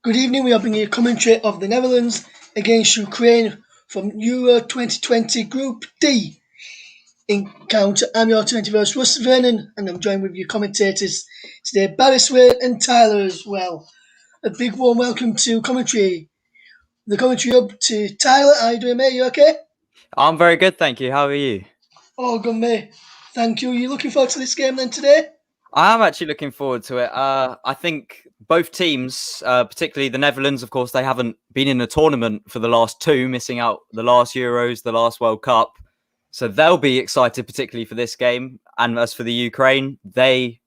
Good evening. We are bringing you a commentary of the Netherlands against Ukraine from Euro 2020 Group D encounter. I'm your 21st Russ Vernon, and I'm joined with your commentators today, Barry Swain and Tyler as well. A big warm welcome to commentary. The commentary up to Tyler. How are you doing, mate? You okay? I'm very good, thank you. How are you? All good, mate. Thank you. You looking forward to this game then today? I am actually looking forward to it. I think both teams, particularly the Netherlands, of course, they haven't been in a tournament for the last two, missing out the last Euros, the last World Cup. So they'll be excited, particularly for this game. And as for the Ukraine, they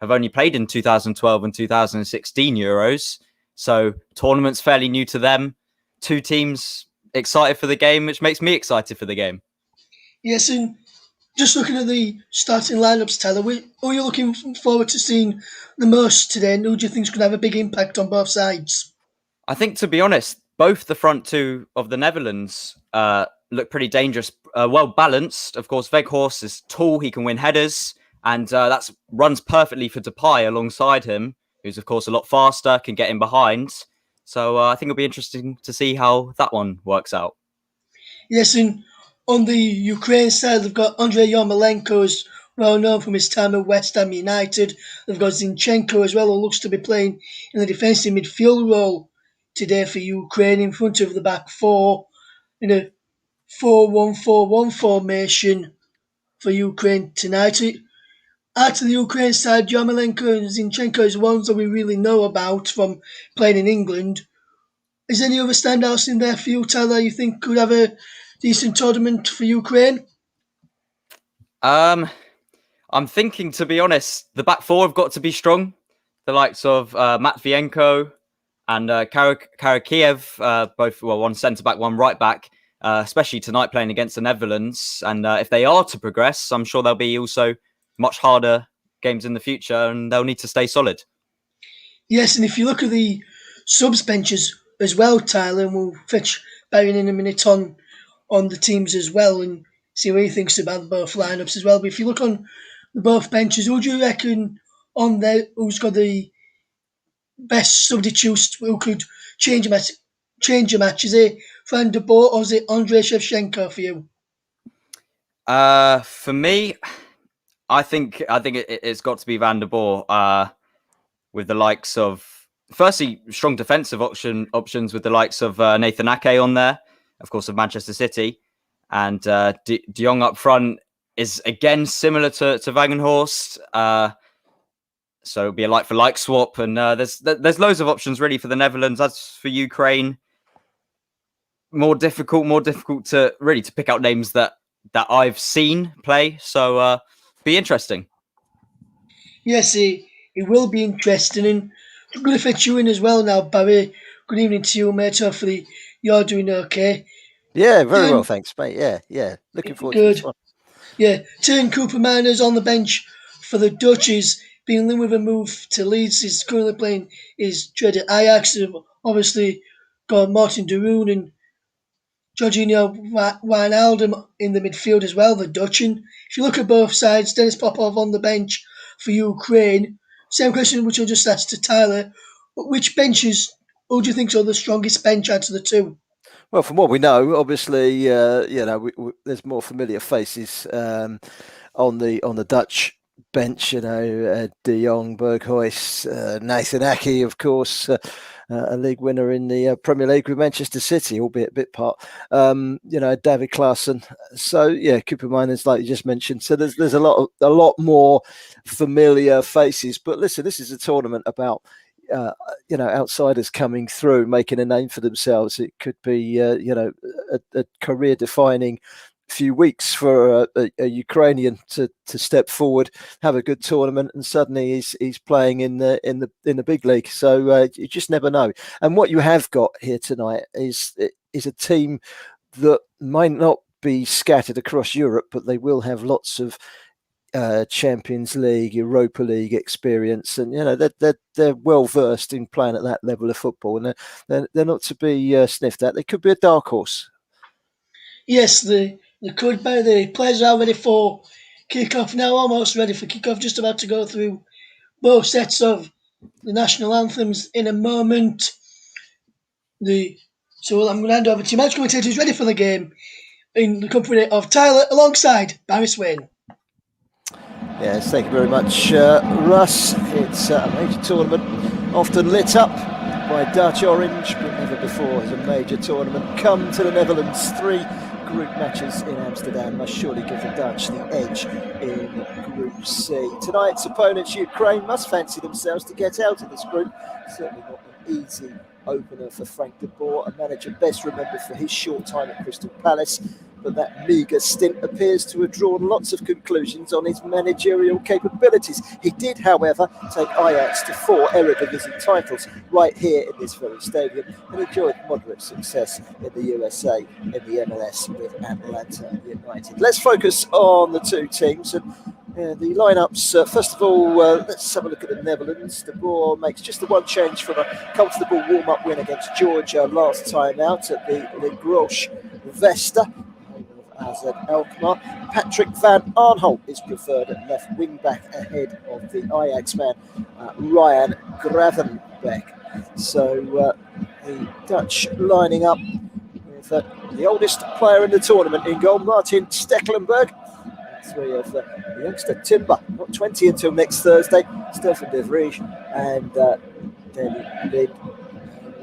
have only played in 2012 and 2016 Euros. So tournament's fairly new to them. Two teams excited for the game, which makes me excited for the game. Yes, and just looking at the starting lineups, Tyler, who are you looking forward to seeing the most today, and who do you think is going to have a big impact on both sides? I think, to be honest, both the front two of the Netherlands look pretty dangerous. Well balanced. Of course, Weghorst is tall. He can win headers. And that runs perfectly for Depay alongside him, who's, of course, a lot faster, can get in behind. So I think it'll be interesting to see how that one works out. Yes, and on the Ukraine side, they've got Andrei Yarmolenko, who's well known from his time at West Ham United. They've got Zinchenko as well, who looks to be playing in the defensive midfield role today for Ukraine in front of the back four in a 4-1-4-1 formation for Ukraine tonight. Out of the Ukraine side, Yarmolenko and Zinchenko is ones that we really know about from playing in England. Is there any other standouts in there for you, Tyler, you think could have a decent tournament for Ukraine? Um, I'm thinking, to be honest, the back four have got to be strong. The likes of Matvienko and Karakiev, both, well, one centre back, one right back, especially tonight playing against the Netherlands. And if they are to progress, I'm sure there'll be also much harder games in the future, and they'll need to stay solid. Yes, and if you look at the subs benches as well, Tyler, and we'll fetch Barry in a minute on the teams as well and see what he thinks about both lineups as well. But if you look on the both benches, who do you reckon on there who's got the best substitutes who could change a match? Change a match? Is it Van der Boer or is it Andrei Shevchenko for you? For me, I think it's got to be Van der Boer. With the likes of, firstly, strong defensive options with the likes of Nathan Ake on there, of course, of Manchester City, and De Jong up front is again similar to Wagenhorst. So it'll be a like for like swap, and there's loads of options really for the Netherlands. As for Ukraine, more difficult to really to pick out names that I've seen play. So be interesting. Yes, it will be interesting. And I'm going to fit you in as well now, Barry. Good evening to you, mate. Hopefully, you're doing okay. Yeah, very well, Turn thanks, mate. Yeah. Looking forward to this good. one. Yeah, Turn Cooper Miners on the bench for the Dutch. He's been linked with a move to Leeds. He's currently playing his trade at Ajax. They've obviously got Martin de Roon and Jorginho Wijnaldum in the midfield as well, the Dutch. And if you look at both sides, Dennis Popov on the bench for Ukraine. Same question which I just asked to Tyler. Which benches, who do you think are the strongest bench out of the two? Well, from what we know, obviously, there's more familiar faces on the Dutch bench. De Jong, Berghuis, Nathan Ake, of course, a league winner in the Premier League with Manchester City, albeit a bit part. David Klaassen. So yeah, Cooper Miners, like you just mentioned. So there's a lot more familiar faces. But listen, this is a tournament about outsiders coming through, making a name for themselves. It could be, a career-defining few weeks for a Ukrainian to step forward, have a good tournament, and suddenly he's playing in the big league. So you just never know. And what you have got here tonight is a team that might not be scattered across Europe, but they will have lots of Champions League, Europa League experience, and they're well versed in playing at that level of football, and they're not to be sniffed at. They could be a dark horse. Yes, the could be. The players are ready for kick-off now, almost ready for kick-off, just about to go through both sets of the national anthems in a moment. So I'm going to hand over to match commentators ready for the game in the company of Tyler alongside Barry Swain. Yes, thank you very much, Russ. It's a major tournament, often lit up by Dutch Orange, but never before has a major tournament come to the Netherlands. 3 group matches in Amsterdam must surely give the Dutch the edge in Group C. Tonight's opponents, Ukraine, must fancy themselves to get out of this group. Certainly not an easy opener for Frank de Boer, a manager best remembered for his short time at Crystal Palace. But that meagre stint appears to have drawn lots of conclusions on his managerial capabilities. He did, however, take Ajax to 4 Eredivisie titles right here in this very stadium and enjoyed moderate success in the USA in the MLS with Atlanta United. Let's focus on the 2 teams and the lineups. First of all, let's have a look at the Netherlands. De Boer makes just the one change from a comfortable warm-up win against Georgia last time out at the Le Grosch Vesta. As at Alkmaar. Patrick van Aanholt is preferred at left wing back ahead of the Ajax man Ryan Gravenberch. So the Dutch lining up with the oldest player in the tournament in goal, Martin Stekelenburg. 3 of the youngster Timber, not 20 until next Thursday, Stefan de Vrij and Danny Blind.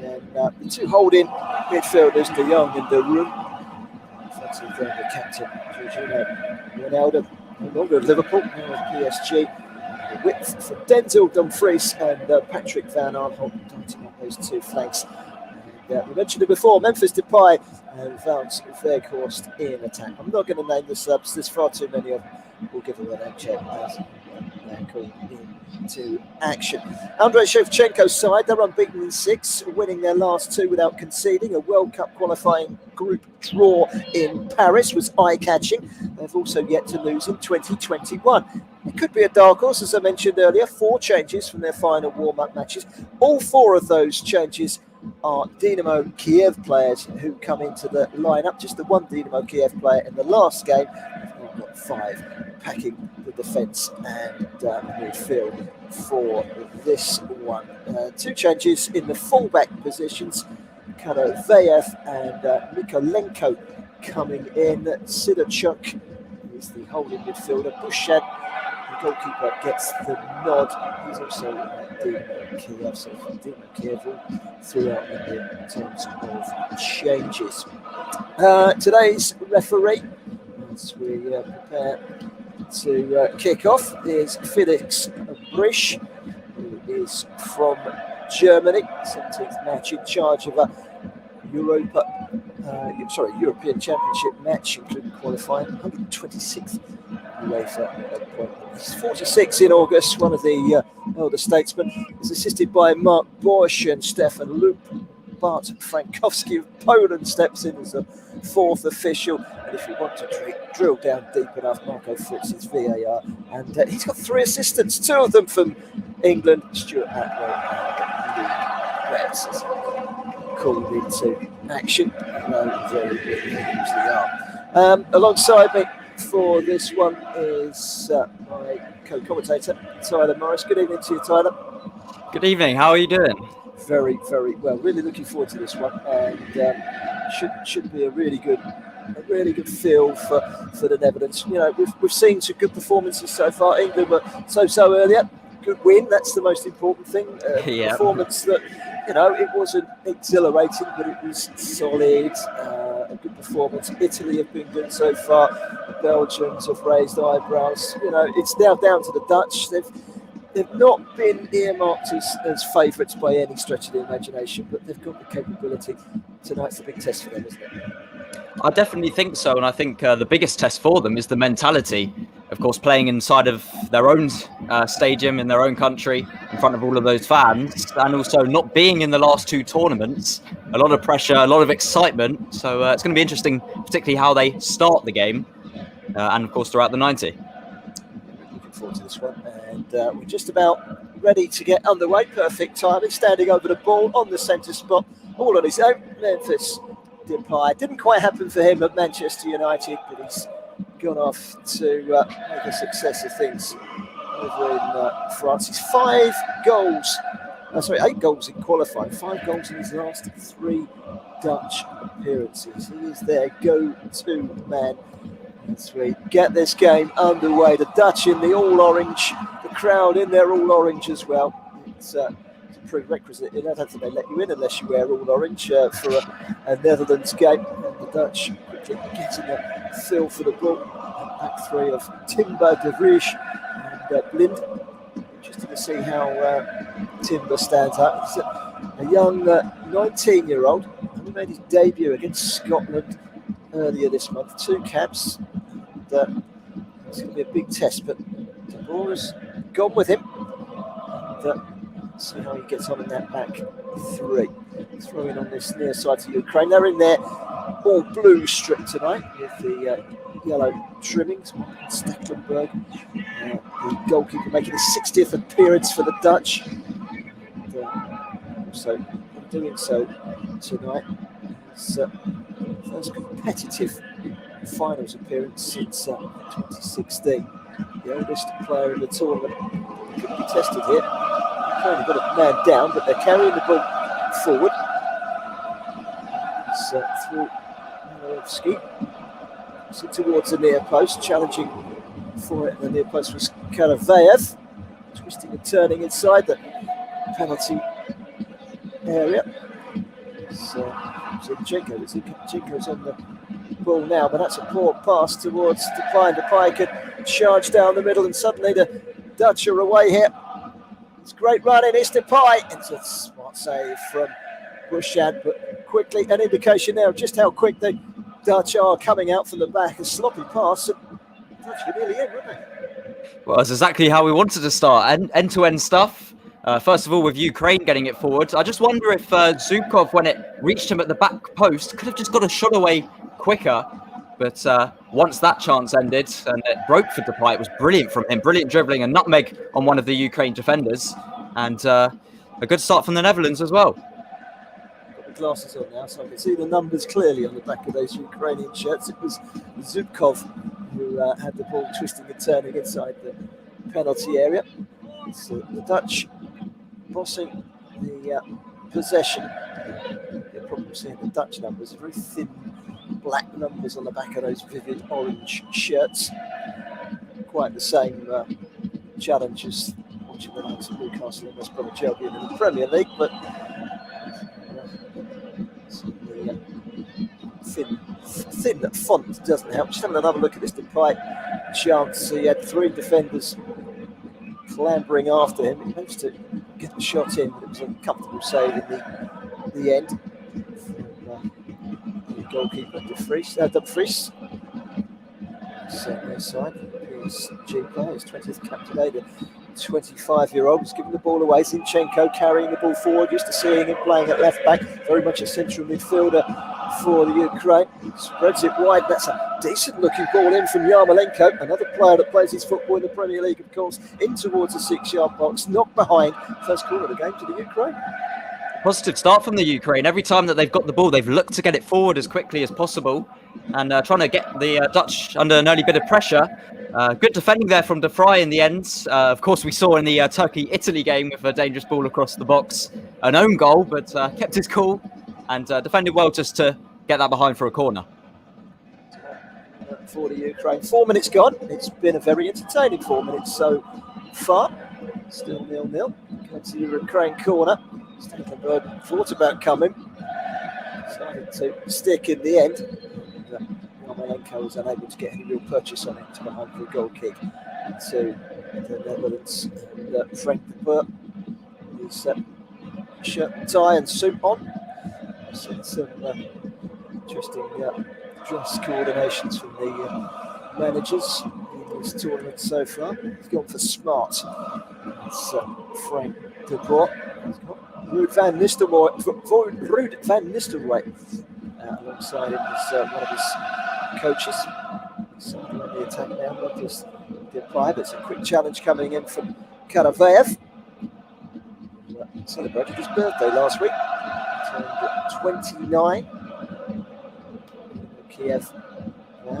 And then the 2 holding midfielders, De Jong and De Roon. The captain, Georgino Ronaldo, no longer at Liverpool, now at PSG. The width for Denzel Dumfries and Patrick van Aanholt darting up those 2 flanks. And, we mentioned it before, Memphis Depay and Wout Weghorst in attack. I'm not going to name the subs, there's far too many of them. We'll give them a name check as they're called into action. Andrei Shevchenko's side, they're unbeaten in 6, winning their last 2 without conceding. A World Cup qualifying group draw in Paris was eye-catching. They've also yet to lose in 2021. It could be a dark horse, as I mentioned earlier. 4 changes from their final warm-up matches. All 4 of those changes are Dynamo Kiev players who come into the lineup. Just the one Dynamo Kiev player in the last game. They've now got 5 packing the defence and midfield for this one. 2 changes in the fullback positions. Karaveyev and Mikolenko coming in. Sidorchuk is the holding midfielder. Bushan, the goalkeeper, gets the nod. He's also Dynamo Kiev, so Dynamo Kiev all throughout in terms of changes. Today's referee, as we prepare to kick off, is Felix Brisch, who is from Germany. 17th match in charge of a European Championship match, including qualifying. 126th UEFA appointment. He's 46 in August, one of the elder statesmen. He's assisted by Mark Borsch and Stefan Loop. Bart Frankowski of Poland steps in as a 4th official. And if you want to drill down deep enough, Marco Fritz is VAR. And he's got 3 assistants, 2 of them from England, Stuart Atwell and Lee Betts, called into action. Very big they usually are. Alongside me for this one is my co-commentator, Tyler Morris. Good evening to you, Tyler. Good evening, how are you doing? Very, very well. Really looking forward to this one, and should be a really good feel for the Netherlands. You know, we've seen some good performances so far. England were so earlier. Good win. That's the most important thing. Performance that, you know, it wasn't exhilarating, but it was solid. A good performance. Italy have been good so far. The Belgians have raised eyebrows. You know, it's now down to the Dutch. They've not been earmarked as favourites by any stretch of the imagination, but they've got the capability. Tonight's a big test for them, isn't it? I definitely think so, and I think the biggest test for them is the mentality. Of course, playing inside of their own stadium in their own country, in front of all of those fans, and also not being in the last 2 tournaments. A lot of pressure, a lot of excitement. So it's going to be interesting, particularly how they start the game, and of course throughout the 90. Looking forward to this one, and we're just about ready to get underway. Perfect timing, standing over the ball on the centre spot, all on his own. Memphis Depay. Didn't quite happen for him at Manchester United, but he's gone off to make a success of things over in France. He's 5 goals sorry, 8 goals in qualifying, 5 goals in his last 3 Dutch appearances. He is their go-to man as we get this game underway. The Dutch in the all-orange, the crowd in their all-orange as well. It's a prerequisite. I don't think they let you in unless you wear all-orange for a Netherlands game. And the Dutch quickly getting a feel for the ball. Back 3 of Timber, De Vries and Blind. Interesting to see how Timber stands out. He's a young 19-year-old. He made his debut against Scotland earlier this month. 2 caps. And, it's going to be a big test, but De Boer has gone with him. And, see how he gets on in that back 3. Throwing on this near side to Ukraine. They're in their all blue strip tonight with the yellow trimmings. Stecklenburg, the goalkeeper, making his 60th appearance for the Dutch. And, also doing so tonight. His first competitive finals appearance since 2016. The oldest player in the tournament could be tested here. They've only got a man down, but they're carrying the ball forward. It's through Malowski. So towards the near post, challenging for it. And the near post was Karavayev, twisting and turning inside the penalty area. So Zinchenko's on the ball now, but that's a poor pass towards Depay. Depay could charge down the middle, and suddenly the Dutch are away here. It's great running. It's Depay. It's a smart save from Bushad, but quickly an indication there of just how quick the Dutch are coming out from the back. A sloppy pass. And Dutch were nearly in, weren't they? Well, that's exactly how we wanted to start. End-to-end stuff. First of all, with Ukraine getting it forward. I just wonder if Zubkov, when it reached him at the back post, could have just got a shot away quicker. But once that chance ended and it broke for Depay, it was brilliant from him. Brilliant dribbling, a nutmeg on one of the Ukraine defenders. And a good start from the Netherlands as well. Got the glasses on now, so I can see the numbers clearly on the back of those Ukrainian shirts. It was Zubkov who had the ball twisting and turning inside the penalty area. So the Dutch bossing the possession. The problem seeing the Dutch numbers, very thin black numbers on the back of those vivid orange shirts. Quite the same challenge as watching the likes of Newcastle and West Bromwich Albion in the Premier League, but thin font doesn't help. Just having another look at this Depay chance. He had 3 defenders clambering after him. He managed to get the shot in, but it was a comfortable save in the end. The goalkeeper, De Vries. Their side. His G-player, his 20th cap today. The 25-year-old was giving the ball away. Zinchenko carrying the ball forward, used to seeing him playing at left back. Very much a central midfielder for the Ukraine. Spreads it wide. That's a decent looking ball in from Yarmolenko, another player that plays his football in the Premier League, of course, in towards the 6-yard box, knocked behind. First corner of the game to the Ukraine. Positive start from the Ukraine. Every time that they've got the ball, they've looked to get it forward as quickly as possible and trying to get the Dutch under an early bit of pressure. Good defending there from De Vrij in the end. Of course, we saw in the Turkey-Italy game with a dangerous ball across the box, an own goal, but kept his cool and defended well just to get that behind for a corner. For the Ukraine. 4 minutes gone. It's been a very entertaining 4 minutes so far. Still 0-0. Comes to the Ukraine corner. Stecklenburg thought about coming. Decided to stick in the end. Yarmolenko was unable to get any real purchase on it to behind for a goal kick to the Netherlands. And Frank de Boer, his shirt and tie and suit on. Seen some interesting dress coordinations from the managers in this tournament so far. He's gone for smart. It's Frank de Boer. He's got Ruud van Nistelrooy alongside him as one of his coaches. So on the attack now, not just Depay, but it's a quick challenge coming in from Karavayev. Celebrated his birthday last week. Turned 29. Kiev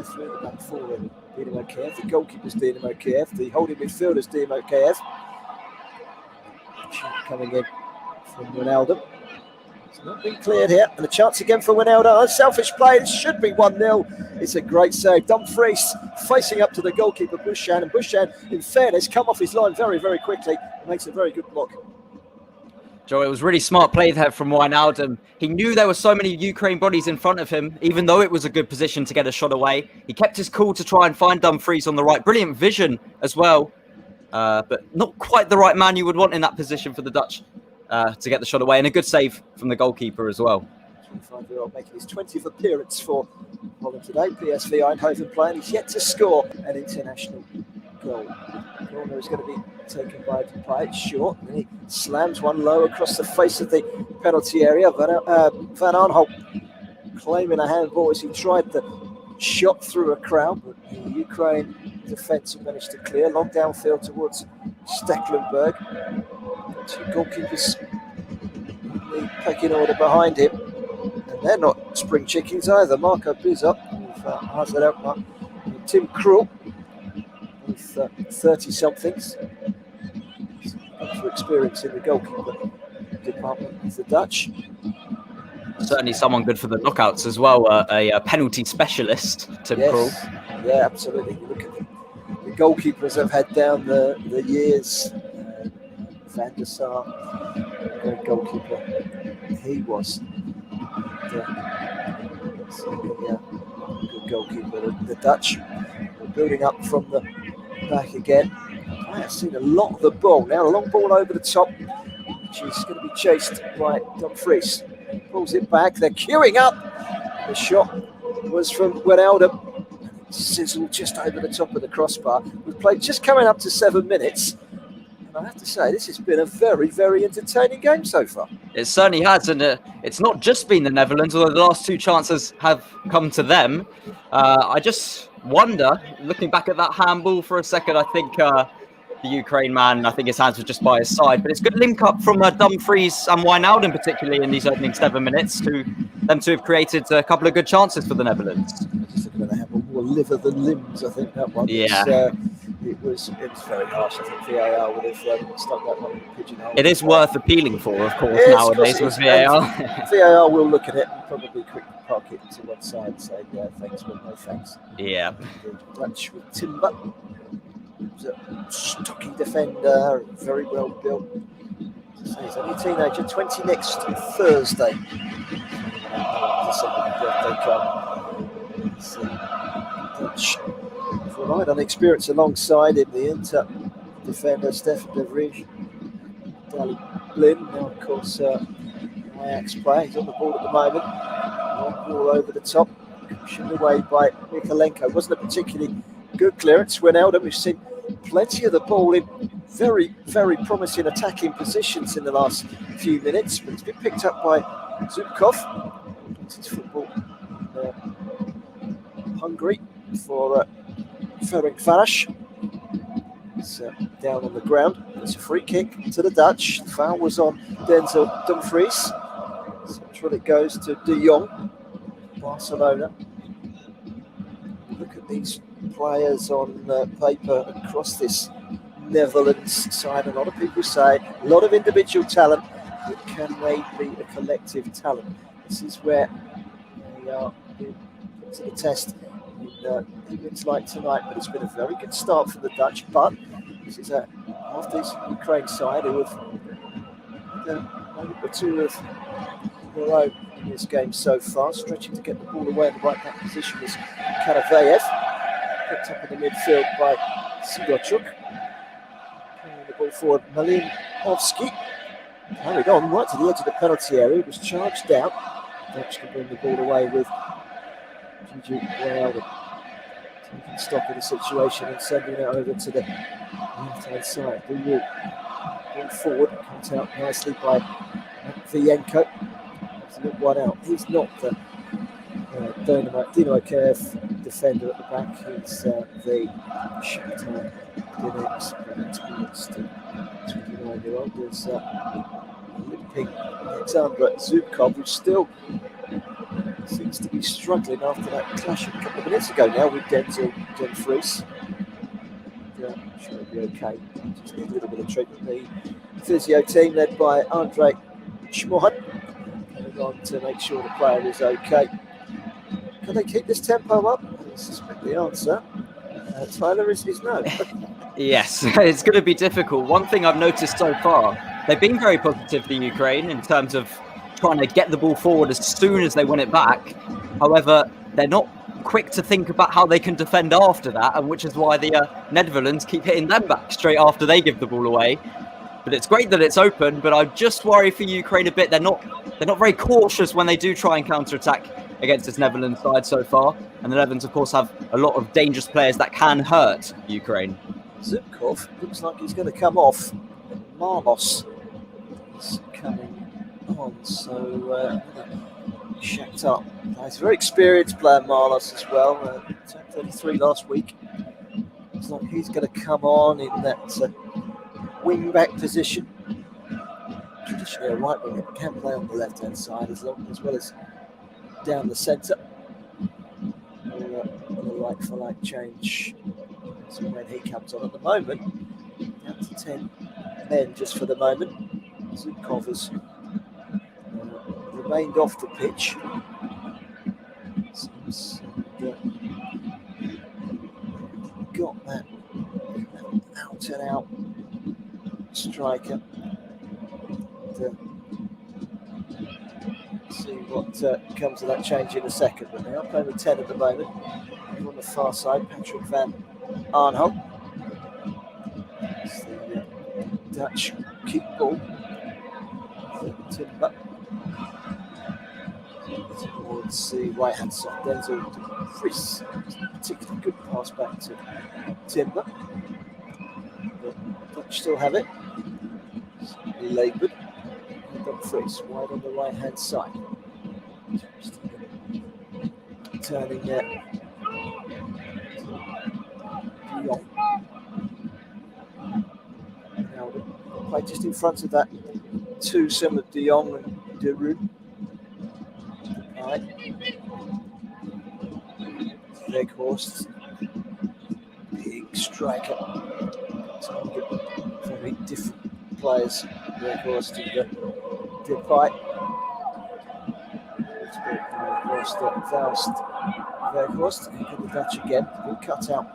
through the back forward. Dynamo Kiev. The goalkeeper's Dynamo Kiev. The holding midfielder's Dynamo Kiev. Coming in from Wijnaldum. It's not been cleared here, and a chance again for Wijnaldum. Unselfish play, it should be 1-0. It's a great save. Dumfries facing up to the goalkeeper, Bushchan, and Bushchan, in fairness, come off his line very, very quickly and makes a very good block. Joe, it was really smart play there from Wijnaldum. He knew there were so many Ukraine bodies in front of him, even though it was a good position to get a shot away. He kept his cool to try and find Dumfries on the right. Brilliant vision as well, but not quite the right man you would want in that position for the Dutch to get the shot away. And a good save from the goalkeeper as well. 25-year-old making his 20th appearance for Holland today. PSV Eindhoven playing. He's yet to score an international goal. Corner is going to be taken by Depay. It's short, and then he slams one low across the face of the penalty area. Van Aanholt claiming a handball as he tried the shot through a crowd, but the Ukraine defence managed to clear. Long downfield towards Stekelenburg. Two goalkeepers in the pecking order behind him, and they're not spring chickens either. Marco Bizot with Hazard Elkmaar, and Tim Krul with 30-somethings. For experience in the goalkeeper department with the Dutch. Certainly someone good for the knockouts as well, a penalty specialist, Tim Krul. Yeah, absolutely. You look at the goalkeepers I've had down the years. Van der Sar, great goalkeeper. He was good goalkeeper. The Dutch were building up from the back again. I have seen a lot of the ball. Now a long ball over the top, which is going to be chased by Dumfries. Pulls it back. They're queuing up. The shot was from Wijnaldum. Sizzled just over the top of the crossbar. We've played just coming up to 7 minutes. And I have to say, this has been a very, very entertaining game so far. It certainly has. And it's not just been the Netherlands, although the last two chances have come to them. I just wonder, looking back at that handball for a second, I think the Ukraine man, I think his hands were just by his side. But it's good link up from Dumfries and Wijnaldum, particularly in these opening 7 minutes, to them to have created a couple of good chances for the Netherlands. Just looking at the handball, more liver than limbs, I think, that one. Yeah. It was very harsh. I think VAR would have stuck that one in the pigeonhole. It is worth appealing for, of course, Yes, nowadays with VAR. VAR will look at it and probably quickly park it to one side and say, yeah, thanks, but no thanks. Yeah. The Dutch with Timber. He's a stocky defender, very well built. So he's only a teenager, 20 next Thursday. The second birthday card. So Dutch relied on experience alongside him, the Inter defender Stefan de Vrij. Dali Blin, now of course Ajax player. He's on the ball at the moment. One ball over the top, pushed away by Mikalenko. Wasn't a particularly good clearance. Wijnaldum, we've seen plenty of the ball in very, very promising attacking positions in the last few minutes, but it's been picked up by Zubkov. It's football Hungary for Ferenc Varos. It's down on the ground. It's a free kick to the Dutch. The foul was on Denzel Dumfries. Central it goes to De Jong, Barcelona. Look at these players on paper across this Netherlands side. A lot of people say a lot of individual talent, but can they be a collective talent? This is where they are being put to the test in events like tonight. But it's been a very good start for the Dutch. But this is half this Ukraine side who have had a moment or two of their own in this game so far, stretching to get the ball away in the right back position is Karavayev. Picked up in the midfield by Sigurchuk. Carrying the ball forward, Malinovsky. Carried on right to the edge of the penalty area. It was charged out. Dutch can bring the ball away with Gigi Wijnaldum. Taking stock of the situation and sending it over to the left-hand side. The ball forward, comes out nicely by Vienko. Look one out. He's not the Dynamo Kiev defender at the back. He's the Shakhtar Donetsk experienced 29-year-old. There's limping Alexander Zubkov, who still seems to be struggling after that clash a couple of minutes ago now with Denzel Dumfries. I'm sure he'll be okay. Just need a little bit of treatment. The physio team led by Andrei Schmohan coming on to make sure the player is okay. Can they keep this tempo up? I suspect the answer, Tyler, is no. Yes, it's going to be difficult. One thing I've noticed so far, they've been very positive, the Ukraine, in terms of trying to get the ball forward as soon as they win it back. However, they're not quick to think about how they can defend after that, and which is why the Netherlands keep hitting them back straight after they give the ball away. But it's great that it's open, but I just worry for Ukraine a bit. They're not very cautious when they do try and counter-attack against this Netherlands side so far. And the Netherlands, of course, have a lot of dangerous players that can hurt Ukraine. Zubkov looks like he's going to come off. Marlos is coming on, so Shakhtar. He's a very experienced player, Marlos, as well. Turned 33 last week. Looks like he's going to come on in that wing-back position. Traditionally a right winger, can play on the left-hand side as well as down the centre. A like-for-like change. So when he comes on at the moment, down to 10 men just for the moment. Zubkov has remained off the pitch. Got that out-and-out striker. See what comes of that change in a second. But they are playing with 10 at the moment. On the far side, Patrick van Arnhem. It's the Dutch kick ball. Timber. Towards the right hand side. Denzel de Vries. Particularly good pass back to Timber. But Dutch still have it. Laboured. De Vries wide on the right hand side. Turning there. Now play just in front of that twosome of De Jong and De Roon. Right. Weghorst, big striker. Target very different players. Weghorst and Depay. Weghorst and the Dutch again. Been cut out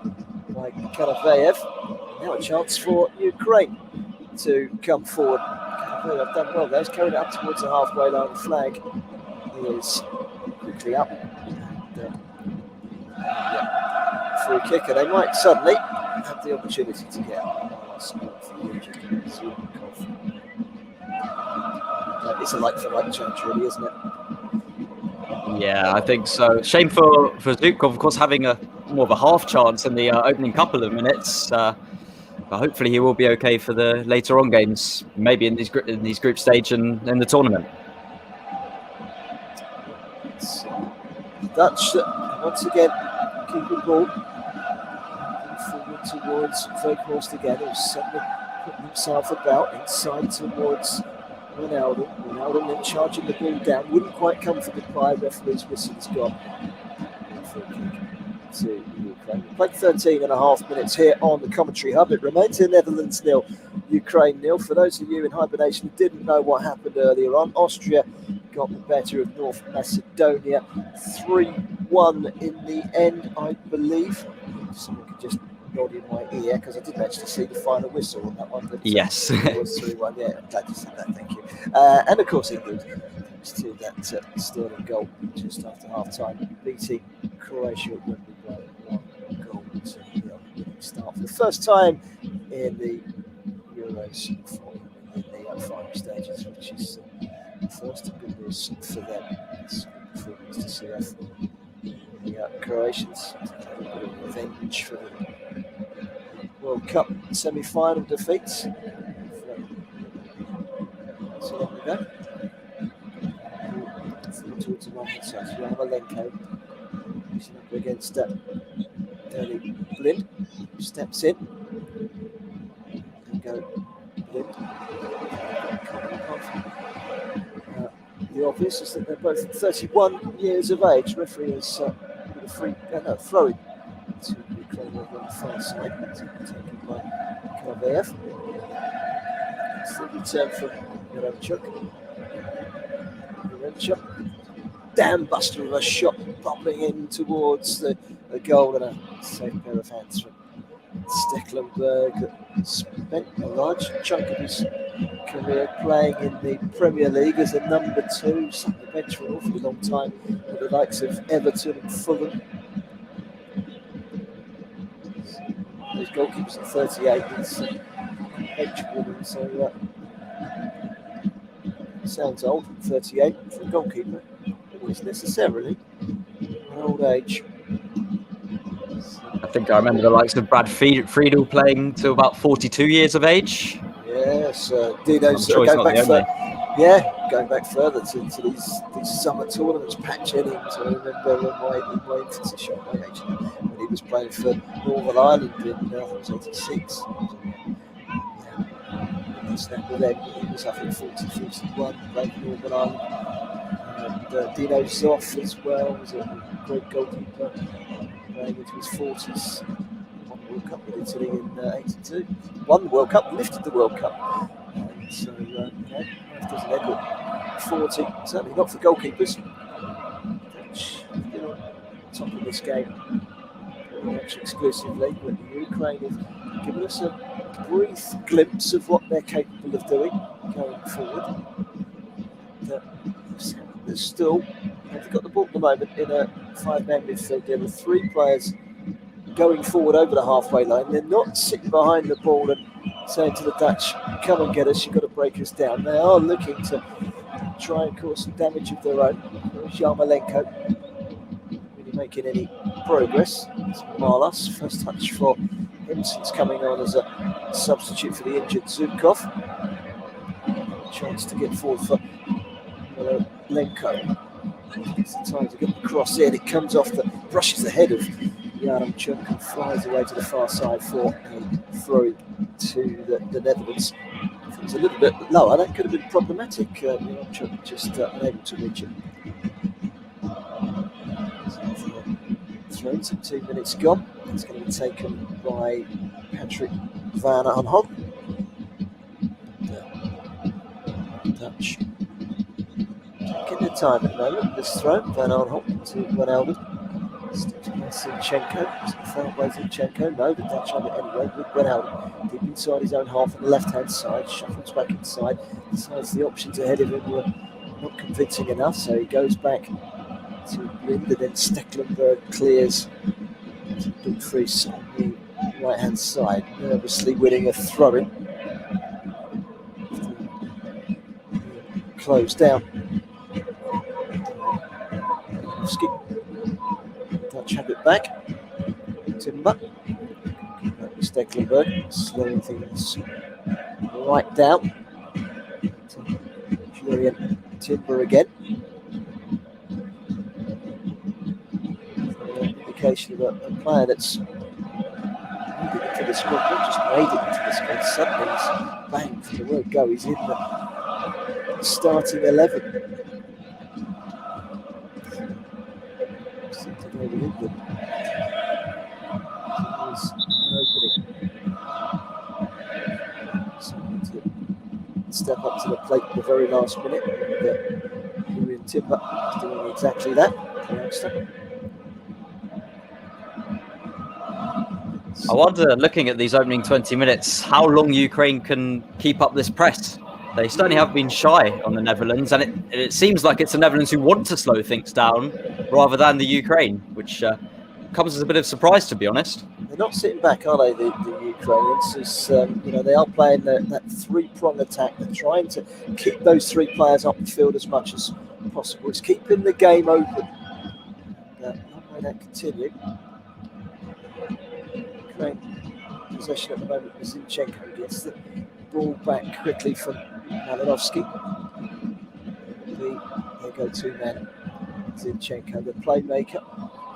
by Kanaveyev. Now a chance for Ukraine to come forward. Kanaveyev done well there. He's carried it up towards the halfway line. The flag is quickly up. And, free kicker. They might suddenly have the opportunity to get it's a like-for-like change, really, isn't it? Yeah, I think so. Shame for Zubkov, of course, having more of a half chance in the opening couple of minutes. But hopefully he will be okay for the later on games, maybe in these group stage and in the tournament. Dutch once again keep the ball forward towards Weghorst again, who's suddenly putting himself about inside towards Ronaldo. Ronaldo then charging the ball down, wouldn't quite come for the play. Referee's whistle has gone. For a kick to Ukraine. We played 13 and a half minutes here on the commentary hub. It remains the Netherlands 0, Ukraine 0. For those of you in hibernation who didn't know what happened earlier on, Austria got the better of North Macedonia. 3-1 in the end, I believe. Someone could just nod in my ear because I didn't actually see the final whistle on that one. But yes. It was 3-1. Yeah, I'm glad you said that. Thank you. And of course, England, thanks to that Sterling goal just after half time, beating Croatia at Wembley by 1 goal to the winning start for the first time in the Euros in the final stages, which is the first good news for them. It's good performance to see us. The Croatians have a bit of revenge for the World Cup semi-final defeats. So there we go. Towards the right side, so Yarmolenko pushing up against Danny Blind, steps in. And go Blind. The obvious is that they're both 31 years of age. Referee has put a free throw-in to Ukraine over on the far side, taken by Kanaveyev. It's the return from Yaramchuk. Damn buster of a shot bobbing in towards the goal, and a safe pair of hands from Stecklenburg. Spent a large chunk of his career playing in the Premier League as a number 2, sat on the bench for an awfully long time with the likes of Everton and Fulham. His goalkeeper's at 38, he's bench winning, so sounds old, 38 for a goalkeeper. It is necessarily an old age. I think I remember the likes of Brad Friedel playing to about 42 years of age. Yes, Dino's sure going back further to these summer tournaments. Pat Jennings, I remember in my infancy, showing my age, when he was playing for Northern Ireland in, I think it was 86. Snap with them, he was, I think, 40, 41, playing for Northern Ireland. And Dino Zoff as well was a great goalkeeper, playing into his 40s. Won the World Cup with Italy in 82. Won the World Cup, lifted the World Cup. And so, does an echo 40, certainly not for goalkeepers. Dutch have been on top of this game pretty much exclusively, but Ukraine have given us a brief glimpse of what they're capable of doing going forward. There's still, they've got the ball at the moment in a 5-man midfield. There are 3 players going forward over the halfway line. They're not sitting behind the ball and saying to the Dutch, come and get us, you've got to break us down. They are looking to try and cause some damage of their own. Yarmolenko really making any progress. It's Marlas, first touch for him since coming on as a substitute for the injured Zubkov. A chance to get forward for Yarmolenko. It's the time to get the cross in. It comes off brushes the head of Yaremchuk and flies away to the far side for a throw to the Netherlands. If it was a little bit lower, that could have been problematic. Yaremchuk just unable to reach it. Throws at 2 minutes gone. It's going to be taken by Patrick van Aanholt. Dutch taking their time at the moment. This throw, Van Aanholt to Wijnaldum. Sticks past Zinchenko. Fouled by Zinchenko. No, the Dutch have it anyway with Wijnaldum. Deep inside his own half on the left-hand side. Shuffles back inside. Decides the options ahead of him were not convincing enough, so he goes back to Blind, and then Stecklenburg clears to Dumfries on the right-hand side, nervously winning a throw-in. Closed down. Dutch have it back. Timber. Stecklenburg slowing things right down. Julian Timber again. Indication of a player that's made it into the squad, not just made it into the squad, suddenly he's bang from the word go. He's in the starting 11. There's an opening. Someone to step up to the plate at the very last minute. And Julian Timber is doing exactly that. I wonder, looking at these opening 20 minutes, how long Ukraine can keep up this press. They certainly have been shy on the Netherlands, and it seems like it's the Netherlands who want to slow things down rather than the Ukraine, which comes as a bit of surprise, to be honest. They're not sitting back, are they, the Ukrainians? It's, they are playing that 3-prong attack. They're trying to keep those 3 players up the field as much as possible. It's keeping the game open. Long may that continue. Ukraine possession at the moment with Zinchenko. Gets the ball back quickly from Malinovsky. Their go-to man, Zinchenko, the playmaker.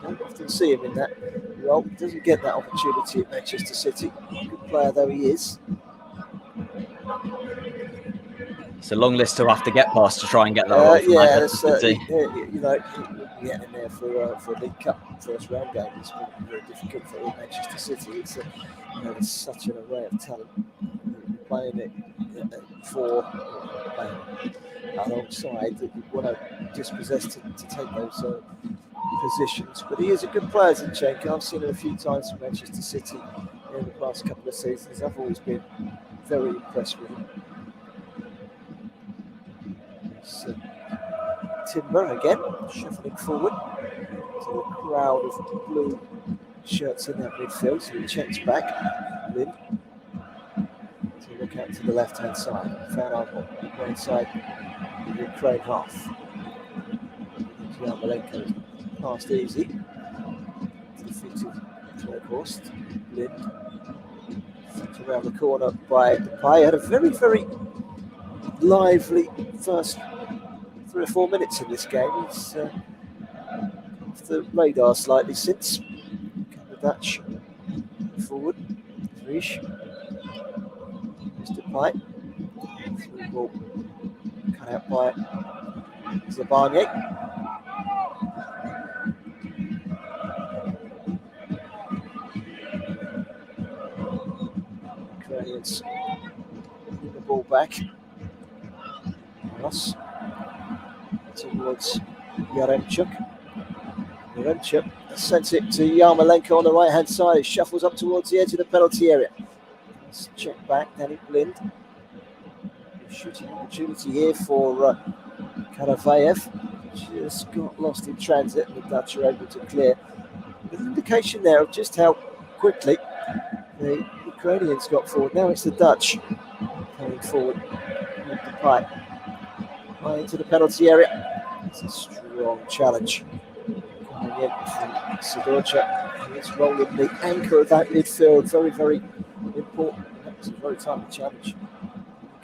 Don't often see him in that role. Doesn't get that opportunity at Manchester City. Good player though he is. It's a long list to have to get past to try and get that role for Manchester City. Getting in there for a League Cup first round game is very difficult for Manchester City. It's there's such an array of talent playing it for alongside that you want to dispossess to take those positions. But he is a good player, Zinchenko. I've seen him a few times for Manchester City in the past couple of seasons. I've always been very impressed with him. It's Timber again, shuffling forward to the crowd of blue shirts in that midfield. So he checks back. Lind to look out to the left-hand side. Van Aanholt right inside the Ukraine half. Yarmolenko passed easy. Defeated Weghorst. Lind sent around the corner by Depay. Had a very, very lively first 3 or 4 minutes in this game. He's off the radar slightly since. The Dutch forward. Risch. Mr. Depay. Through ball cut out by Zabarnie. Ukrainians getting the ball back. Ross towards Yaremchuk. Yaremchuk sends it to Yarmolenko on the right hand side. He shuffles up towards the edge of the penalty area. Let's check back. Danny Blind. Shooting opportunity here for Karavayev. Just got lost in transit, and the Dutch are able to clear. With an indication there of just how quickly the Ukrainians got forward. Now it's the Dutch coming forward. Depay into the penalty area. It's a strong challenge. Coming in from Sidorchuk. It's rolling the anchor of that midfield. Very, very important. That was a very timely challenge.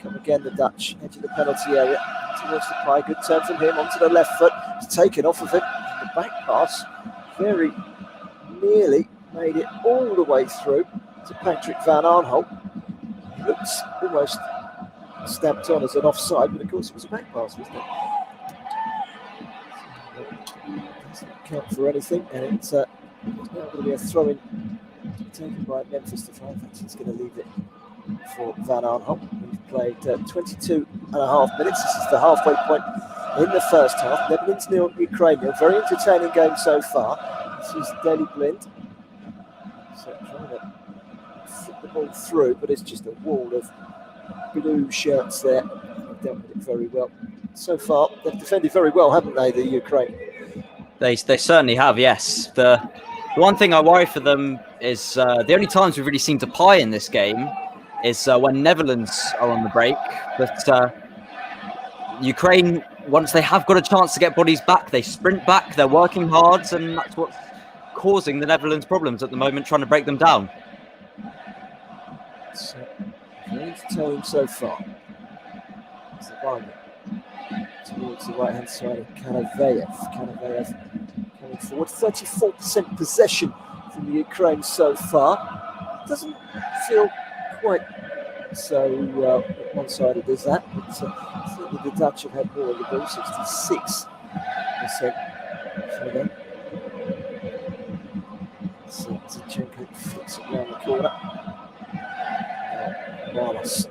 Come again, the Dutch edge of the penalty area towards Depay. Good turn from him onto the left foot. It's taken off of him. The back pass very nearly made it all the way through to Patrick Van Aanholt. It looks almost stamped on as an offside, but of course it was a back pass, wasn't it? Doesn't count for anything, and it's now going to be a throw-in taken by Memphis Depay. In fact, he's going to leave it for Van Aanholt. We've played 22 and a half minutes. This is the halfway point in the first half. Netherlands 0, Ukraine 0. Very entertaining game so far. This is Daley Blind. So trying to flip the ball through, but it's just a wall of blue shirts there. They've dealt with it very well. So far, they've defended very well, haven't they, the Ukraine? They certainly have, yes. The one thing I worry for them is the only times we've really seen Depay in this game is when Netherlands are on the break. But Ukraine, once they have got a chance to get bodies back, they sprint back, they're working hard, and that's what's causing the Netherlands problems at the moment, trying to break them down. So, very entertaining so far. Zabarnie towards the right-hand side of Karavayev. Karavayev coming forward. 34% possession from the Ukraine so far. Doesn't feel quite so one-sided as that, but certainly the Dutch have had more of the ball, 66% for them. So Zinchenko flicks it around the corner. Marlos.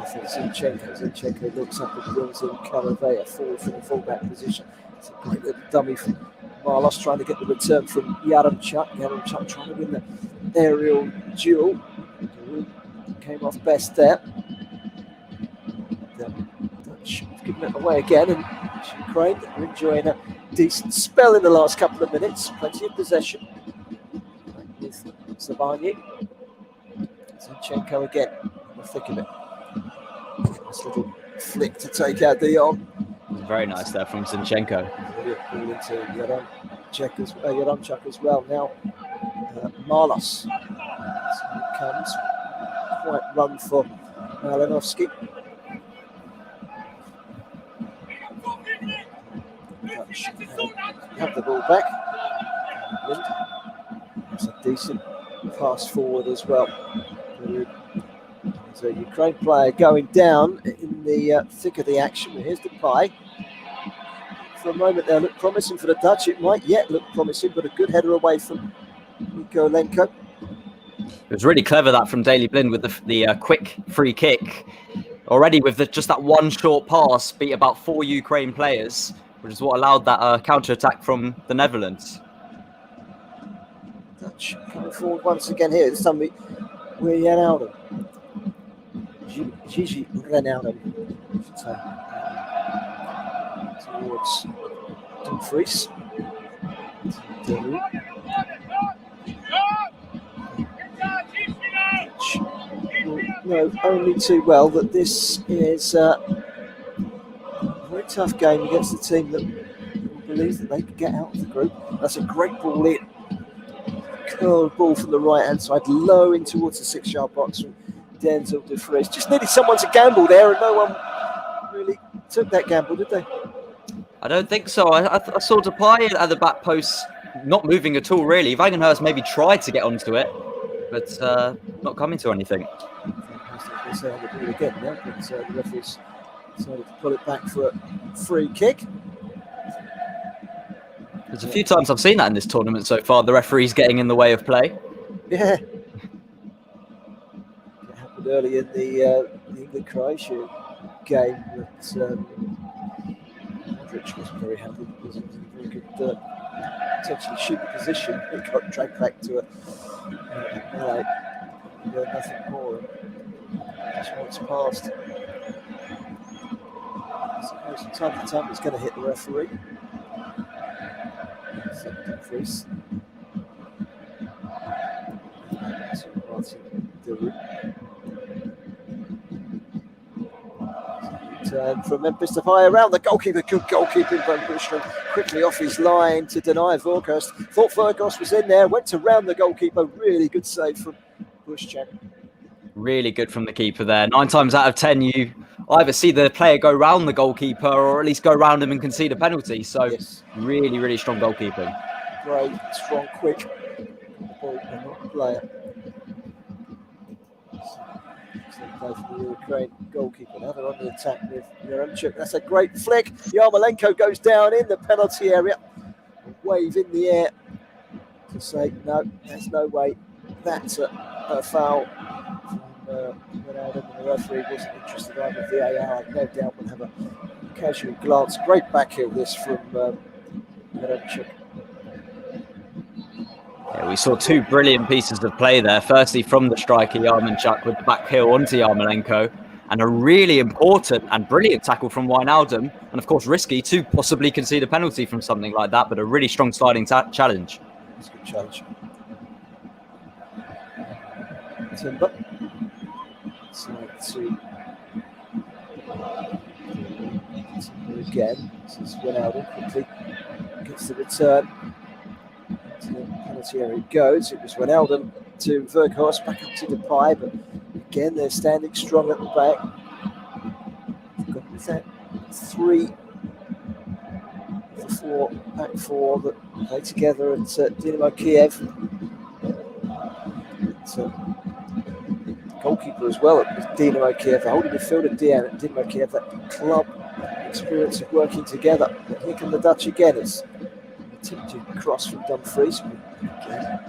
Zinchenko looks up and brings in Karavayev forward from the fullback position. It's a great little dummy from Marlos trying to get the return from Yaremchuk. Yaremchuk trying to win the aerial duel. Came off best there. The Dutch have given it away again, and Ukraine are enjoying a decent spell in the last couple of minutes. Plenty of possession. With Zabarnie. Zinchenko again in the thick of it. Nice little flick to take out De Jong. Very nice there from Zinchenko. Ball into Yaremchuk as well. Now Marlos. So it comes. Quite run for Malinovsky. Dutch have the ball back. Lind. It's a decent pass forward as well. There's a Ukraine player going down in the thick of the action. Here's Depay. For a moment there looked promising for the Dutch. It might yet look promising, but a good header away from Mykolenko. It was really clever that from Daley Blind with the quick free kick. already with just that one short pass, beat about 4 Ukraine players, which is what allowed that counter-attack from the Netherlands. Dutch coming forward once again here. This time we're Ronaldo. Gigi Ronaldo, I should say. Towards Dumfries. Know only too well that this is a very tough game against a team that believes that they can get out of the group. That's a great ball in. Curled ball from the right hand side, low in towards the 6-yard box from Denzel Dumfries. Just needed someone to gamble there, and no one really took that gamble, did they? I don't think so. I saw Depay at the back post not moving at all, really. Wagenhurst maybe tried to get onto it, but not coming to anything. They on the ball again now, but the referees decided to pull it back for a free kick. There's a few times I've seen that in this tournament so far, the referees getting in the way of play. Yeah. It happened early in the England-Croatia game that Modric wasn't very happy because it was a very good potentially shooting position. It got dragged back to a melee. Nothing more. Just once passed. I suppose from time to time it's going to hit the referee. Dumfries. Turn from Memphis Depay around the goalkeeper. Good goalkeeping from Bushman. Quickly off his line to deny Weghorst. Thought Weghorst was in there. Went around the goalkeeper. Really good save from Bushchan. Really good from the keeper there. 9 times out of 10, you either see the player go round the goalkeeper or at least go round him and concede a penalty. So yes. Really, really strong goalkeeping. Great, strong, quick player. So for the Ukraine goalkeeper. Now they're on the attack with Yaremchuk. That's a great flick. Yarmolenko goes down in the penalty area. A wave in the air to say, no, there's no way. That's a foul. The referee wasn't interested either. VAR, no doubt, will have a casual glance. Great backheel this from Yaremchuk. Yeah, we saw 2 brilliant pieces of play there. Firstly, from the striker Yaremchuk with the back heel onto Yarmolenko, and a really important and brilliant tackle from Wijnaldum, and of course risky to possibly concede a penalty from something like that, but a really strong sliding challenge. That's a good challenge. Timber. Side to Timber again. This is Wijnaldum quickly gets the return. To the penalty area it goes. It was Wijnaldum to Weghorst, back up to Depay, but again they're standing strong at the back. Is that 3 for 4, back 4 that play together at Dynamo Kiev. Goalkeeper as well at Dynamo Kiev, the holding midfielder at Dynamo Kiev, that club experience of working together. But here come the Dutch again. It's attempted cross from Dumfries. Again,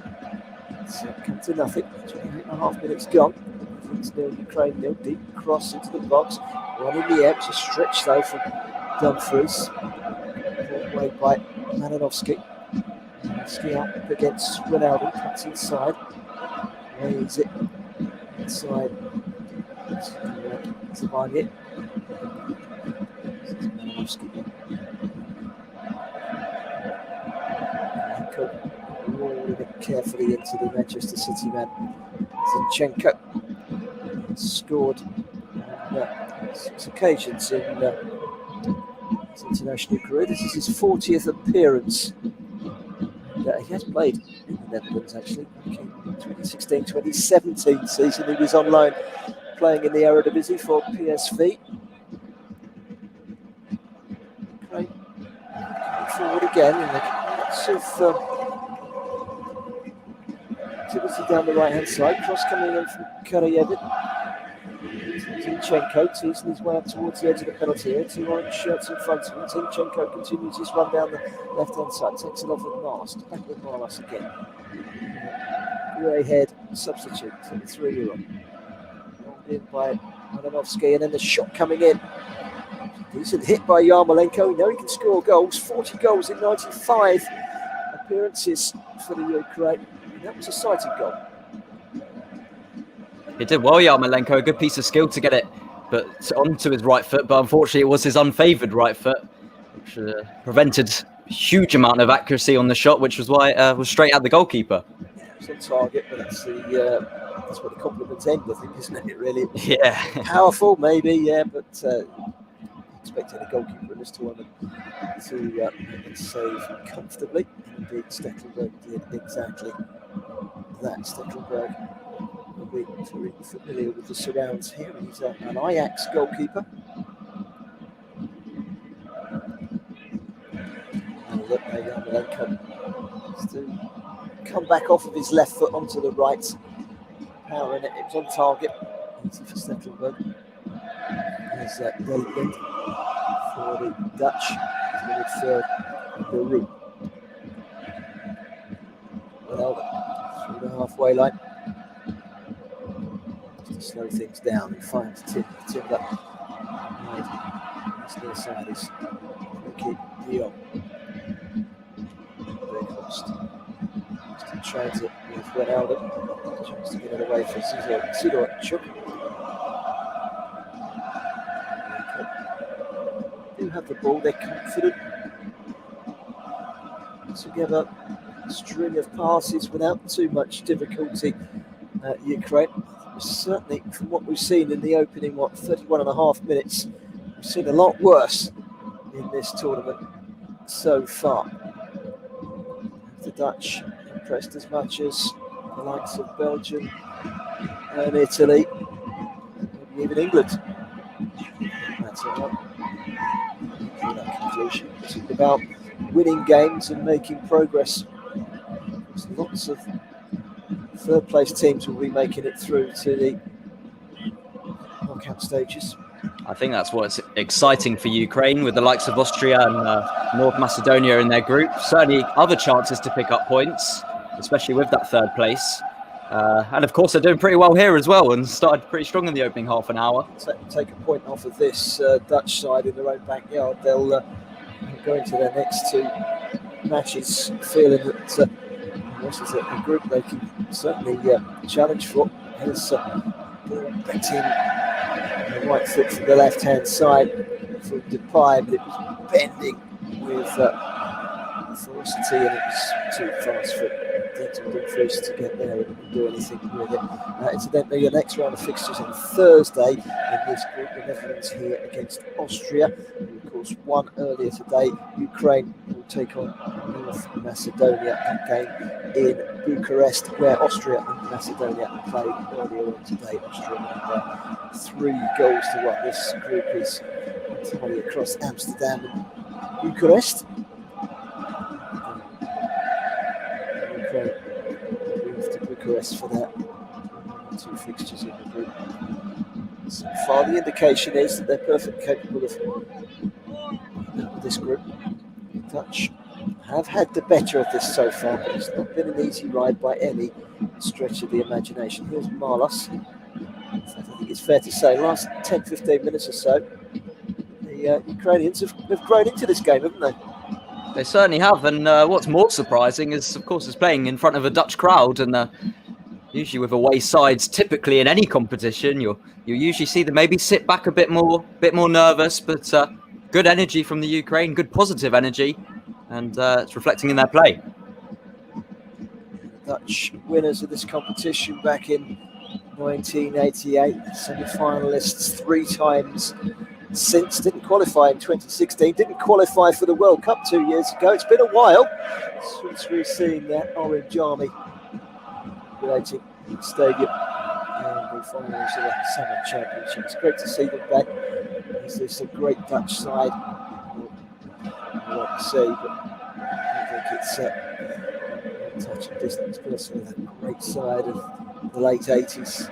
it's come to nothing. 28.5 minutes gone. It's 0 Ukraine, 0 deep cross into the box. One in the air, it's a stretch though from Dumfries. Away by Malinovsky. Malinovsky out against Ronaldo, cuts inside. Lays it inside. Zavanic. Malinovsky. Rolling it carefully into the Manchester City man. Zinchenko scored on 6 occasions in his international career. This is his 40th appearance. He has played in the Netherlands actually. Back in 2016-2017 season, he was on loan playing in the Eredivisie for PSV. Great. Forward again in lots of activity down the right hand side. Cross coming in from Karayevin. Zinchenko teasing his way up towards the edge of the penalty area. 2 orange shirts in front of him. Zinchenko continues his run down the left hand side. Takes it off with Mast. Back with Marlas again. Grey head substitute, 23-year-old. Rolled in by Adamovsky, and then the shot coming in. Decent hit by Yarmolenko. We know he can score goals. 40 goals in 95 appearances for the Ukraine. That was a sighted goal. He did well, Yarmolenko. A good piece of skill to get it but onto his right foot, but unfortunately it was his unfavoured right foot, which prevented a huge amount of accuracy on the shot, which was why it was straight at the goalkeeper. It's on target, but that's where the compliments end, I think, isn't it, really? Yeah. Powerful, maybe, yeah, but expecting a goalkeeper in this tournament to make it save comfortably. Indeed, Stekelenburg did exactly that. Stekelenburg will be very familiar with the surrounds here. He's an Ajax goalkeeper. And look, Yarmolenko has to come back off of his left foot onto the right. Power in it. It was on target. Easy for Stekelenburg. There's David for the Dutch. The midfield, Beru. Ronaldo through the halfway line. Just to slow things down and finds Tim up. This near side is Ricky Dion. Weghorst. Just tries it with Ronaldo. Tries to get it away from Sidorchuk. Do have the ball, they're confident. Together, a string of passes without too much difficulty. Ukraine, certainly from what we've seen in the opening, 31 and a half minutes, we've seen a lot worse in this tournament so far. The Dutch impressed as much as the likes of Belgium and Italy, maybe even England. That's all right. That conclusion. It's about winning games and making progress. There's lots of third place teams will be making it through to the knockout stages. I think that's what's exciting for Ukraine, with the likes of Austria and North Macedonia in their group. Certainly other chances to pick up points, especially with that third place. And of course, they're doing pretty well here as well, and started pretty strong in the opening half an hour. Take a point off of this Dutch side in their own backyard. They'll go into their next two matches feeling that this is a group they can certainly challenge for. Here's betting the right foot from the left-hand side from Depay, but it was bending with ferocity, and it was too fast for Denton Dumfries to get there and do anything with it. Incidentally, the next round of fixtures on Thursday in this group, the Netherlands here against Austria, who of course won earlier today. Ukraine will take on North Macedonia, that game in Bucharest, where Austria and Macedonia played earlier on today. Austria won 3-1. This group is entirely across Amsterdam and Bucharest. Move to Bucharest for that. 2 fixtures in the group. So far, the indication is that they're perfectly capable of this group. The Dutch have had the better of this so far, but it's not been an easy ride by any stretch of the imagination. Here's Marlos. I think it's fair to say, last 10-15 minutes or so, the Ukrainians have grown into this game, haven't they? They certainly have, and what's more surprising is, of course, is playing in front of a Dutch crowd, and usually with away sides, typically in any competition, you usually see them maybe sit back a bit more nervous, but good energy from the Ukraine, good positive energy, and it's reflecting in their play. Dutch winners of this competition back in 1988, semi-finalists 3 times since. Didn't qualify in 2016, didn't qualify for the World Cup 2 years ago. It's been a while since we've seen that orange army creating the stadium and the finals of the Summer Championship. It's great to see them back. There's a great Dutch side. I like to see, but I think it's touching distance, but also that great side of the late 80s.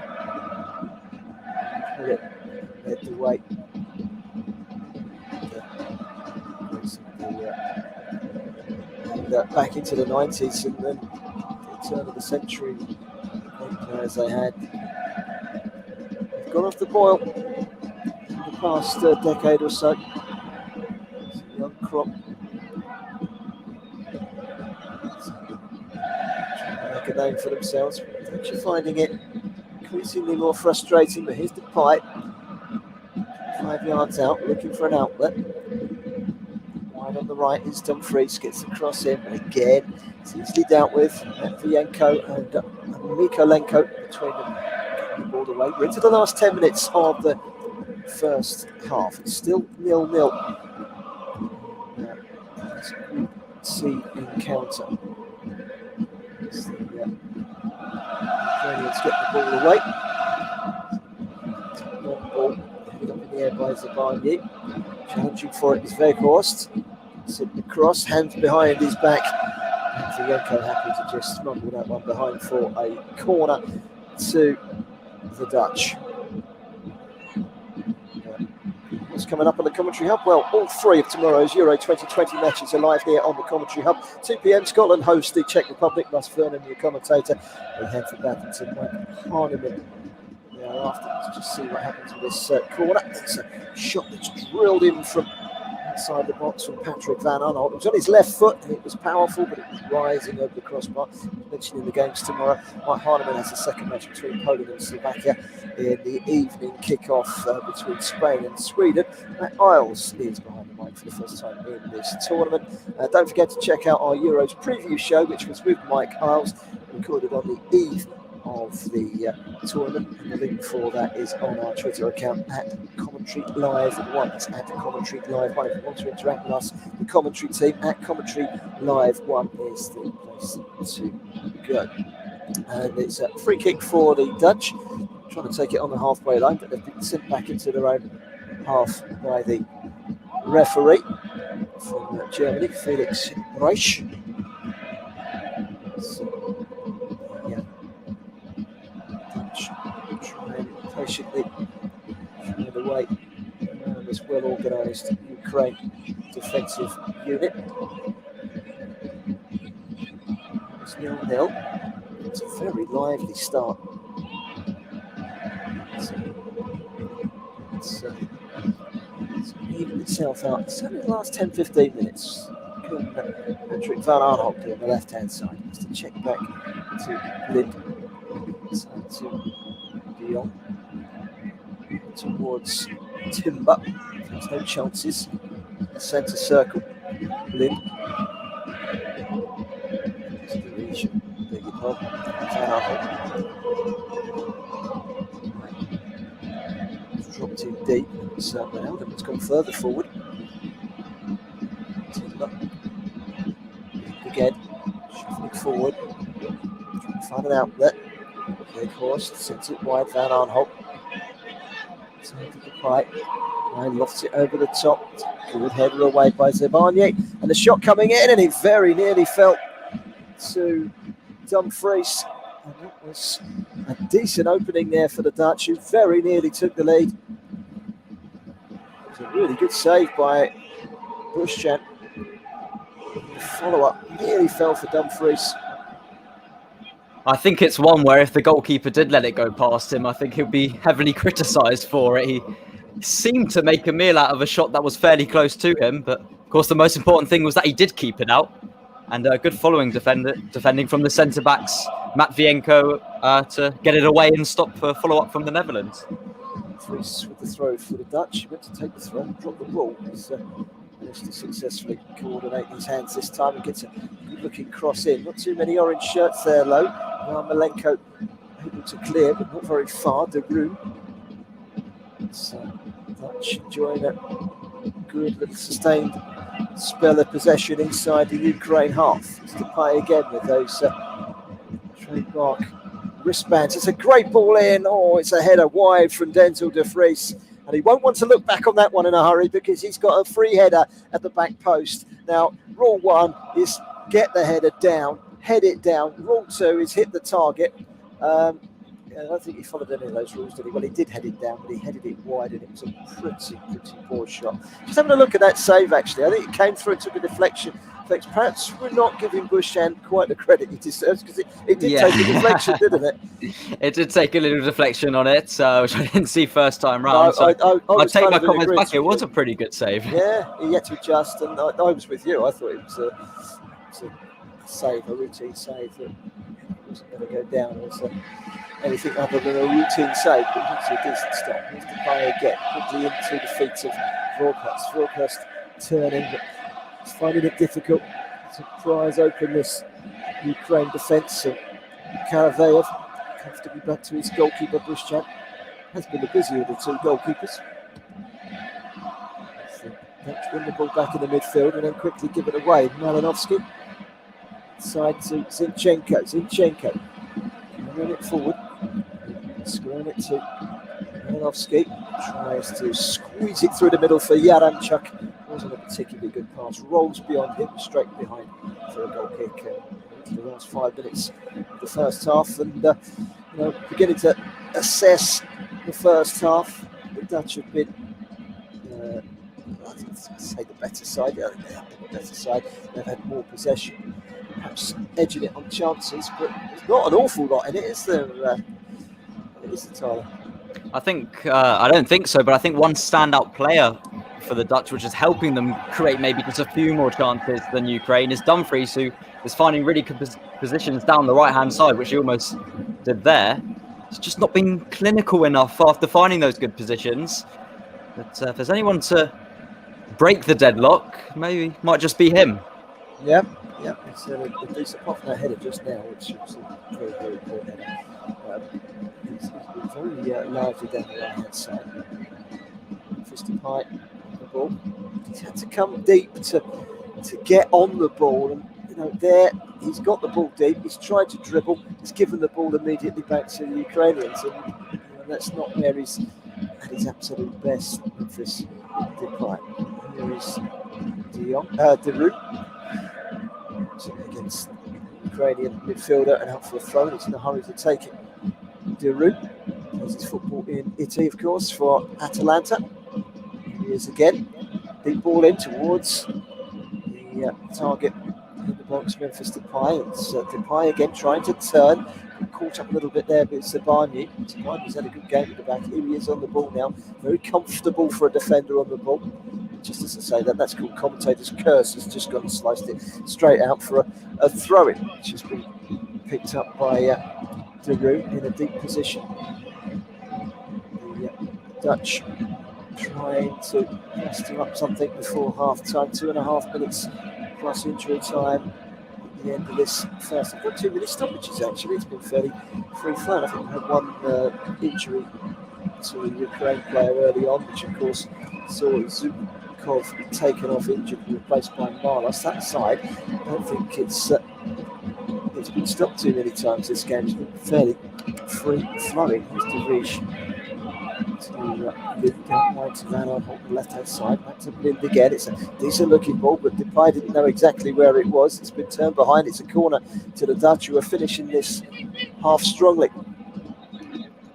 Led the way. And back into the 90s, and then the turn of the century, great players they had. They've gone off the boil. past decade or so. Young crop. Trying to make a name for themselves. Actually finding it increasingly more frustrating, but here's the pipe. 5 yards out, looking for an outlet. Wide on the right is Dumfries, gets the cross in again. It's easily dealt with. Matvienko and Mykolenko between them, getting the ball away. We're into the last 10 minutes of the first half. It's still 0-0. It's a Group C encounter. As the Ukrainians get the ball away. Long ball, headed up in the air by Zabarnyi. Challenging for it is Weghorst. Sitting across, hands behind his back. Matvienko happy to just smuggle that one behind for a corner to the Dutch. What's coming up on the Commentary Hub? Well, all three of tomorrow's Euro 2020 matches are live here on the Commentary Hub. 2 p.m. Scotland host the Czech Republic. Russ Vernon, your commentator. They head for Badminton. Mike Hardiman thereafter to just see what happens with this corner. It's a shot that's drilled in from inside the box from Patrick Van Aanholt. It was on his left foot and it was powerful, but it was rising over the crossbar. Mentioning the games tomorrow, Mike Hardiman has the second match between Poland and Slovakia in the evening kick-off between Spain and Sweden. Matt Isles is behind the mic for the first time in this tournament. Don't forget to check out our Euros preview show, which was with Mike Isles, recorded on the eve of the tournament, and the link for that is on our Twitter account at Commentary Live 1. It's at Commentary Live 1. If you want to interact with us, the commentary team at Commentary Live 1 is the place to go. And it's a free kick for the Dutch, trying to take it on the halfway line, but they've been sent back into their own half by the referee from Germany, Felix Reich. So, yeah. Trying patiently find a way around this well-organised Ukraine defensive unit. It's 0-0. It's a very lively start. It's evened itself out. It's only the last 10-15 minutes. Patrick Van Aanholt on the left-hand side. Has to check back to Lind. Side to De Jong. Towards Timber. There's no chances. Centre circle. Lind. To the region. Beg your pardon. Van Aanholt. Right. Dropped in deep. So Elderman's gone further forward. Timber. Again. Shuffling forward. Trying to find an outlet. Weghorst sends it wide. Van Aanholt. Side to the pipe. And lofts it over the top. Good header away by Zabarnyi. And the shot coming in, and it very nearly fell to Dumfries. And that was a decent opening there for the Dutch, who very nearly took the lead. It was a really good save by Buschan. The follow-up nearly fell for Dumfries. I think it's one where if the goalkeeper did let it go past him, I think he'll be heavily criticised for it. He seemed to make a meal out of a shot that was fairly close to him, but of course the most important thing was that he did keep it out. And good following defending from the centre-backs, Matvienko, to get it away and stop follow-up from the Netherlands. Dumfries with the throw for the Dutch. He went to take the throw and drop the ball. He's managed to successfully coordinate his hands this time and gets a good-looking cross in. Not too many orange shirts there, low. Malenko able to clear, but not very far. De Roon. So Dutch enjoying a good little sustained spell of possession inside the Ukraine half. It's Depay again with those trademark wristbands. It's a great ball in. Oh, it's a header wide from Denzel de Vries. And he won't want to look back on that one in a hurry because he's got a free header at the back post. Now, rule 1 is get the header down, head it down. Rule 2 is hit the target. I don't think he followed any of those rules, did he? Well, he did head it down, but he headed it wide, and it was a pretty poor shot. Just having a look at that save, actually. I think it came through and took a deflection. aspects, perhaps we're not giving Bushchan quite the credit he deserves, because it did Yeah. take a deflection, didn't it? It did take a little deflection on it, which I didn't see first time round. No, So I I'll was take kind my of in comments agreement back. It with was you. a pretty good save. Yeah, he had to adjust, and I was with you. I thought it was a save, a routine save that wasn't going to go down as anything other than a routine save. But it was a decent stop. Here's the play again, quickly into the feet of Vorkhust. Vorkhust turning, but he's finding it difficult to prise open this Ukraine defence. And Karavayev comfortably back to his goalkeeper. Bushchan has been the busier of the two goalkeepers. Dutch win the ball back in the midfield and then quickly give it away. Malinovsky side to Zinchenko. Zinchenko can run it forward, squaring it to Malinovsky. Tries to squeeze it through the middle for Yaramchuk. Wasn't a particularly good pass. Rolls beyond him, straight behind for a goal kick. The last 5 minutes of the first half, and beginning to assess the first half. The Dutch have been, I'd say, the better side. They have been the better side. They've had more possession, perhaps edging it on chances, but there's not an awful lot in it, is there? Is there, Tyler? I don't think so, but I think one standout player for the Dutch, which is helping them create maybe just a few more chances than Ukraine, is Dumfries, who is finding really good positions down the right-hand side, which he almost did there. It's just not been clinical enough after finding those good positions. But if there's anyone to break the deadlock, maybe might just be him. Yeah. It's a decent pop from that header just now, which was a very, very poor header. He's been very lively down the right-hand side. Fisted high on the ball. He's had to come deep to get on the ball, and there he's got the ball deep. He's tried to dribble. He's given the ball immediately back to the Ukrainians, and that's not where he's at his absolute best. Memphis Depay. Here is Deroux against the Ukrainian midfielder, and out for a throw. He's in a hurry to take it. Deroux plays his football in Italy, of course, for Atalanta. Here he is again. Deep ball in towards the target in the box, Memphis Depay. It's Depay again trying to turn. Caught up a little bit there, but it's Zabarnyi. Zabarnyi's had a good game at the back. Here he is on the ball now. Very comfortable for a defender on the ball. Just as I say that, that's called commentator's curse. Has just gone and sliced it straight out for a throw-in, which has been picked up by Deroux in a deep position. The Dutch trying to muster up something before half-time. 2.5 minutes plus injury time at the end of this first. I've got 2 minutes stoppages actually. It's been fairly free-flowing. I think we had one injury to a Ukraine player early on, which of course saw Zubkov taken off injured and replaced by Marlos. That side, I don't think it's been stopped too many times this game. It's been fairly free-flowing. Here's De Vrij to Van on the left-hand side. Back to Blind again. It's a decent-looking ball, but Depay didn't know exactly where it was. It's been turned behind. It's a corner to the Dutch, who are finishing this half strongly.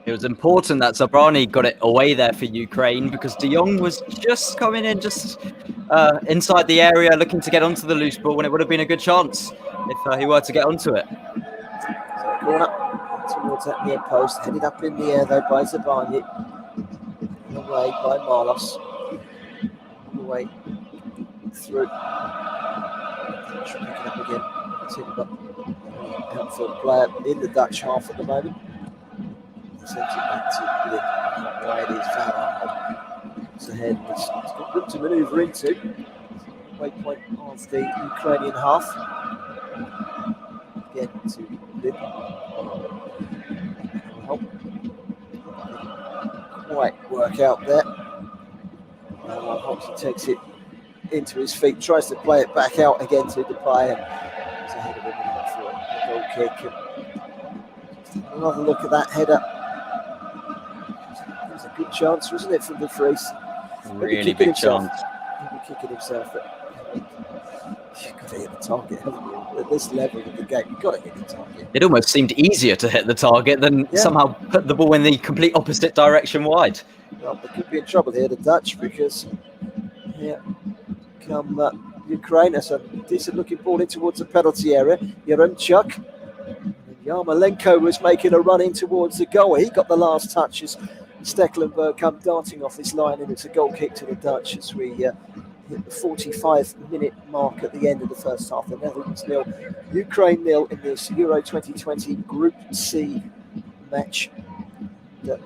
It was important that Zabarnyi got it away there for Ukraine, because De Jong was just coming in inside the area looking to get onto the loose ball, when it would have been a good chance if he were to get onto it. So corner towards that near post, headed up in the air though by Zabarnyi. Away by Marlos. All the way through. Should pick it up again. Outfield player in the Dutch half at the moment. Sends it back to Blind. Not wide is Van Arnold. It's ahead. He's got room to manoeuvre into. Waypoint of the Ukrainian half. Again to Blind. Help. Quite work out there. Hobson takes it into his feet, tries to play it back out again to Depay, and he's ahead of him for a goal kick. Another look at that header. It was a good chance, wasn't it, from De Vrij? Really big chance. He'll be kicking himself. You've got to hit the target, haven't you? At this level of the game, you've got to hit the target. It almost seemed easier to hit the target than somehow put the ball in the complete opposite direction wide. Well, they could be in trouble here, the Dutch, because here come Ukraine. That's a decent looking ball in towards the penalty area. Yaremchuk. Yarmolenko was making a run in towards the goal. He got the last touch as Stekelenburg come darting off this line, and it's a goal kick to the Dutch as we hit the 45-minute mark at the end of the first half. The Netherlands 0, Ukraine 0 in this Euro 2020 Group C match. That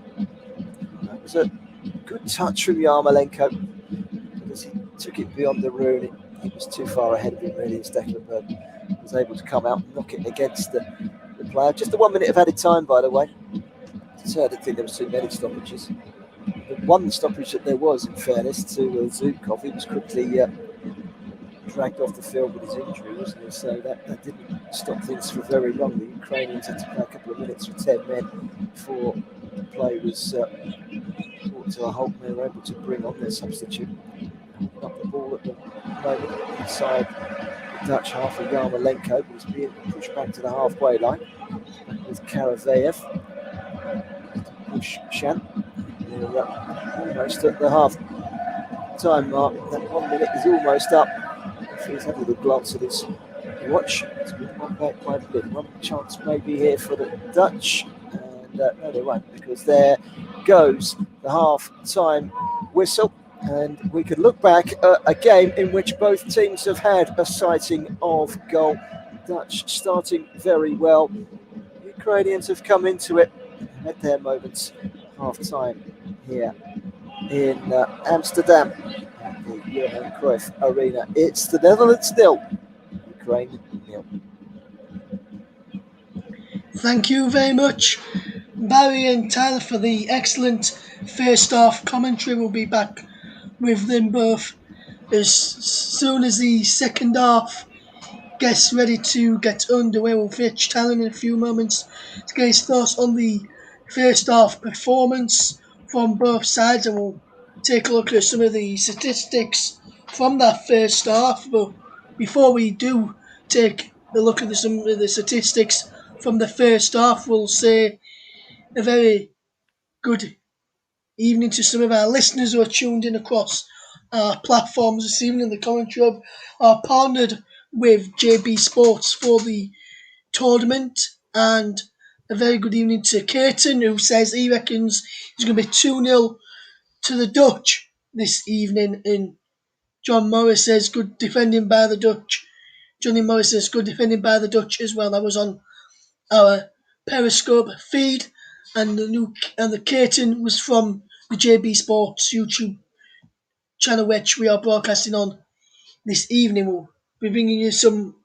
was a good touch from Yarmolenko, but as he took it beyond the rune, it was too far ahead of him really, and Stekelenburg was able to come out and knock it against the player. Just the 1 minute of added time, by the way. So I didn't think there was too many stoppages. The one stoppage that there was, in fairness to Zubkov, he was quickly dragged off the field with his injury, wasn't he? So that didn't stop things for very long. The Ukrainians had to play a couple of minutes with 10 men before the play was brought to a halt, and they were able to bring on their substitute. Up the ball at the moment inside the Dutch half of Yarmolenko, but was being pushed back to the halfway line with Karavayev. Push Shan. Almost at the half time mark. That 1 minute is almost up. He's had a little glance at his watch. It's been one back by Blin. One chance maybe here for the Dutch. And no, they won't, because there goes the half time whistle. And we could look back at a game in which both teams have had a sighting of goal. Dutch starting very well. Ukrainians have come into it, had their moments half-time here in Amsterdam at the Johan Cruyff Arena. It's the Netherlands 0, Ukraine 0. Thank you very much, Barry and Tyler, for the excellent first half commentary. We'll be back with them both as soon as the second half gets ready to get underway. We'll fetch Tyler in a few moments to get his thoughts on the first half performance from both sides, and we'll take a look at some of the statistics from that first half. But before we do take a look at some of the statistics from the first half, we'll say a very good evening to some of our listeners who are tuned in across our platforms this evening. The commentary hub are partnered with JB Sports for the tournament, and a very good evening to Caton, who says he reckons it's going to be 2-0 to the Dutch this evening, and John Morris says good defending by the Dutch. Johnny Morris says good defending by the Dutch as well. That was on our Periscope feed, and the Caton was from the JB Sports YouTube channel, which we are broadcasting on this evening. We'll be bringing you some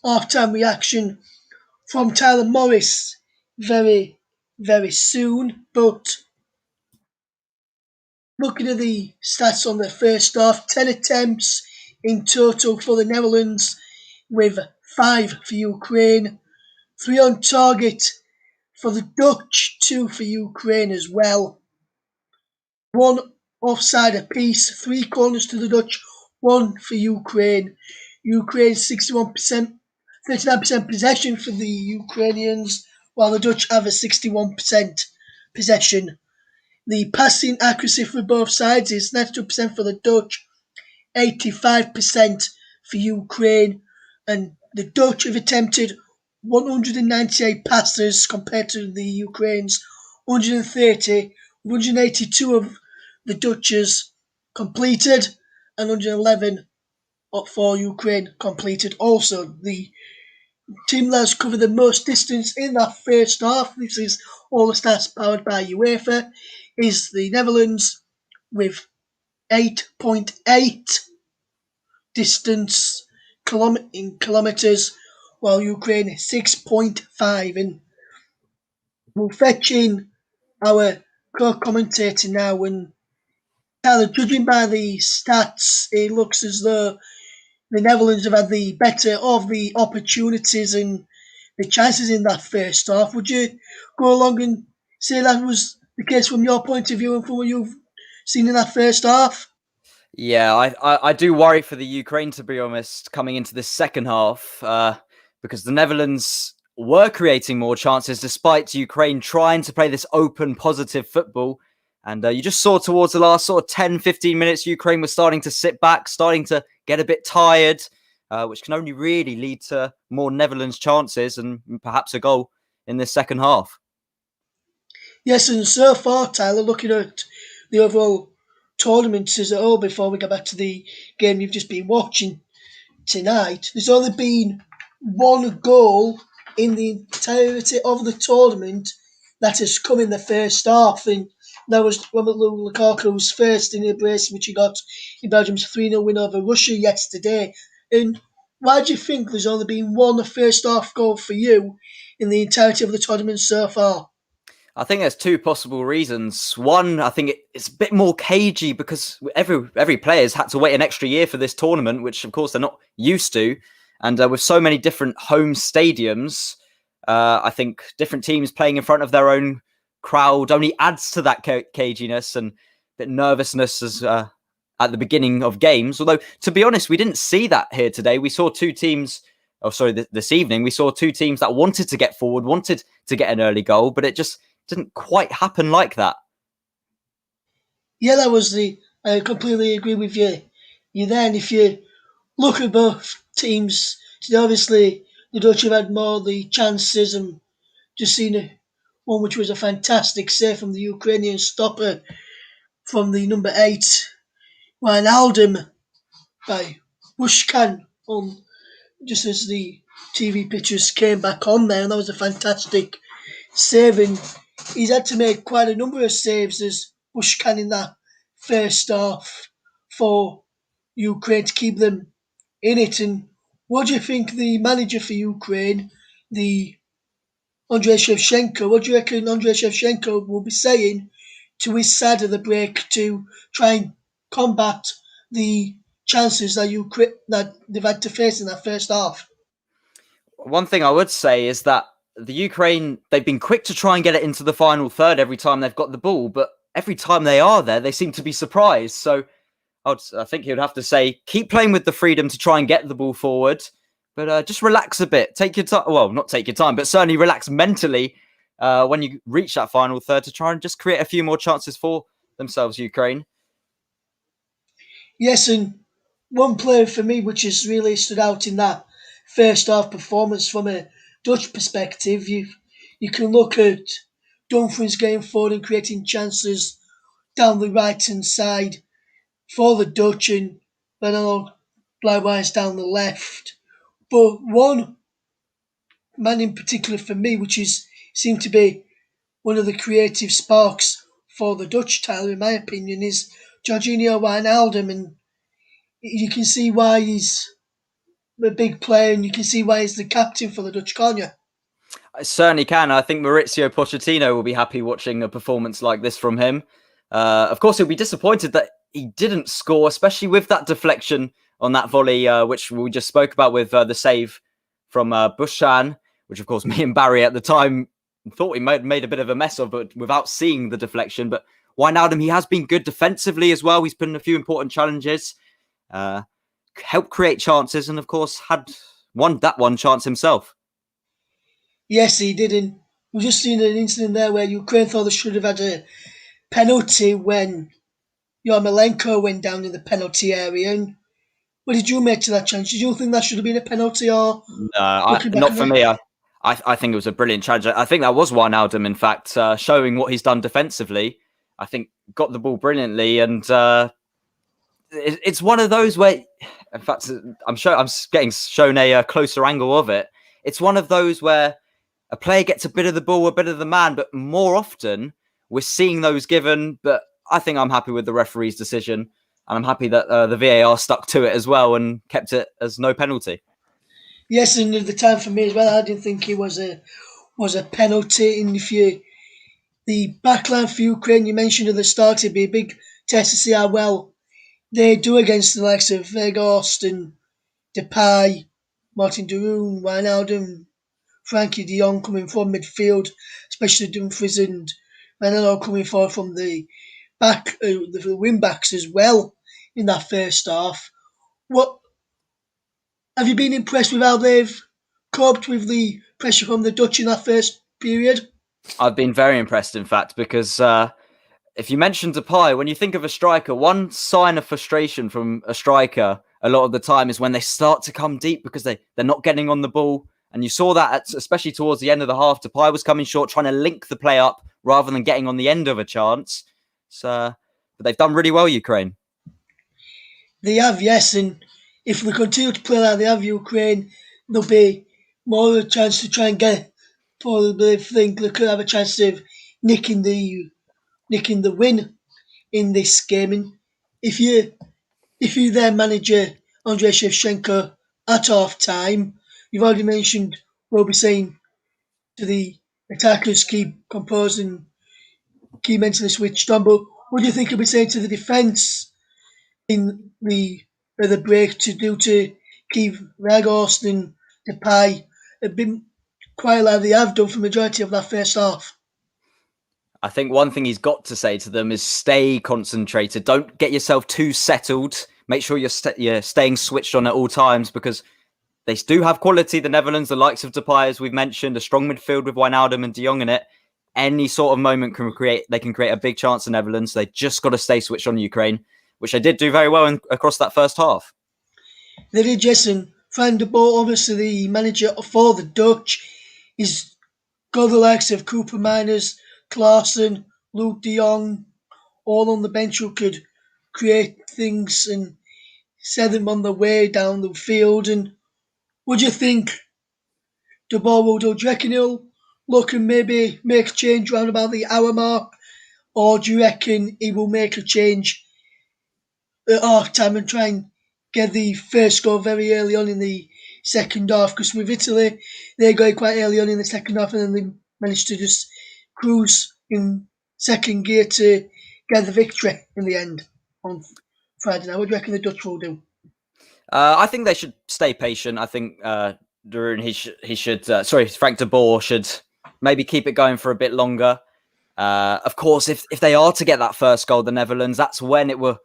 half-time reaction from Tyler Morris very, very soon. But looking at the stats on the first half, 10 attempts in total for the Netherlands, with 5 for Ukraine, 3 on target for the Dutch, 2 for Ukraine as well. 1 offside apiece, 3 corners to the Dutch, 1 for Ukraine. Ukraine 61%, 39% possession for the Ukrainians, while the Dutch have a 61% possession. The passing accuracy for both sides is 92% for the Dutch, 85% for Ukraine, and the Dutch have attempted 198 passes compared to the Ukraine's 130, 182 of the Dutch's completed, and 111 for Ukraine completed. Also, the team that has covered the most distance in that first half, this is all the stats powered by UEFA, is the Netherlands with 8.8 distance in kilometres, while Ukraine is 6.5. And we'll fetch in our co-commentator now, and Tyler, judging by the stats, it looks as though the Netherlands have had the better of the opportunities and the chances in that first half. Would you go along and say that was the case from your point of view and from what you've seen in that first half? Yeah, I do worry for the Ukraine, to be honest, coming into the second half, because the Netherlands were creating more chances despite Ukraine trying to play this open, positive football. And you just saw towards the last sort of 10, 15 minutes, Ukraine was starting to sit back, starting to get a bit tired, which can only really lead to more Netherlands chances and perhaps a goal in this second half. Yes, and so far, Tyler, looking at the overall tournament as a whole before we go back to the game you've just been watching tonight, there's only been one goal in the entirety of the tournament that has come in the first half, and that was Romelu Lukaku's first in the brace, which he got in Belgium's 3-0 win over Russia yesterday. And why do you think there's only been one first half goal for you in the entirety of the tournament so far? I think there's two possible reasons. One, I think it's a bit more cagey because every player's had to wait an extra year for this tournament, which of course they're not used to. And with so many different home stadiums, I think different teams playing in front of their own crowd only adds to that caginess and a bit nervousness as at the beginning of games. Although, to be honest, we didn't see that here today. We saw two teams, this evening, we saw two teams that wanted to get forward, wanted to get an early goal, but it just didn't quite happen like that. Yeah, I completely agree with you. You then, if you look at both teams, obviously the Dutch have had more of the chances and just seen one which was a fantastic save from the Ukrainian stopper from the number 8, Wijnaldum, by Bushkan, on just as the TV pictures came back on there, and that was a fantastic save. And he's had to make quite a number of saves as Bushkan in that first half for Ukraine to keep them in it. And what do you think the manager for Ukraine, the Andrei Shevchenko, what do you reckon Andrei Shevchenko will be saying to his side of the break to try and combat the chances that they've had to face in that first half? One thing I would say is that the Ukraine, they've been quick to try and get it into the final third every time they've got the ball, but every time they are there, they seem to be surprised. So I think he would have to say, keep playing with the freedom to try and get the ball forward, but just relax a bit. Take your time. Well, not take your time, but certainly relax mentally when you reach that final third to try and just create a few more chances for themselves, Ukraine. Yes, and one player for me which has really stood out in that first half performance from a Dutch perspective, you can look at Dumfries going forward and creating chances down the right hand side for the Dutch, and Benelog likewise down the left. But one man in particular for me, which seemed to be one of the creative sparks for the Dutch, Tyler, in my opinion, is Georginio Wijnaldum, and you can see why he's a big player, and you can see why he's the captain for the Dutch, can't you? I certainly can. I think Maurizio Pochettino will be happy watching a performance like this from him. Of course, he'll be disappointed that he didn't score, especially with that deflection on that volley, which we just spoke about with the save from Bushkan, which, of course, me and Barry at the time thought he made a bit of a mess of, but without seeing the deflection. But Wijnaldum, he has been good defensively as well. He's put in a few important challenges, helped create chances, and, of course, had won that one chance himself. Yes, he did. And we've just seen an incident there where Ukraine thought they should have had a penalty when Yarmolenko went down in the penalty area. And what did you make to that challenge? Did you think that should have been a penalty, or not for me? I think it was a brilliant challenge. I think that was Wijnaldum, in fact, showing what he's done defensively. I think got the ball brilliantly, and it's one of those where, in fact, I'm getting shown a closer angle of it. It's one of those where a player gets a bit of the ball, a bit of the man, but more often we're seeing those given. But I think I'm happy with the referee's decision, and I'm happy that the VAR stuck to it as well and kept it as no penalty. Yes, and at the time for me as well, I didn't think it was a penalty. And the backline for Ukraine, you mentioned at the start, it'd be a big test to see how well they do against the likes of Weghorst and Depay, Martin de Roon, Wijnaldum, Frankie de Jong coming from midfield, especially Dumfries and Manolo coming forward from the back, the wing backs as well in that first half. What have you been impressed with how they've coped with the pressure from the Dutch in that first period? I've been very impressed, in fact, because if you mentioned Depay, when you think of a striker, one sign of frustration from a striker a lot of the time is when they start to come deep because they're not getting on the ball. And you saw that, especially towards the end of the half. Depay was coming short, trying to link the play up rather than getting on the end of a chance. So, but they've done really well, Ukraine. They have, yes, and if we continue to play like they have Ukraine, there'll be more of a chance to try and get. Probably think they could have a chance of nicking the win in this game. And if you then manager Andrei Shevchenko at half time, you've already mentioned we'll be saying to the attackers keep composed and keep mentally switched on. But what do you think he'll be saying to the defence in the break to do to keep Weghorst and Depay have been quite like they have done for the majority of that first half? I think one thing he's got to say to them is stay concentrated. Don't get yourself too settled. Make sure you're staying switched on at all times because they do have quality, the Netherlands, the likes of Depay, as we've mentioned, a strong midfield with Wijnaldum and De Jong in it. Any sort of moment can create a big chance in Netherlands. They just got to stay switched on Ukraine, which they did do very well across that first half. They did, Jason. Van der Boer, obviously the manager for the Dutch, he's got the likes of Cooper Miners, Klaassen, Luke de Jong, all on the bench who could create things and set them on the way down the field. And what do you think De Boer will do? Do you reckon he'll look and maybe make a change round about the hour mark? Or do you reckon he will make a change at half time and try and get the first goal very early on in the second half? Because with Italy, they got it quite early on in the second half and then they managed to just cruise in second gear to get the victory in the end on Friday night. What do you reckon the Dutch will do? I think they should stay patient. I think Frank de Boer should maybe keep it going for a bit longer. Of course, if they are to get that first goal, the Netherlands, that's when it will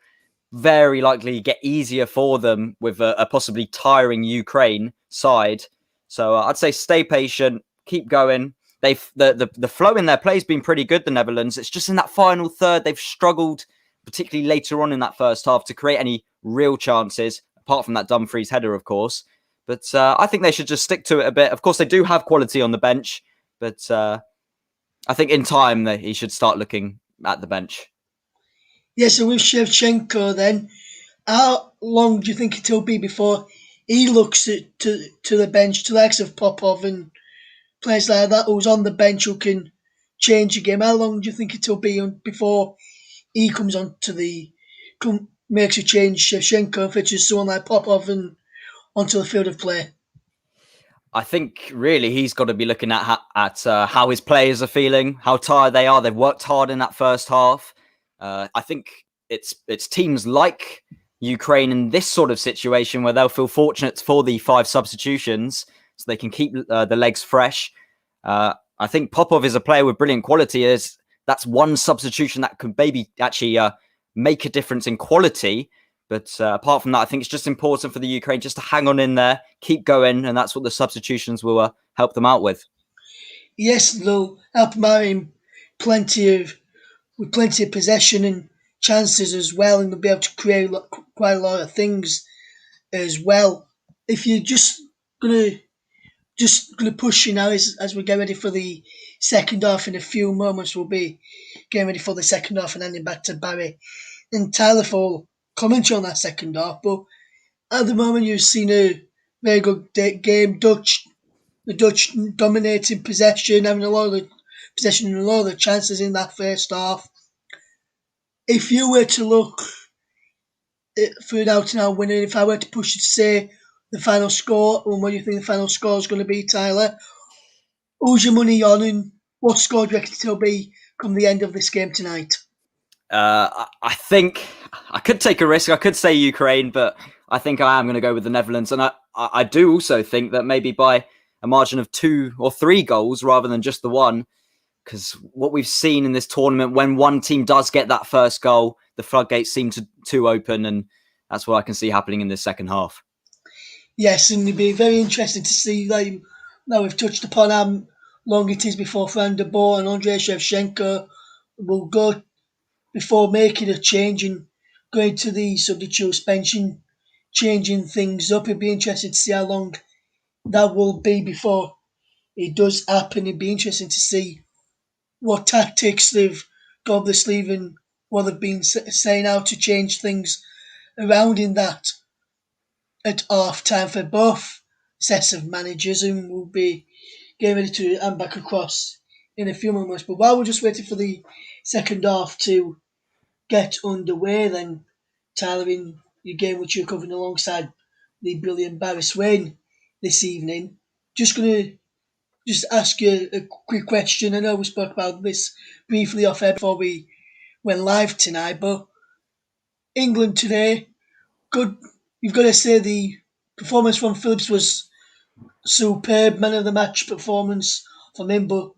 very likely get easier for them with a possibly tiring Ukraine side. So I'd say stay patient, keep going. The flow in their play has been pretty good, the Netherlands. It's just in that final third, they've struggled, particularly later on in that first half, to create any real chances, apart from that Dumfries header, of course. But I think they should just stick to it a bit. Of course, they do have quality on the bench, but I think in time he should start looking at the bench. Yeah, so with Shevchenko then, how long do you think it'll be before he looks to the bench, to the likes of Popov and players like that who's on the bench who can change a game? How long do you think it'll be before he comes makes a change, Shevchenko, fetches someone like Popov and onto the field of play? I think really he's got to be looking at how his players are feeling, how tired they are. They've worked hard in that first half. I think it's teams like Ukraine in this sort of situation where they'll feel fortunate for the 5 substitutions so they can keep the legs fresh. I think Popov is a player with brilliant quality. That's one substitution that could maybe actually make a difference in quality. But apart from that, I think it's just important for the Ukraine just to hang on in there, keep going, and that's what the substitutions will help them out with. Yes, they'll help them out in plenty of possession and chances as well, and they'll be able to create quite a lot of things as well. If you're just gonna push now as we get ready for the second half in a few moments, we'll be getting ready for the second half and handing back to Barry and Tyler for commentary on that second half. But at the moment, you've seen a very good game. The Dutch dominating possession, having a lot of the possession and a lot of the chances in that first half. If you were to look for an out-and-out winner, if I were to push it to say the final score and what you think the final score is going to be, Tyler, who's your money on and what score do you reckon it'll be come the end of this game tonight? I think I could take a risk. I could say Ukraine, but I think I am going to go with the Netherlands. And I do also think that maybe by a margin of 2 or 3 goals rather than just the one, because what we've seen in this tournament, when one team does get that first goal, the floodgates seem to open, and that's what I can see happening in this second half. Yes, and it'd be very interesting to see. Now we've touched upon how long it is before Van der Boer and Andrei Shevchenko will go before making a change and going to the substitute bench and changing things up. It'd be interesting to see how long that will be before it does happen. It'd be interesting to see what tactics they've got up the sleeve and what they've been saying how to change things around in that at half time for both sets of managers, and we'll be getting ready to hand back across in a few moments. But while we're just waiting for the second half to get underway, then Tyler, in your game which you're covering alongside the brilliant Barry Swain this evening, just going to just ask you a quick question. I know we spoke about this briefly off air before we went live tonight, but England today, good. You've got to say the performance from Phillips was superb, man of the match performance from him, but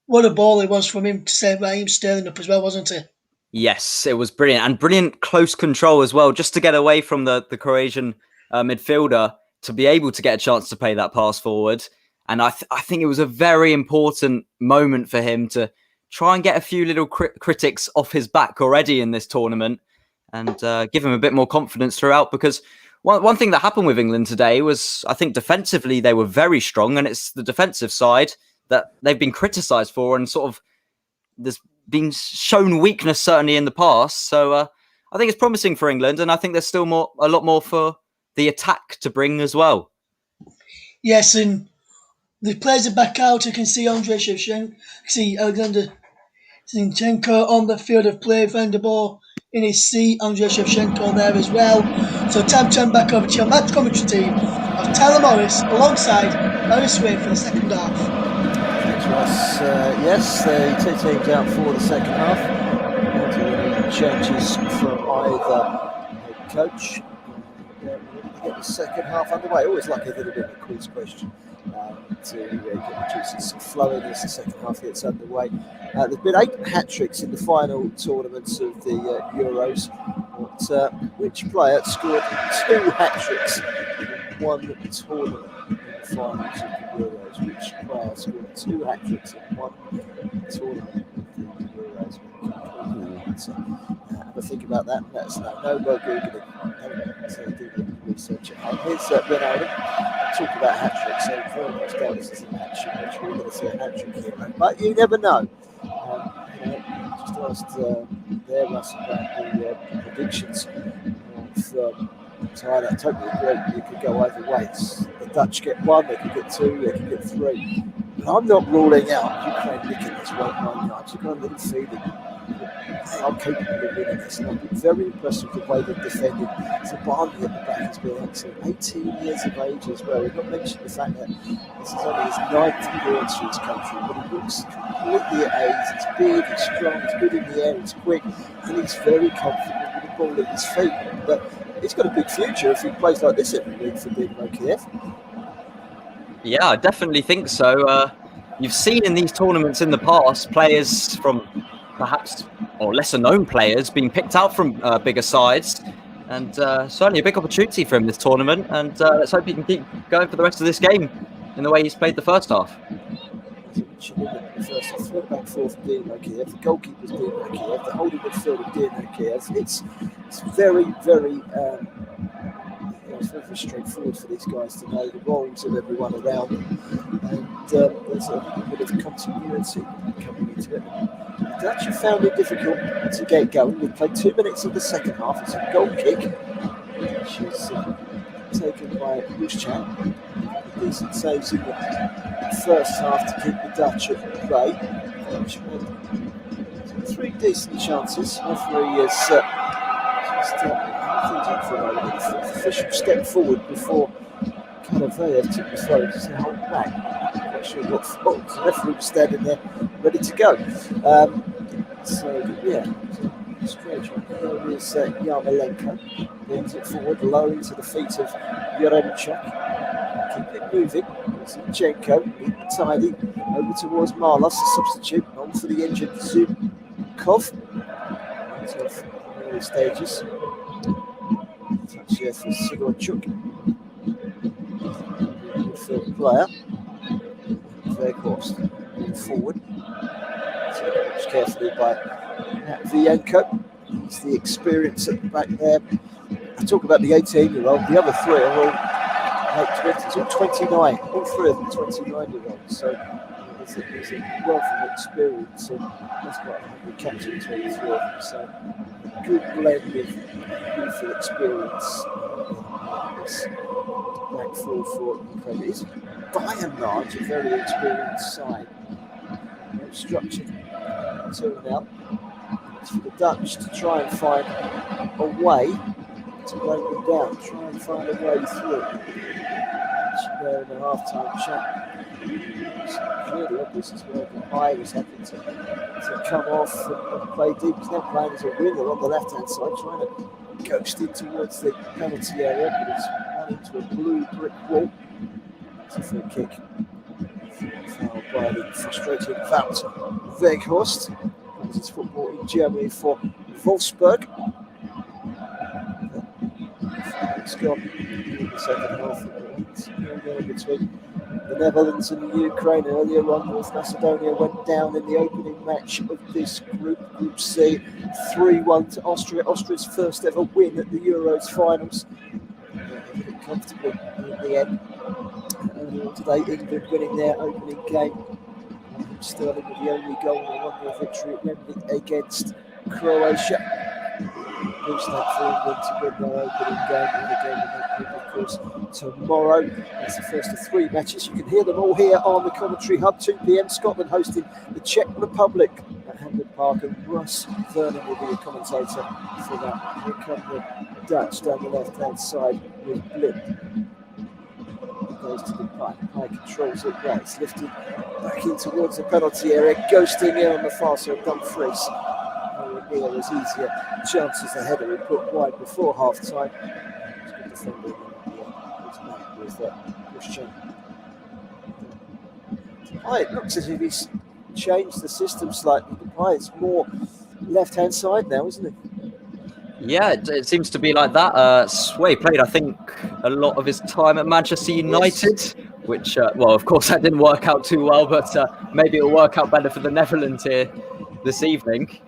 what a ball it was from him to set Raheem Sterling up as well, wasn't it? Yes, it was brilliant, and brilliant close control as well, just to get away from the Croatian midfielder to be able to get a chance to play that pass forward. And I think it was a very important moment for him to try and get a few little critics off his back already in this tournament and give him a bit more confidence throughout. Because one thing that happened with England today was, I think defensively they were very strong, and it's the defensive side that they've been criticised for, and sort of there's been shown weakness certainly in the past. So I think it's promising for England, and I think there's still a lot more for the attack to bring as well. Yes, and the players are back out. You can see Andrei Shevchenko, see Alexander Zinchenko on the field of play, Van der Boer in his seat, Andrei Shevchenko there as well. So time to turn back over to your match commentary team of Tyler Morris alongside Barry Swain for the second half. Thanks, Ross. Yes, the two teams out for the second half. Any changes from either head coach. Get the second half underway. Always like a little bit of a quiz question to get the juices flowing as the second half gets underway. There's been 8 hat-tricks in the final tournaments of the Euros. But, which player scored 2 hat-tricks in one tournament in the finals of the Euros? Which player scored 2 hat-tricks in one tournament of the Euros? Have a think about that and let us know. No more Googling. Don't do the research at home. Here's Ronaldo. Talk about hat-tricks, so very much down as a match in which we're going to see a hat-trick here. But you never know. Just asked there, Russ, about the predictions of Tyler. I totally agree. You could go either ways. The Dutch get 1, they could get 2, they could get 3. But I'm not ruling out Ukraine nicking this 1-1 yards. You've got a little feeling they are capable of winning this. And I've been very impressed with the way they've defended. Zabani at the back has been excellent. 18 years of age as well. We've not mentioned the fact that this is only his 9th appearance for his country, but he looks completely at age. He's big, he's strong, he's good in the air, he's quick, and he's very confident with the ball at his feet. But he's got a big future if he plays like this every week for Dynamo Kiev. Yeah, I definitely think so. You've seen in these tournaments in the past players from perhaps or lesser known players being picked out from bigger sides, and certainly a big opportunity for him this tournament, and let's hope he can keep going for the rest of this game in the way he's played the first half. The first half, third back four from Dynamo Kiev, the goalkeeper's Dynamo Kiev, the holding midfield of Dynamo Kiev. It's very, very it's very straightforward for these guys to know the roles of everyone around them, and there's a bit of continuity coming into it. The Dutch have found it difficult to get going. We've played 2 minutes of the second half. It's a goal kick, which is taken by Juszczyk. Decent saves in the first half to keep the Dutch at bay. Dutch had 3 decent chances. Referee has just things up for a moment. The official stepped forward before Kanaveyev took the throw to hold back. I'm not sure what fault. The referee was standing there ready to go. Strange one. There is Yarmolenko. Brings it forward, low into the feet of Yaremchuk. Keep it moving. Zinchenko, neat and tidy. Over towards Marlos, the substitute. On for the injured Zubkov. Out of the early stages. Touch here for Sigurchuk. Midfield player. Weghorst moving forward. So watched carefully by Matvienko. It's the experience at the back there. I talk about the 18-year-old. The other three are all late 20s, all 29. All three of them 29-year-olds. So there's a wealth of experience, and that's what we captured between the three of them. So a good blend of youthful experience in this back four for Ukraine. It is by and large a very experienced side. Structured until now. It's for the Dutch to try and find a way to break them down, try and find a way through. There in the half-time chat, it's clearly obvious as well that I was having to come off and play deep. He's now playing as a winger on the left-hand side, trying to ghost in towards the penalty area, but it's run into a blue brick wall. It's a free kick. Foul by the frustrated Wout Weghorst. It's football in Germany for Wolfsburg. It's gone in the second half. It's going between the Netherlands and the Ukraine. Earlier on, North Macedonia went down in the opening match of this Group C, 3-1 to Austria. Austria's first ever win at the Euros finals. Comfortably in the end. Earlier today, England winning their opening game. Sterling with the only goal in a 1-0 victory at Wembley against Croatia. Boost that for England to win their opening game. And the game in that group, of course, tomorrow. It's the first of 3 matches. You can hear them all here on the commentary hub. 2 p.m. Scotland hosting the Czech Republic at Hampden Park, and Russ Vernon will be a commentator for that. Here come the Dutch down the left-hand side with Blind. Goes to the Pike. Pike controls it well. It's lifted back in towards the penalty area. Ghosting in on the far side. Dumfries. Nowhere near as easier chances the header he put wide before half time. It's good defending with Christian. It looks as if he's changed the system slightly. It's more left-hand side now, isn't it? Yeah, it seems to be like that. Sway played, I think, a lot of his time at Manchester United, which, well, of course, that didn't work out too well, but maybe it'll work out better for the Netherlands here this evening.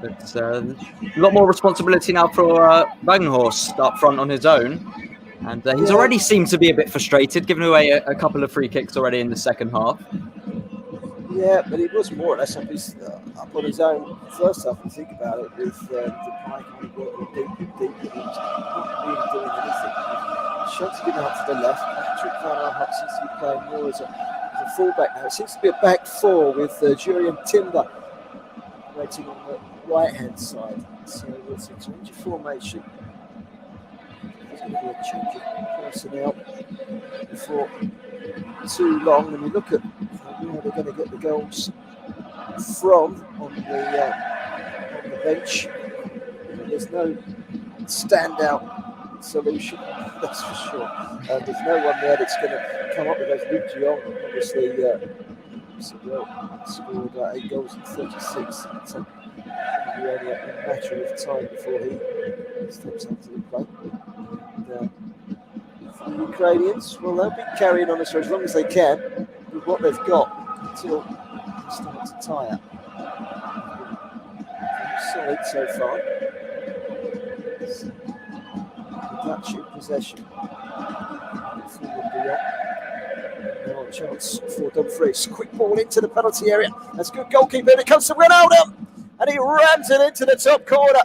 But a lot more responsibility now for Weghorst up front on his own. And he's already seemed to be a bit frustrated, giving away a couple of free kicks already in the second half. Yeah, but he was more or less up on his own first half, if you think about it, with the Pike on working deep, and he was not really doing anything. Schultz getting out to the left. Patrick Van Aanholt seems to be playing more as a fullback now. It seems to be a back four with Jurien Timber waiting on the right-hand side. So it's a change of formation. There's going to be a change of personnel before too long. When you look at where they're going to get the goals from on the bench, there's no standout solution, that's for sure. There's no one there that's going to come up with those. Luke de Jong, obviously, scored 8 goals in 36. So it'll be only a matter of time before he steps up to the plate. And, the Ukrainians, well, they'll be carrying on this for as long as they can with what they've got until they start to tire. Solid so far. The Dutch in possession. Now a chance for Dumfries. Quick ball into the penalty area. That's good goalkeeping. It comes to Wijnaldum, and he rams it into the top corner.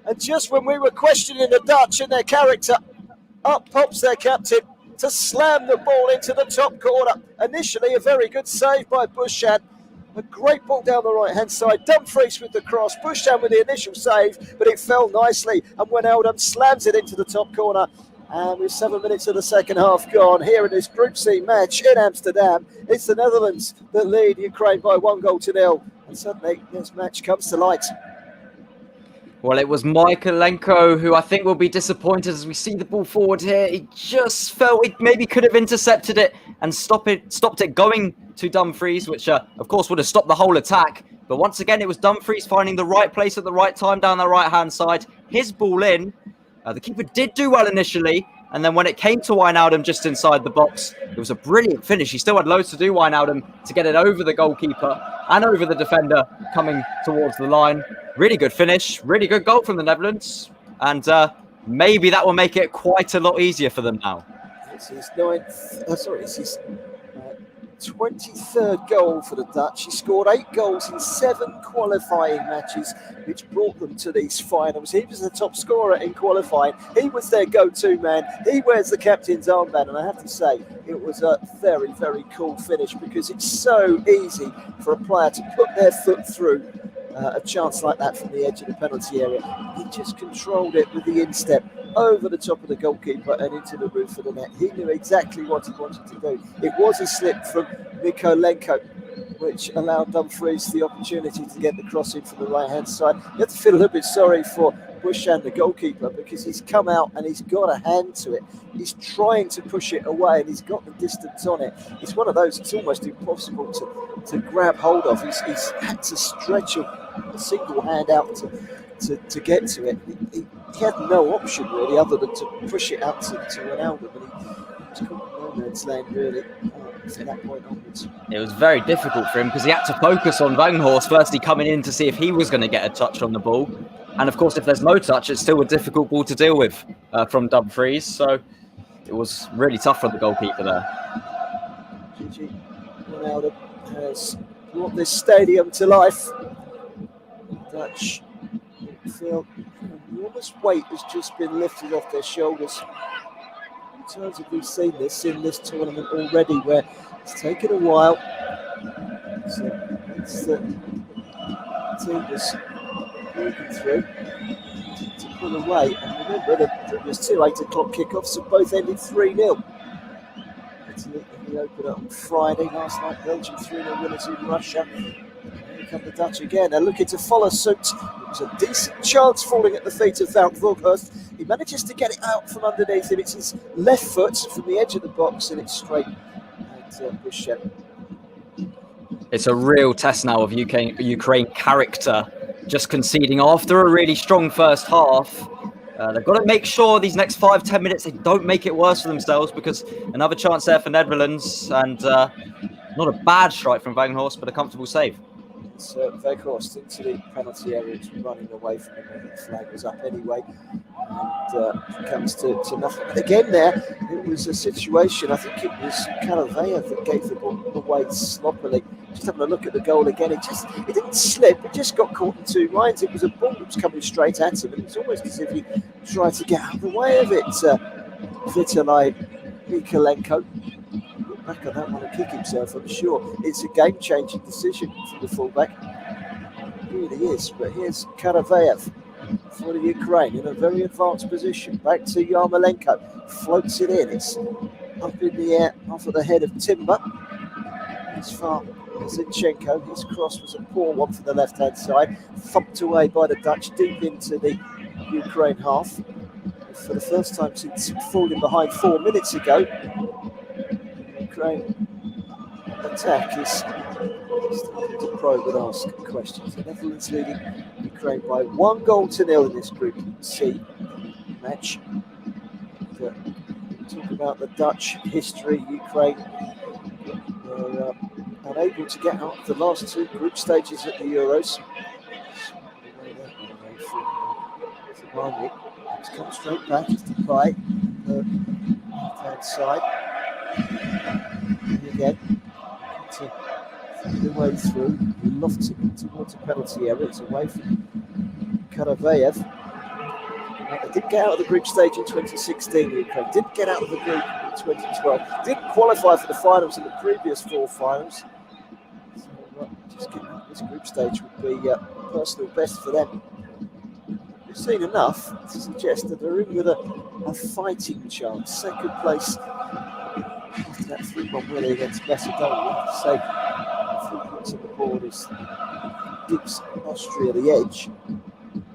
And just when we were questioning the Dutch and their character, up pops their captain to slam the ball into the top corner. Initially, a very good save by Bushchan. A great ball down the right-hand side. Dumfries with the cross. Bushchan with the initial save, but it fell nicely. And Wijnaldum slams it into the top corner. And with 7 minutes of the second half gone, here in this Group C match in Amsterdam, it's the Netherlands that lead Ukraine by 1-0. And suddenly, this match comes to light. Well, it was Mykolenko who I think will be disappointed as we see the ball forward here. He just felt it maybe could have intercepted it and stopped it going to Dumfries, which of course would have stopped the whole attack. But once again, it was Dumfries finding the right place at the right time down the right-hand side. His ball in. The keeper did do well initially, And then when it came to Wijnaldum just inside the box, it was a brilliant finish. He still had loads to do, Wijnaldum, to get it over the goalkeeper and over the defender coming towards the line. Really good finish, really good goal from the Netherlands. And maybe that will make it quite a lot easier for them now. It's his it's his 23rd goal for the Dutch. He scored 8 goals in 7 qualifying matches, which brought them to these finals. He was the top scorer in qualifying. He was their go-to man. He wears the captain's armband, and I have to say, it was a very, very cool finish, because it's so easy for a player to put their foot through a chance like that from the edge of the penalty area. He just controlled it with the instep over the top of the goalkeeper and into the roof of the net. He knew exactly what he wanted to do. It was a slip from Mykolenko, which allowed Dumfries the opportunity to get the cross in from the right-hand side. You have to feel a little bit sorry for Bushchan, the goalkeeper, because he's come out and he's got a hand to it. He's trying to push it away and he's got the distance on it. It's one of those, it's almost impossible to grab hold of. He's had to stretch a single hand out to get to it. He had no option really other than to push it out to Wijnaldum, and he was caught in no man's land really from that point onwards. It was very difficult for him because he had to focus on Weghorst firstly coming in to see if he was going to get a touch on the ball. And of course, if there's no touch, it's still a difficult ball to deal with from Dumfries. So it was really tough for the goalkeeper there. Gigi Wijnaldum has brought this stadium to life. Dutch feel enormous weight has just been lifted off their shoulders. How many times have we seen this in this tournament already, where it's taken a while? So it's the team was moving through to pull away. And remember that there was 2 8 o'clock kickoffs, so both ended 3-0. Italy in the opener on Friday. Last night, Belgium 3-0 winners in Russia. Here come the Dutch again. They're looking to follow suit. It was a decent chance falling at the feet of Wout Weghorst. He manages to get it out from underneath him. It's his left foot from the edge of the box, and it's straight at Bushchan. It's a real test now of Ukraine character, just conceding after a really strong first half. They've got to make sure these next 5-10 minutes they don't make it worse for themselves, because another chance there for Netherlands, and not a bad strike from Weghorst, but a comfortable save. It's Weghorst into the penalty area, running away from him when the flag was up anyway, and it comes to nothing. Again there, it was a situation, I think it was Karaveyev that gave the ball away sloppily. Just having a look at the goal again, it didn't slip, it just got caught in 2 lines. It was a ball that was coming straight at him, and it was almost as if he tried to get out of the way of it. Vitaly Mykolenko look back on that one and kick himself, I'm sure. It's a game-changing decision for the fullback. It really is. But here's Karaveyev for the Ukraine in a very advanced position. Back to Yarmolenko. Floats it in. It's up in the air off of the head of Timber. As far as Zinchenko. His cross was a poor one for the left-hand side. Thumped away by the Dutch deep into the Ukraine half. For the first time since falling behind 4 minutes ago, Ukraine attack is starting to probe and ask questions. The Netherlands leading Ukraine by 1-0 in this Group C match. Talk about the Dutch history. Ukraine were unable to get out of the last 2 group stages at the Euros. It's come straight back to Depay, the left-hand side. And again, to find the way through, he lofts it towards a penalty area. It's away from Karaveyev. They did get out of the group stage in 2016, Ukraine. Didn't get out of the group in 2012. Didn't qualify for the finals in the previous 4 finals. So just getting out of this group stage would be personal best for them. We've seen enough to suggest that they're in with a fighting chance. Second place after that 3-1 win against Macedonia. So 3 points on the board gives Austria the edge.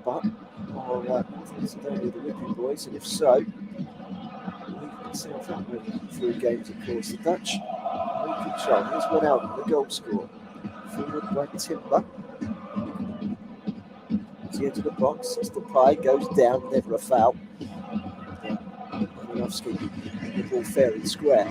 But Macedonia the whipping boys, and if so, leave themselves up with 3 games, of course. The Dutch in control. Here's Wijnaldum, the goal scorer. Forward by Timber. The edge of the box, it's Depay, goes down, never a foul. And Malinovsky the ball fair and square.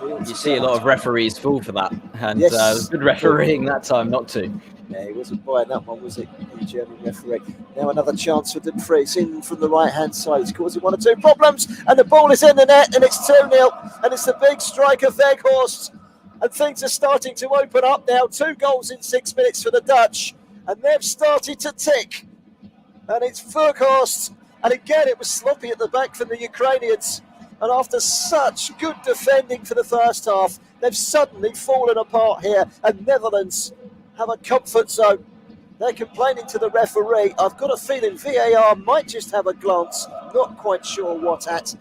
You see a lot of referees fall for that, and Yes. good refereeing that time not to. Yeah, he wasn't buying that one, was it? The German referee. Now another chance for Dumfries in from the right-hand side. He's causing 1 or 2 problems, and the ball is in the net, and it's 2-0, and it's the big strike of Weghorst. And things are starting to open up now. 2 goals in 6 minutes for the Dutch, and they've started to tick. And it's Weghorst, and again it was sloppy at the back from the Ukrainians. And after such good defending for the first half, they've suddenly fallen apart here, and Netherlands have a comfort zone. They're complaining to the referee. I've got a feeling VAR might just have a glance, not quite sure what at.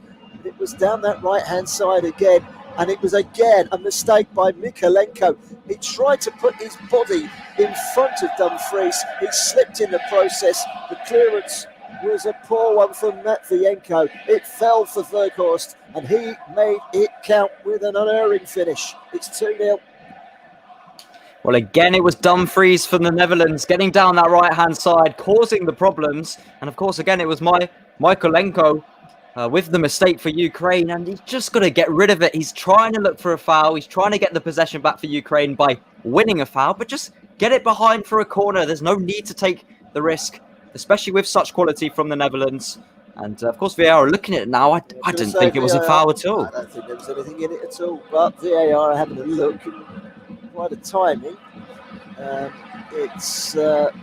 It was down that right-hand side again, and it was again a mistake by Mykolenko. He tried to put his body in front of Dumfries. He slipped in the process. The clearance was a poor one from Matvienko. It fell for Weghorst, and he made it count with an unerring finish. It's 2-0. Well, again, it was Dumfries from the Netherlands getting down that right-hand side, causing the problems. And of course, again, it was Mykolenko with the mistake for Ukraine, and he's just got to get rid of it. He's trying to look for a foul. He's trying to get the possession back for Ukraine by winning a foul, but just get it behind for a corner. There's no need to take the risk, especially with such quality from the Netherlands. And of course, VAR are looking at it now. I didn't think it was a foul at all. I don't think there was anything in it at all, but VAR are having a look. Quite a timing. It's a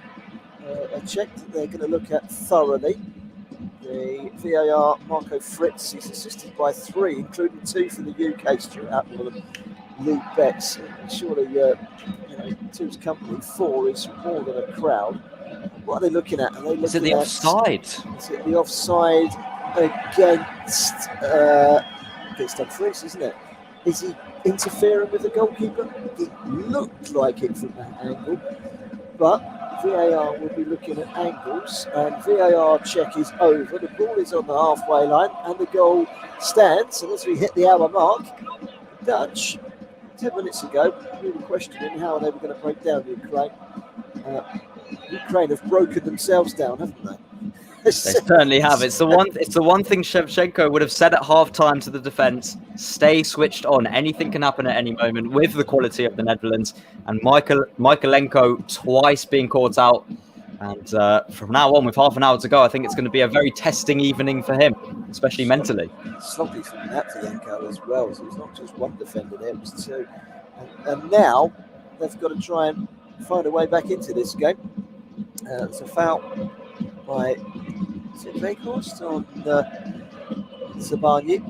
check that they're going to look at thoroughly. The VAR, Marco Fritz, he's assisted by 3, including 2 from the UK, Stuart Atwell and Lee Betts. Surely, 2's company, 4 is more than a crowd. What are they looking at? Is it the offside? Is it the offside against Dumfries, isn't it? Is he interfering with the goalkeeper? It looked like it from that angle, but VAR will be looking at angles, and VAR check is over. The ball is on the halfway line, and the goal stands. And as we hit the hour mark, Dutch, 10 minutes ago, we were questioning how they were going to break down Ukraine. Ukraine have broken themselves down, haven't they? They certainly have. It's the one thing Shevchenko would have said at half-time to the defence: stay switched on. Anything can happen at any moment with the quality of the Netherlands. And Mykolenko twice being caught out. And from now on, with half an hour to go, I think it's going to be a very testing evening for him, especially mentally. Sloppy from Matvienko as well. So it's not just one defender there, it was 2. And now they've got to try and find a way back into this game. It's a foul by Weghorst on Zabarnyi,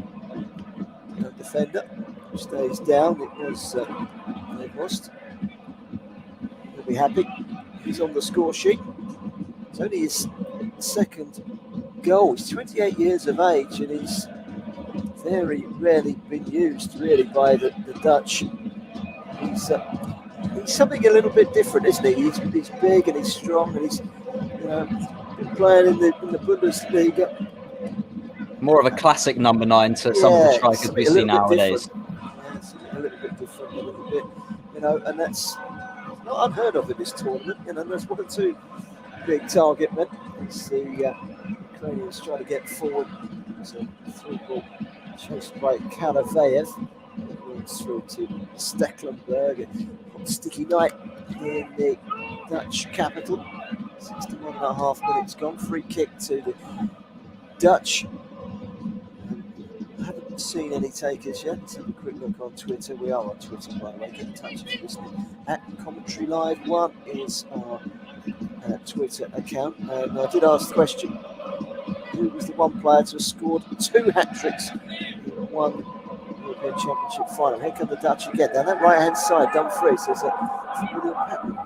defender, who stays down. It was Weghorst. He'll be happy. He's on the score sheet. It's only his second goal. He's 28 years of age, and he's very rarely been used, really, by the Dutch. He's something a little bit different, isn't he? He's big and he's strong, and he's been playing in the Bundesliga. More of a classic number 9 to some of the strikers we see nowadays. A little bit different, a little bit, and that's not unheard of in this tournament. There's 1 or 2 big target men. It's the Ukrainians trying to get forward. It's a 3-ball chased by Karavayev. It runs through to Stecklenburg. Sticky night in the Dutch capital. 61.5 minutes gone. Free kick to the Dutch. I haven't seen any takers yet. Let's have a quick look on Twitter. We are on Twitter, by the way. Get in touch if you're listening. At Commentary Live 1 is our Twitter account. And I did ask the question: who was the one player to have scored 2 hat-tricks in one European Championship final? Here come the Dutch again. Down that right-hand side, Dumfries. There's a familiar pattern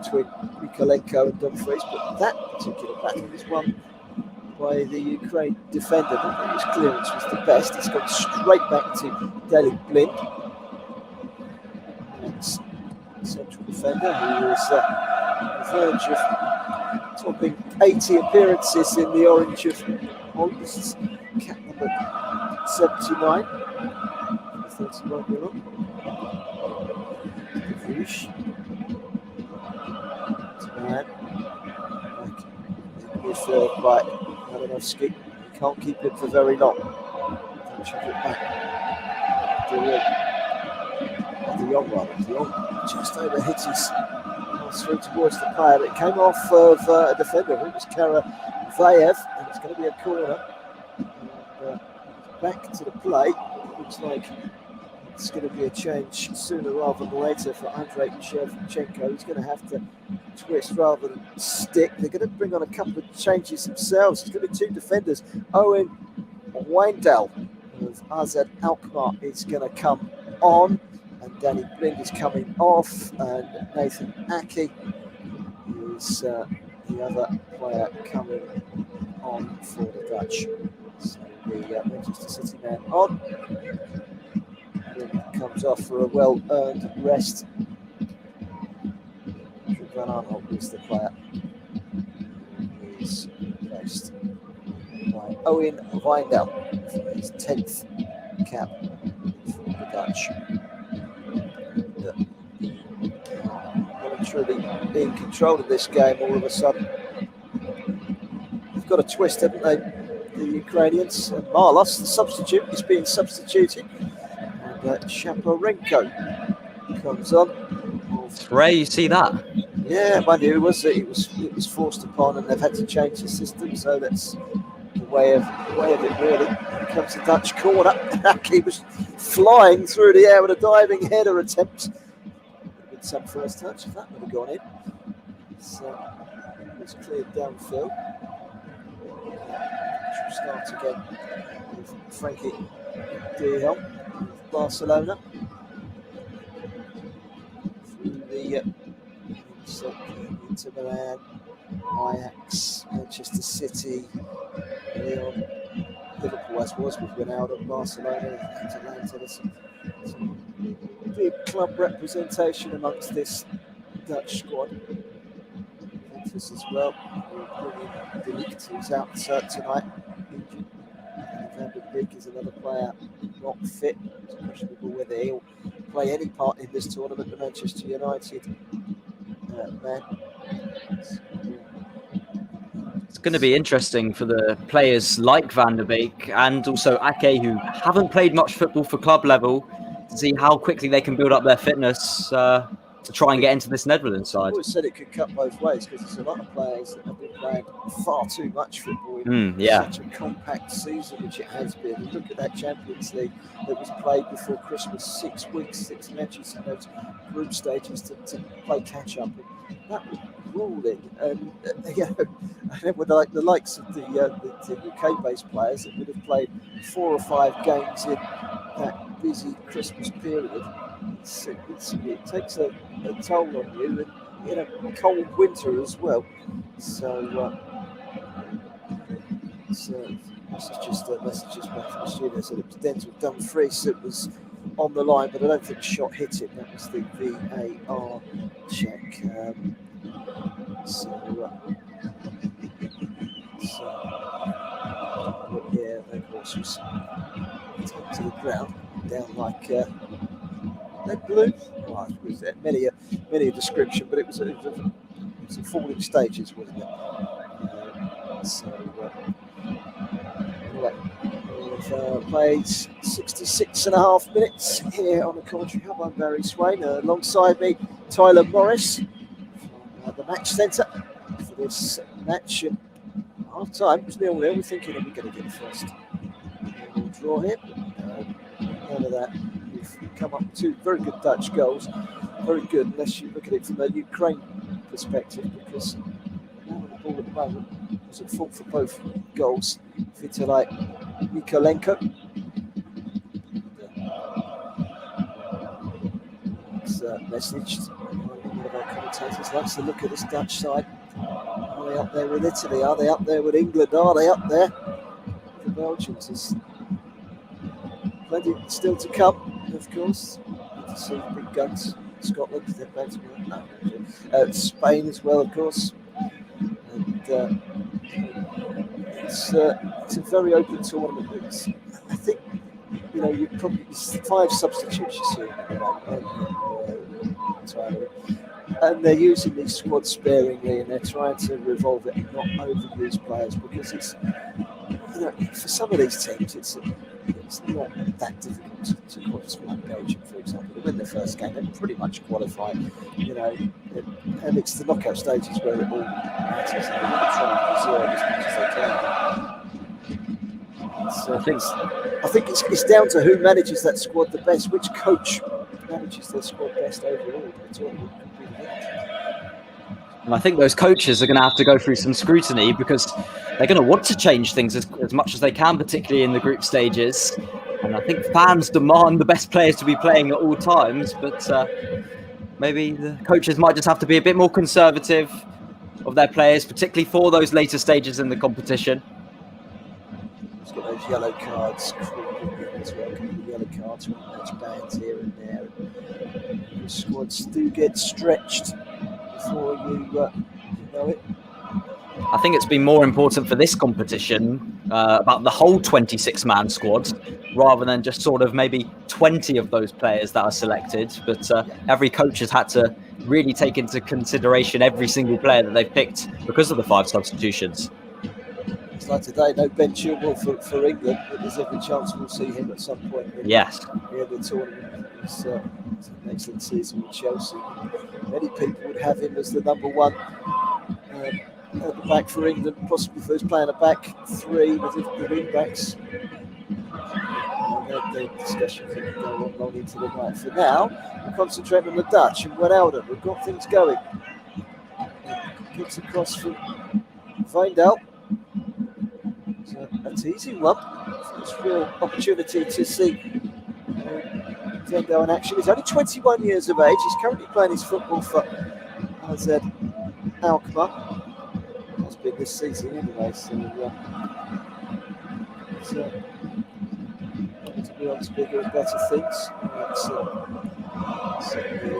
between Mykolenko and Dumfries, but that particular pattern is won by the Ukraine defender. I think his clearance was the best. It's gone straight back to Daley Blind. It's central defender who is on the verge of topping 80 appearances in the orange of August. Cap number 79. 31-year-old. Vush. Referred by Malinovsky. Can't keep it for very long. which I get back. De Jong just overhit his pass through towards the player. It came off of a defender. I think it was Karavayev, and it's going to be a corner. And, back to the play. Looks like it's going to be a change sooner rather than later for Andrei Shevchenko. He's going to have to twist rather than stick. They're going to bring on a couple of changes themselves. It's going to be two defenders. Owen Wijndal of AZ Alkmaar is going to come on, and Danny Blind is coming off, and Nathan Ake is the other player coming on for the Dutch. So the Manchester City man on. Comes off for a well-earned rest. Van Arnold is the player. He's replaced by Owen Wijndal for his 10th cap for the Dutch. Truly being controlled in this game all of a sudden. They've got a twist, haven't they, the Ukrainians? And Marlos, the substitute, is being substituted. And Shaparenko comes on. Ray, you see that? Yeah, mind you, it was forced upon, and they've had to change the system, so that's the way of it really. Here comes the Dutch corner. He was flying through the air with a diving header attempt. Some first touch, if that would have gone in. So it's cleared downfield. We'll start again with Frankie de Jong of Barcelona. Through the Inter Milan, Ajax, Manchester City, Lyon, Liverpool as was with Ronaldo, Barcelona, Atalanta. Some big club representation amongst this Dutch squad. Juventus as well. De Ligt, who's out tonight, injured. Van der Beek is another player not fit. It's questionable whether he'll play any part in this tournament. The Manchester United man. It's going to be interesting for the players like Van der Beek and also Ake, who haven't played much football for club level, to see how quickly they can build up their fitness to try and get into this Netherlands side. I always said it could cut both ways, because there's a lot of players that have been playing far too much football in such a compact season, which it has been. You look at that Champions League that was played before Christmas, 6 weeks, 6 matches in those group stages to play catch up. And that was grueling. And then with the likes of the UK-based players that would have played 4 or 5 games in that busy Christmas period, it takes a toll on you, and in a cold winter as well. So messages back from the studio said it was Denzel Dumfries that was on the line, but I don't think the shot hit him. That was the VAR check. Yeah, of course, was taken to the ground, down like lead blue. Oh, it was many a description, but it was in falling stages, wasn't it? Anyway, we've played 66.5 minutes here on the commentary hub. I'm Barry Swain. Alongside me, Tyler Morris from the match centre for this match. And half time, it was 0-0. We're thinking, are we going to get the first draw here? None of that. We've come up with 2 very good Dutch goals. Very good, unless you look at it from a Ukraine perspective, because the ball at the moment was at fault for both goals. Vitalij Mykolenko. It's messaged. One of our commentators likes to look at this Dutch side. Are they up there with Italy? Are they up there with England? Are they up there with the Belgians? There's plenty still to come, of course. To see big guns. Scotland, they're playing Spain as well, of course. And it's a very open tournament. I think, you probably 5 substitutes you see and they're using these squads sparingly, and they're trying to revolve it and not overuse players, because it's, for some of these teams, it's it's not that difficult to qualify like Belgium, for example. They win the first game, they pretty much qualify. And it's the knockout stages where it all matters. And they really try and preserve as much as they can. I think it's down to who manages that squad the best, which coach manages their squad best overall. And I think those coaches are going to have to go through some scrutiny because they're going to want to change things as much as they can, particularly in the group stages. And I think fans demand the best players to be playing at all times, but maybe the coaches might just have to be a bit more conservative of their players, particularly for those later stages in the competition. It's got those yellow cards as well, yellow cards with match bans here and there. The squads do get stretched before you know it. I think it's been more important for this competition about the whole 26-man squad rather than just sort of maybe 20 of those players that are selected. But every coach has had to really take into consideration every single player that they've picked because of the 5 substitutions. It's like today, no Ben Chilwell for England, but there's every chance we'll see him at some point in the tournament. It's an excellent season with Chelsea. Many people would have him as the number 1 at the back for England, possibly if he was playing a back 3 with the wing backs. And the discussion can go on long into the night. For now, we concentrate on the Dutch and Wijnaldum. We've got things going. Kicks across from Wijndal. It's an easy one. It's a real opportunity to see Wijndal in action. He's only 21 years of age. He's currently playing his football for AZ Alkmaar. That's been this season anyway, so to be on to bigger and better things. It's certainly in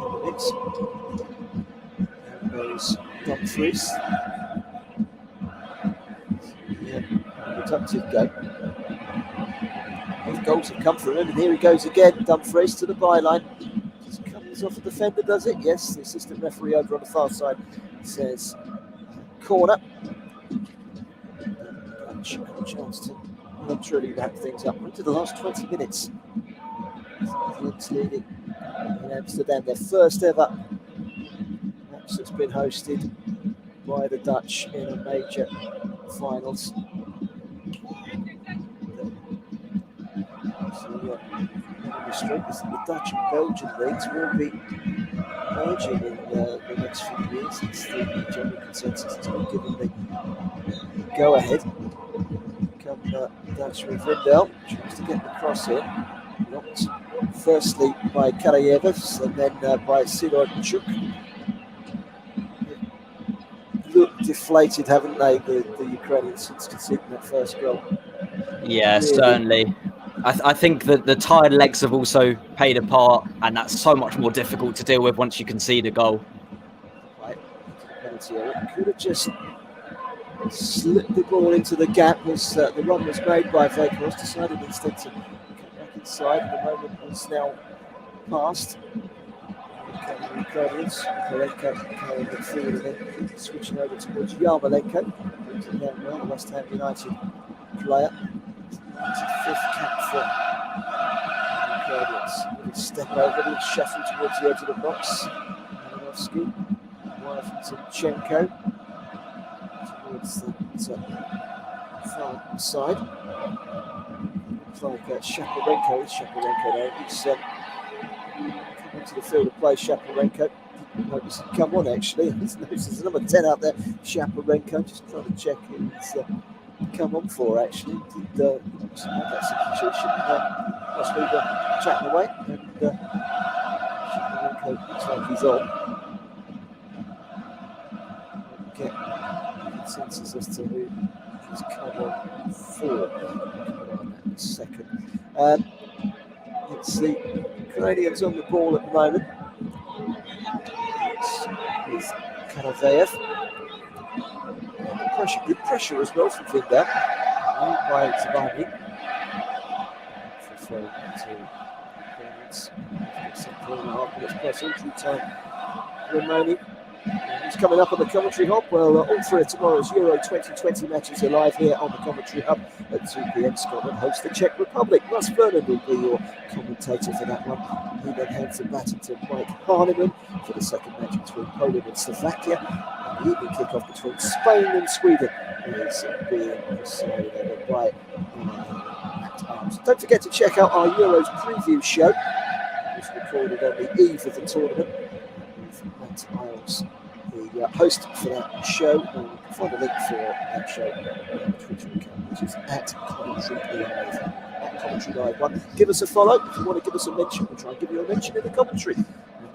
the mix. There goes Dumfries. Productive game. Both goals have come for him, and here he goes again. Dumfries to the byline. Just comes off a defender, does it? Yes, the assistant referee over on the far side says corner. Dutch have a chance to truly wrap things up. Into the last 20 minutes. Netherlands leading in Amsterdam, their first ever match that's been hosted by the Dutch in a major finals. The Dutch and Belgian leagues will be merging in the next few years. It's the general consensus has been given the go-ahead. Come Dutch with Wijndal, tries to get the cross in. Knocked firstly by Karajevs and then by Sidorchuk. Looked deflated, haven't they, the Ukrainians, since conceding that first goal? Yeah, really? Certainly. I think that the tired legs have also played a part, and that's so much more difficult to deal with once you concede a goal. Right, could have just slipped the ball into the gap as the run was made by Weghorst. Decided instead to come back inside. The moment was now passed. The Ukrainians, Korenko carrying it forward and then switching over towards Yarmolenko. Brings it down well, the West Ham United player. It's a 5th cap for the Ukrainians. Little step over, little shuffle towards the edge of the box. Malinovsky, wide from Zinchenko towards the far side. It's like Shaparenko there. He's come into the field of play, Shaparenko. Didn't notice him come on actually. There's number 10 out there, Shaparenko, just trying to check him. Come on for actually. Did that substitution possibly chatting away, and Shaparenko looks like he's on. Get consensus as to who he's come on for. On that in a second. It's the Ukrainians on the ball at the moment. It's Karavayev. Good pressure as well from Wijndal. By Zabani. For Ukrainians. 4.5 minutes plus injury time remaining. Who's coming up on the commentary hub? Well, all three of tomorrow's Euro 2020 matches are live here on the commentary hub at 2 p.m. Scotland hosts the Czech Republic. Russ Vernon will be your commentator for that one. He then hands the baton to Mike Harniman for the second match between Poland and Slovakia. And the evening kick-off between Spain and Sweden is being decided over by Matt Arms. Don't forget to check out our Euros preview show. It's recorded on the eve of the tournament with Matt Isles, the host for that show. And you can find a link for that show on our Twitter account, which is at Commentary Live. At Commentary Live 1. Give us a follow. If you want to give us a mention, we'll try and give you a mention in the commentary. And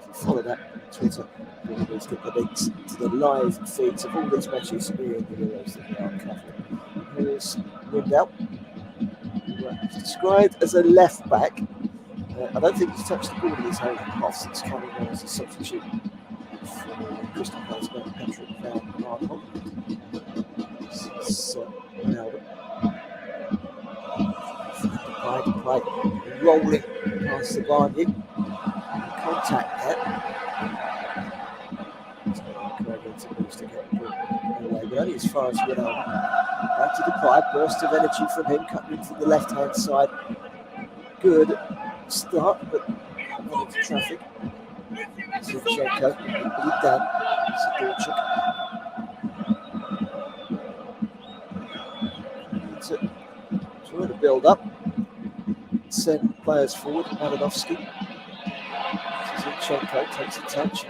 if you follow that on Twitter, you'll always get the links to the live feeds of all these matches here in the Euros that we are covering. Here's Windell, who is described as a left back. I don't think he's touched the ball in his own half since coming on as a substitute for Crystal Palace man Patrick Van Arnhem. This is Ronaldo. Depay rolling past the Barney. Contact there. To get the ball away, but only as far as Ronaldo. Back to Depay, burst of energy from him, cutting in from the left-hand side. Good start, but not into traffic. Zinchenko, put it down. Sidorchuk. Trying to build up. Send players forward. Malinovsky. Zinchenko takes a touch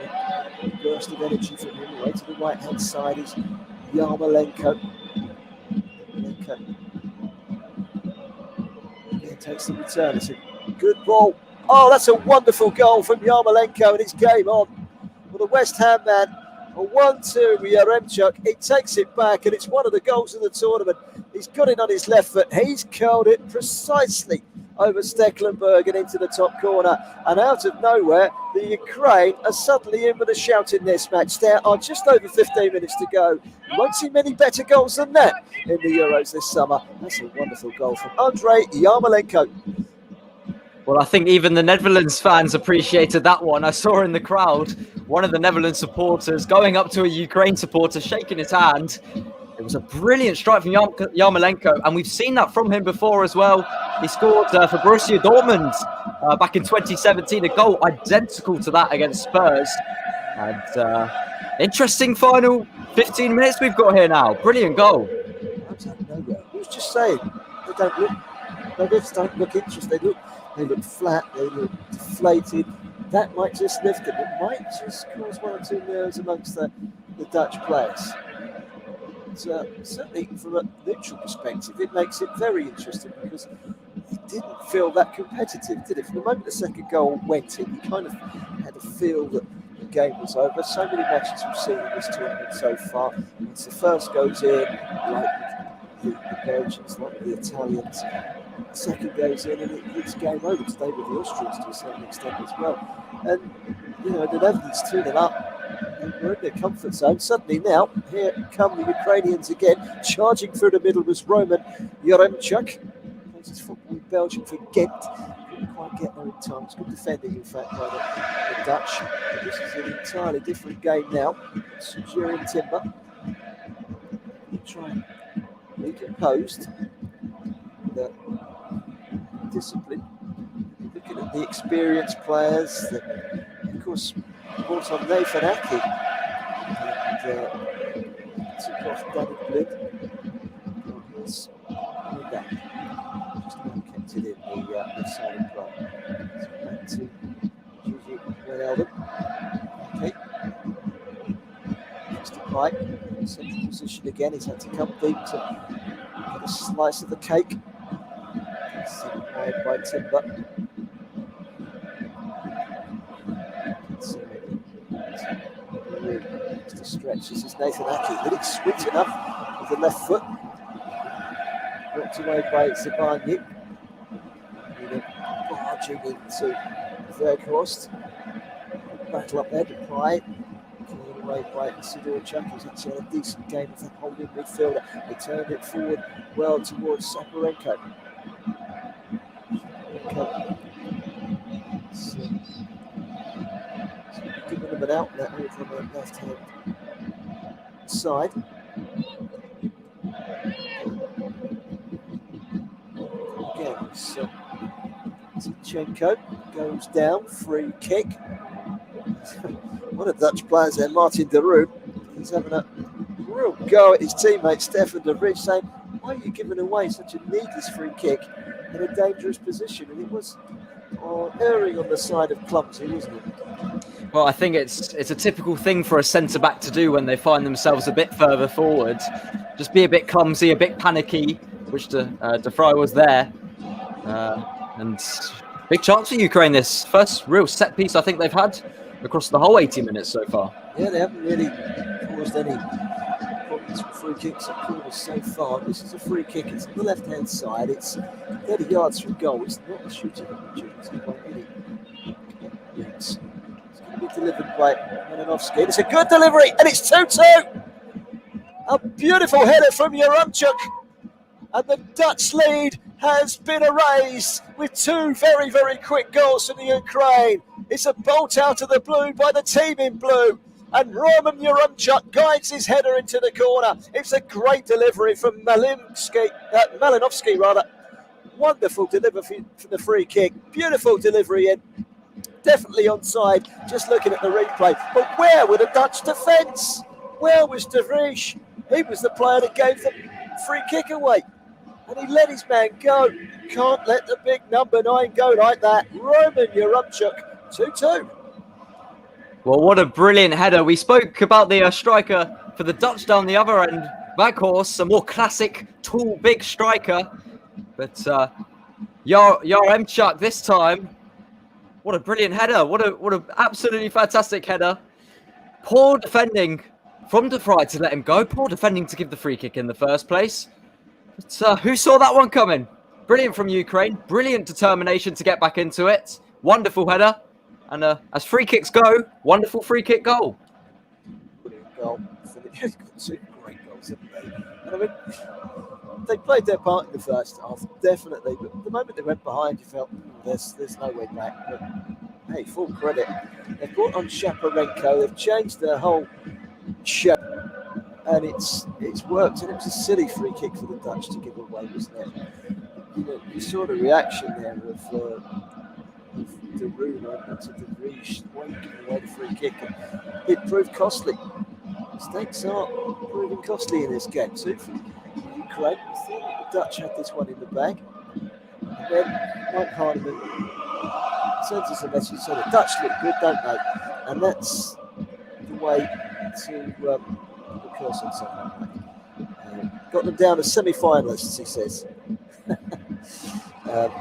and a burst of energy from him. Away to the right-hand side is Yarmolenko. Again takes the return. It's a good ball. Oh, that's a wonderful goal from Yarmolenko, and it's game on. For the West Ham man, a 1-2 with Yaremchuk. He takes it back, and it's one of the goals of the tournament. He's got it on his left foot. He's curled it precisely over Stecklenburg and into the top corner. And out of nowhere, the Ukraine are suddenly in with a shout in this match. There are just over 15 minutes to go. You won't see many better goals than that in the Euros this summer. That's a wonderful goal from Andrei Yarmolenko. Well, I think even the Netherlands fans appreciated that one. I saw in the crowd one of the Netherlands supporters going up to a Ukraine supporter, shaking his hand. It was a brilliant strike from Yarmolenko, and we've seen that from him before as well. He scored for Borussia Dortmund back in 2017, a goal identical to that against Spurs. And interesting final 15 minutes we've got here now. Brilliant goal. I was just saying, they don't look interested. They look flat, they look deflated. That might just lift them. It might just cause one or two nerves amongst the Dutch players. Certainly from a neutral perspective, it makes it very interesting because it didn't feel that competitive, did it? From the moment the second goal went in, you kind of had a feel that the game was over. So many matches we've seen in this tournament so far. Once the first goes in, like the Belgians, like the Italians, the second goes in and it's game over. Today with the Austrians to a certain extent as well. And, the Netherlands 2-0 up. We're in their comfort zone. Suddenly now, here come the Ukrainians again. Charging through the middle was Roman Yaremchuk. Plays his football in Belgium for Ghent. Couldn't quite get there in time. It's good defending, in fact, by the Dutch. But this is an entirely different game now. It's Jurien Timber. He'll try and be composed. The discipline. Looking at the experienced players that, of course, brought on Nathan Ake and took off Danny Blind. Here's back. Just now kept it in the left side of play. So back to Gigi Wijnaldum. Okay. Next to Pike. Central position again. He's had to come deep to get a slice of the cake. Sent wide by Timber. Just a stretch. This is Nathan Ake. Really sweet enough with the left foot. Knocked away by Zabarnik. Barging into Verkhorst. Battle up there to Pride. Cleared away by Sidorchuk, who's actually had a decent game of the holding midfielder. They turned it forward well towards Saparenko. Giving them an outlet over on the left hand side. Again, Zinchenko goes down, free kick. One of the Dutch players there, Martin de Roon, he's having a real go at his teammate Stefan de Vrij, saying, why are you giving away such a needless free kick in a dangerous position? And it was erring on the side of clumsy, wasn't it? Well, I think it's a typical thing for a centre-back to do when they find themselves a bit further forward. Just be a bit clumsy, a bit panicky, which De Vrij was there. And big chance for Ukraine, this first real set piece I think they've had across the whole 80 minutes so far. Yeah, they haven't really caused any problems with free kicks at corners so far. This is a free kick, it's on the left-hand side, it's 30 yards from goal, it's not a shooting opportunity by any means. It's going to be delivered by Malinovsky. It's a good delivery, and it's 2-2! A beautiful header from Yaremchuk, and the Dutch lead has been erased with two very, very quick goals from the Ukraine. It's a bolt out of the blue by the team in blue. And Roman Yaremchuk guides his header into the corner. It's a great delivery from Malinovsky. Wonderful delivery for the free kick. Beautiful delivery in. Definitely onside, just looking at the replay. But where were the Dutch defence? Where was De Vrij? He was the player that gave the free kick away. And he let his man go. Can't let the big number 9 go like that. Roman Yaremchuk, 2-2. Well, what a brilliant header. We spoke about the striker for the Dutch down the other end. Weghorst, a more classic, tall, big striker. But Yaremchuk this time, what a brilliant header. What a absolutely fantastic header. Poor defending from De Vrij to let him go. Poor defending to give the free kick in the first place. But who saw that one coming? Brilliant from Ukraine. Brilliant determination to get back into it. Wonderful header. And as free kicks go, wonderful free kick goal. Brilliant goal. Two great goals, haven't they? And I mean, they played their part in the first half, definitely. But the moment they went behind, you felt there's no way back. But hey, full credit. They've brought on Shaparenko. They've changed their whole shape. And it's worked, and it was a silly free kick for the Dutch to give away, wasn't it? You saw the reaction there of De Roon to De Vrij giving away the free kick, and it proved costly. Mistakes are proving costly in this game. So for Ukraine, I thought the Dutch had this one in the bag. And then Mike Hardiman sends us a message saying the Dutch look good, don't they? And that's the way to the curse on something. Got them down as semi-finalists, he says.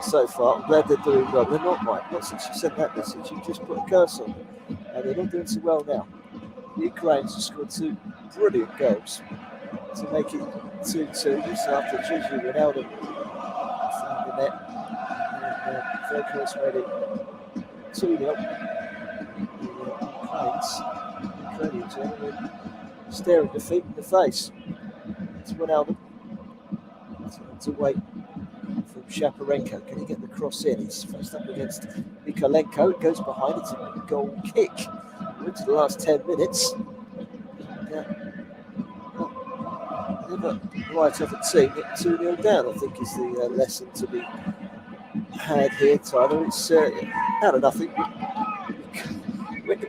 So far, I'm glad they're doing well. They're not, Mike. Not since you sent that message. You just put a curse on them. And they're not doing so well now. The Ukrainians have scored two brilliant goals to make it 2-2. This after Gigi Ronaldo found the net. And Weghorst made it 2-0. The Ukrainians are staring defeat in the face. It's Ronaldo. To wait from Shaparenko. Can he get the cross in? He's faced up against Mikolenko. It goes behind. It's a goal kick. We're into the last 10 minutes. Never right off a team. 2-0 down, I think, is the lesson to be had here, Tyler. It's out of nothing.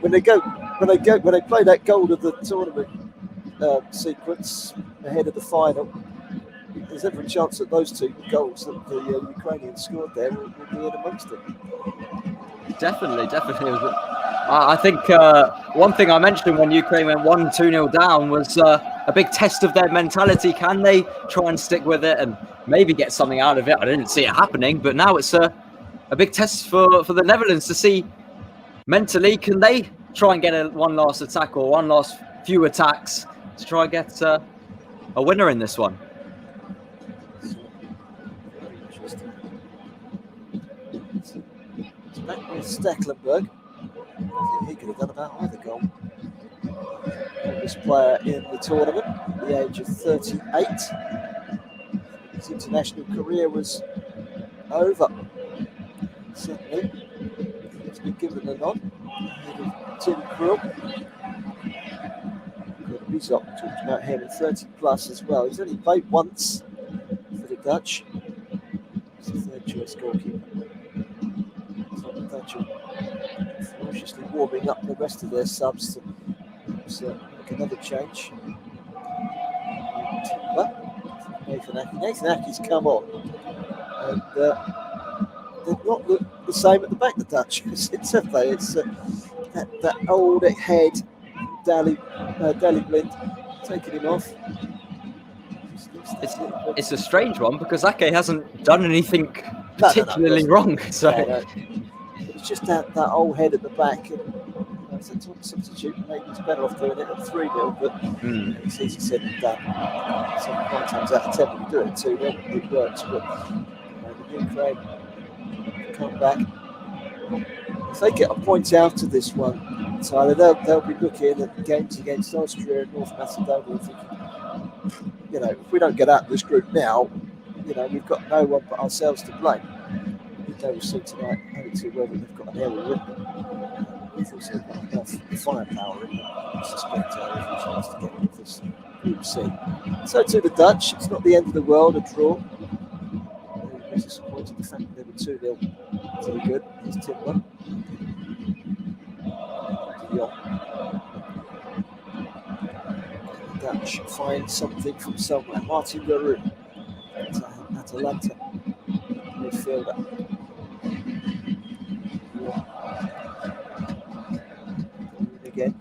When they play that goal of the tournament sequence ahead of the final, there's every chance that those two goals that the Ukrainians scored there will be in amongst them. Definitely. I think one thing I mentioned when Ukraine went 1-2-0 down was a big test of their mentality. Can they try and stick with it and maybe get something out of it? I didn't see it happening, but now it's a big test for the Netherlands to see mentally, can they try and get one last attack or one last few attacks to try and get a winner in this one. Very interesting. It's back with Stecklenburg. I think he could have done about either goal. Oldest player in the tournament, at the age of 38. His international career was over. Certainly, he's been given a nod. Tim Krul. Got a Bizot talked about him at 30 plus as well. He's only played once for the Dutch. He's the third choice goalkeeper. So the Dutch are ferociously warming up the rest of their subs to make another change. Nathan Aké's come on, and they've not looked the same at the back, the Dutch, since have they? It's that old head, Daley Blind, taking him off. It's a strange one because Ake hasn't done anything particularly wrong. So it's just that old head at the back. And, as a top substitute, maybe he's better off doing it at 3-0, but it's easy said than done. So 9 times out of 10 when you do it 2-0, it works. But the Ukraine come back. If they get a point out of this one, Tyler, they'll be looking at games against Austria and North Macedonia thinking, if we don't get out of this group now, we've got no one but ourselves to blame. They will see tonight whether they've got an area with them. We've also got enough firepower in them. I suspect every chance to get rid of this Group C. So to the Dutch, it's not the end of the world, a draw. It's disappointing the fact that they were 2-0 to the good. Here's Timber. The Dutch find something from somewhere. Martin Leroux at Atalanta, midfielder. Again,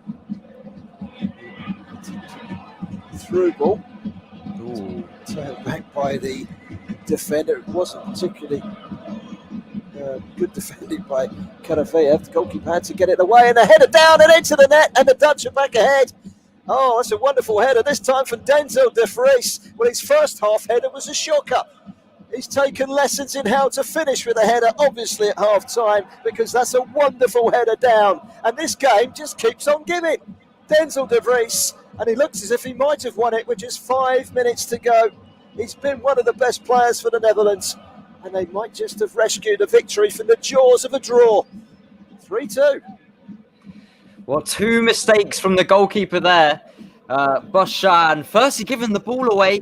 through ball. Turned back by the defender. It wasn't particularly good defending by Karafeev. The goalkeeper had to get it away, and a header down and into the net, and the Dutch are back ahead. Oh, that's a wonderful header, this time from Denzel de Vries. Well, his first half header was a shocker. He's taken lessons in how to finish with a header, obviously at half-time, because that's a wonderful header down. And this game just keeps on giving. Denzel de Vries, and he looks as if he might have won it with just 5 minutes to go. He's been one of the best players for the Netherlands, and they might just have rescued a victory from the jaws of a draw. 3-2. Well, 2 mistakes from the goalkeeper there. Bushan, firstly giving the ball away.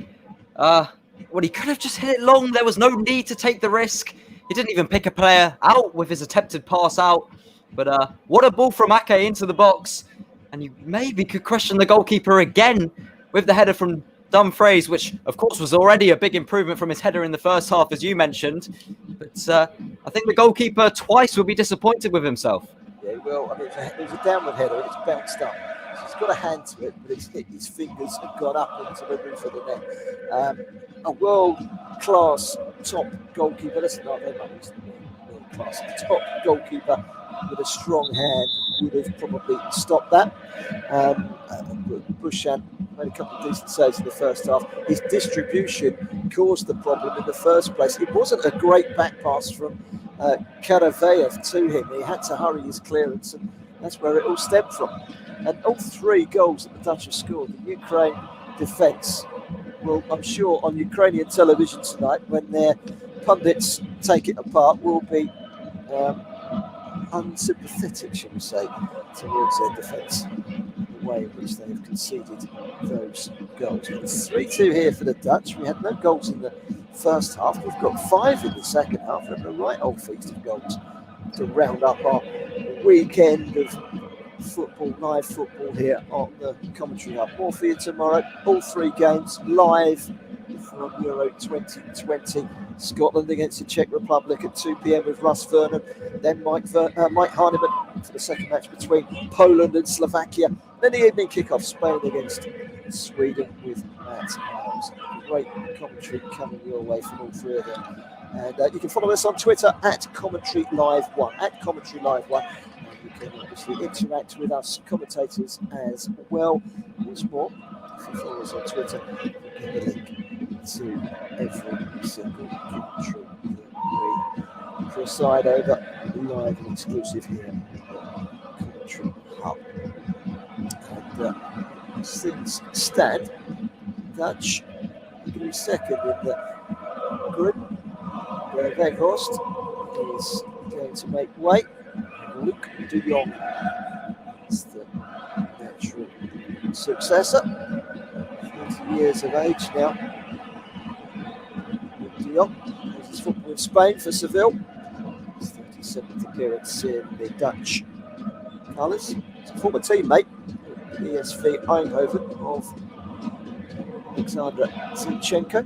He could have just hit it long. There was no need to take the risk. He didn't even pick a player out with his attempted pass out. But what a ball from Ake into the box. And you maybe could question the goalkeeper again with the header from Dumfries, which, of course, was already a big improvement from his header in the first half, as you mentioned. But I think the goalkeeper twice will be disappointed with himself. Yeah, he will. I mean, it was a downward header and it's bounced up. So he's got a hand to it, but it's hit his fingers and gone up into the roof of the net. A world-class top goalkeeper. Listen, world-class top goalkeeper with a strong hand would have probably stopped that. Bushan made a couple of decent saves in the first half. His distribution caused the problem in the first place. It wasn't a great back pass from Karafeev to him. He had to hurry his clearance, and that's where it all stemmed from. And all 3 goals that the Dutch have scored, the Ukraine defence will, I'm sure, on Ukrainian television tonight, when their pundits take it apart, will be unsympathetic, shall we say, towards their defence, the way in which they have conceded those goals. It's 3-2 here for the Dutch. We had no goals in the first half. We've got 5 in the second half, and a right old feast of goals to round up our weekend of football, live football here on the Commentary Hub. More for you tomorrow. All 3 games live from Euro 2020. Scotland against the Czech Republic at 2 p.m. with Russ Vernon. Then Mike Harniman for the second match between Poland and Slovakia. Then the evening kickoff, Spain against Sweden with Matt Miles. Great commentary coming your way from all 3 of them. And you can follow us on Twitter at Commentary Live 1. At Commentary Live 1. You can obviously interact with us commentators as well. Once more, if you follow us on Twitter, you get a link to every single commentary that we preside over, live and exclusive here at the Commentary Hub. And as things stand, Dutch are going to be second in the group, where Weghorst is going to make way. Luke de Jong is the natural successor. 20 years of age now. De Jong plays his football in Spain for Seville. His 37th appearance in the Dutch colours. He's a former teammate at ESV Eindhoven of Alexander Zinchenko.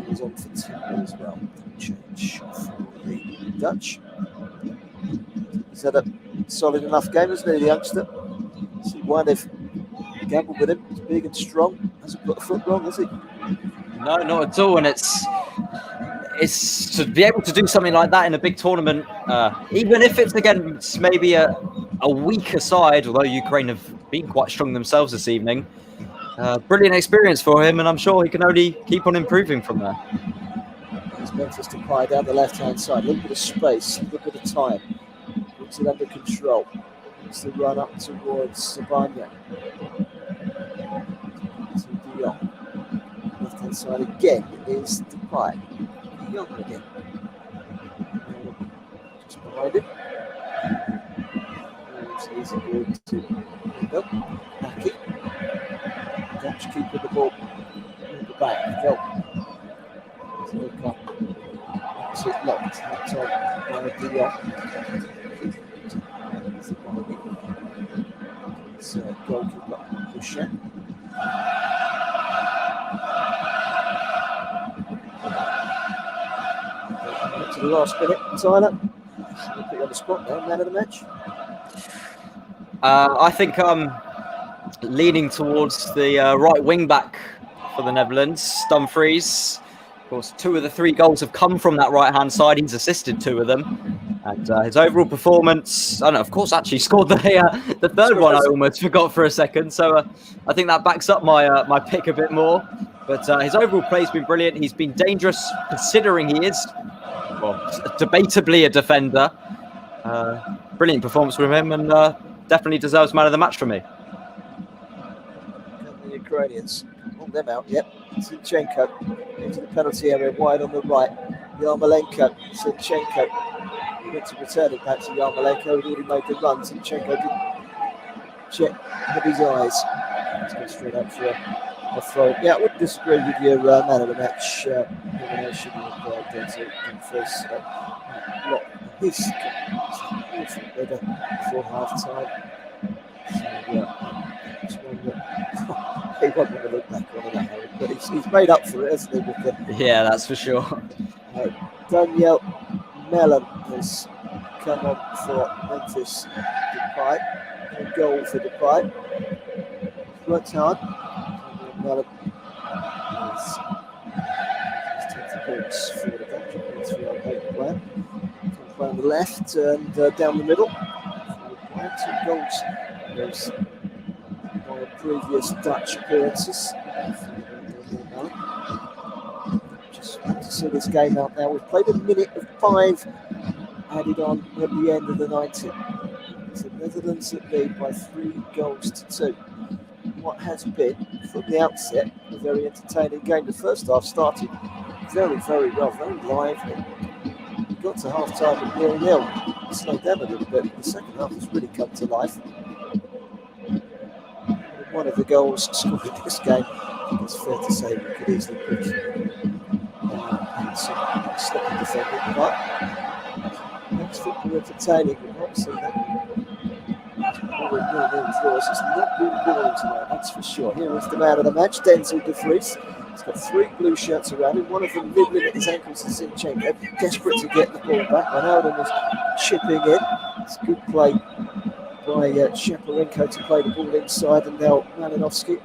He's on for Timber as well. Change for the Dutch. He's had a solid enough game, hasn't he, the youngster? See why they've gambled with him. He's big and strong. Hasn't put a foot wrong, has he? No, not at all. And it's to be able to do something like that in a big tournament, even if it's against maybe a weaker side, although Ukraine have been quite strong themselves this evening. Brilliant experience for him, and I'm sure he can only keep on improving from there. There's Memphis Depay down the left-hand side. A little bit of space, a little bit of time. Puts it under control. It's the run up towards Sabanya. To De Jong. Left-hand side again is Depay. De Jong again. Just behind him. It's easy ball to Lindell. Aki. Dutch keeping the ball in the back. Go. Look up. It's it locked. That's on by De Jong. It's goalkeeper Boucher. To the last minute, Tyler. I'll put you on the spot now. Man of the match. I think I'm leaning towards the right wing back for the Netherlands, Dumfries. Of course, 2 of the 3 goals have come from that right-hand side. He's assisted 2 of them. And his overall performance, I know, of course, actually scored the third one. I almost forgot for a second. So I think that backs up my pick a bit more. But his overall play has been brilliant. He's been dangerous considering he is, well, debatably a defender. Brilliant performance from him, and definitely deserves man of the match for me. And the Ukrainians pulled them out. Yep. Zinchenko into the penalty area, wide on the right. Yarmolenko, Zinchenko. He went to return it back to Yarmolenko. He'd already made the run. Zinchenko didn't check with his eyes. Let's go straight up for a throw. Yeah, I wouldn't disagree with your man of the match nomination of Denzel Dumfries. His better before half time. So, it's one that he wasn't going to look back on that, but he's made up for it, hasn't he? With Yeah, that's for sure. Daniel Mellon has come on for Memphis Depay. A goal for Depay. Worked hard. Mellon has 10 points for the Dutch. 3 on paper player. Can play on the left and down the middle. 2 goals. Those by previous Dutch appearances. Just want to see this game out now. We've played a minute of 5 added on at the end of the 90. It's the Netherlands that lead by 3 goals to 2. What has been, from the outset, a very entertaining game. The first half started very, very well, very lively. We got to half time at 0-0. It slowed down a little bit. The second half has really come to life. One of the goals scored in this game, I think it's fair to say we could easily put some sloppy defending, but makes football entertaining. We've not seen that. It's not been boring tonight, that's for sure. Here is the man of the match, Denzel Dumfries. He's got 3 blue shirts around him, one of them nibbling at his ankles to Zinchenko, desperate to get the ball back. Ronaldo was chipping in. It's good play by Shaparenko to play the ball inside, and now Malinovsky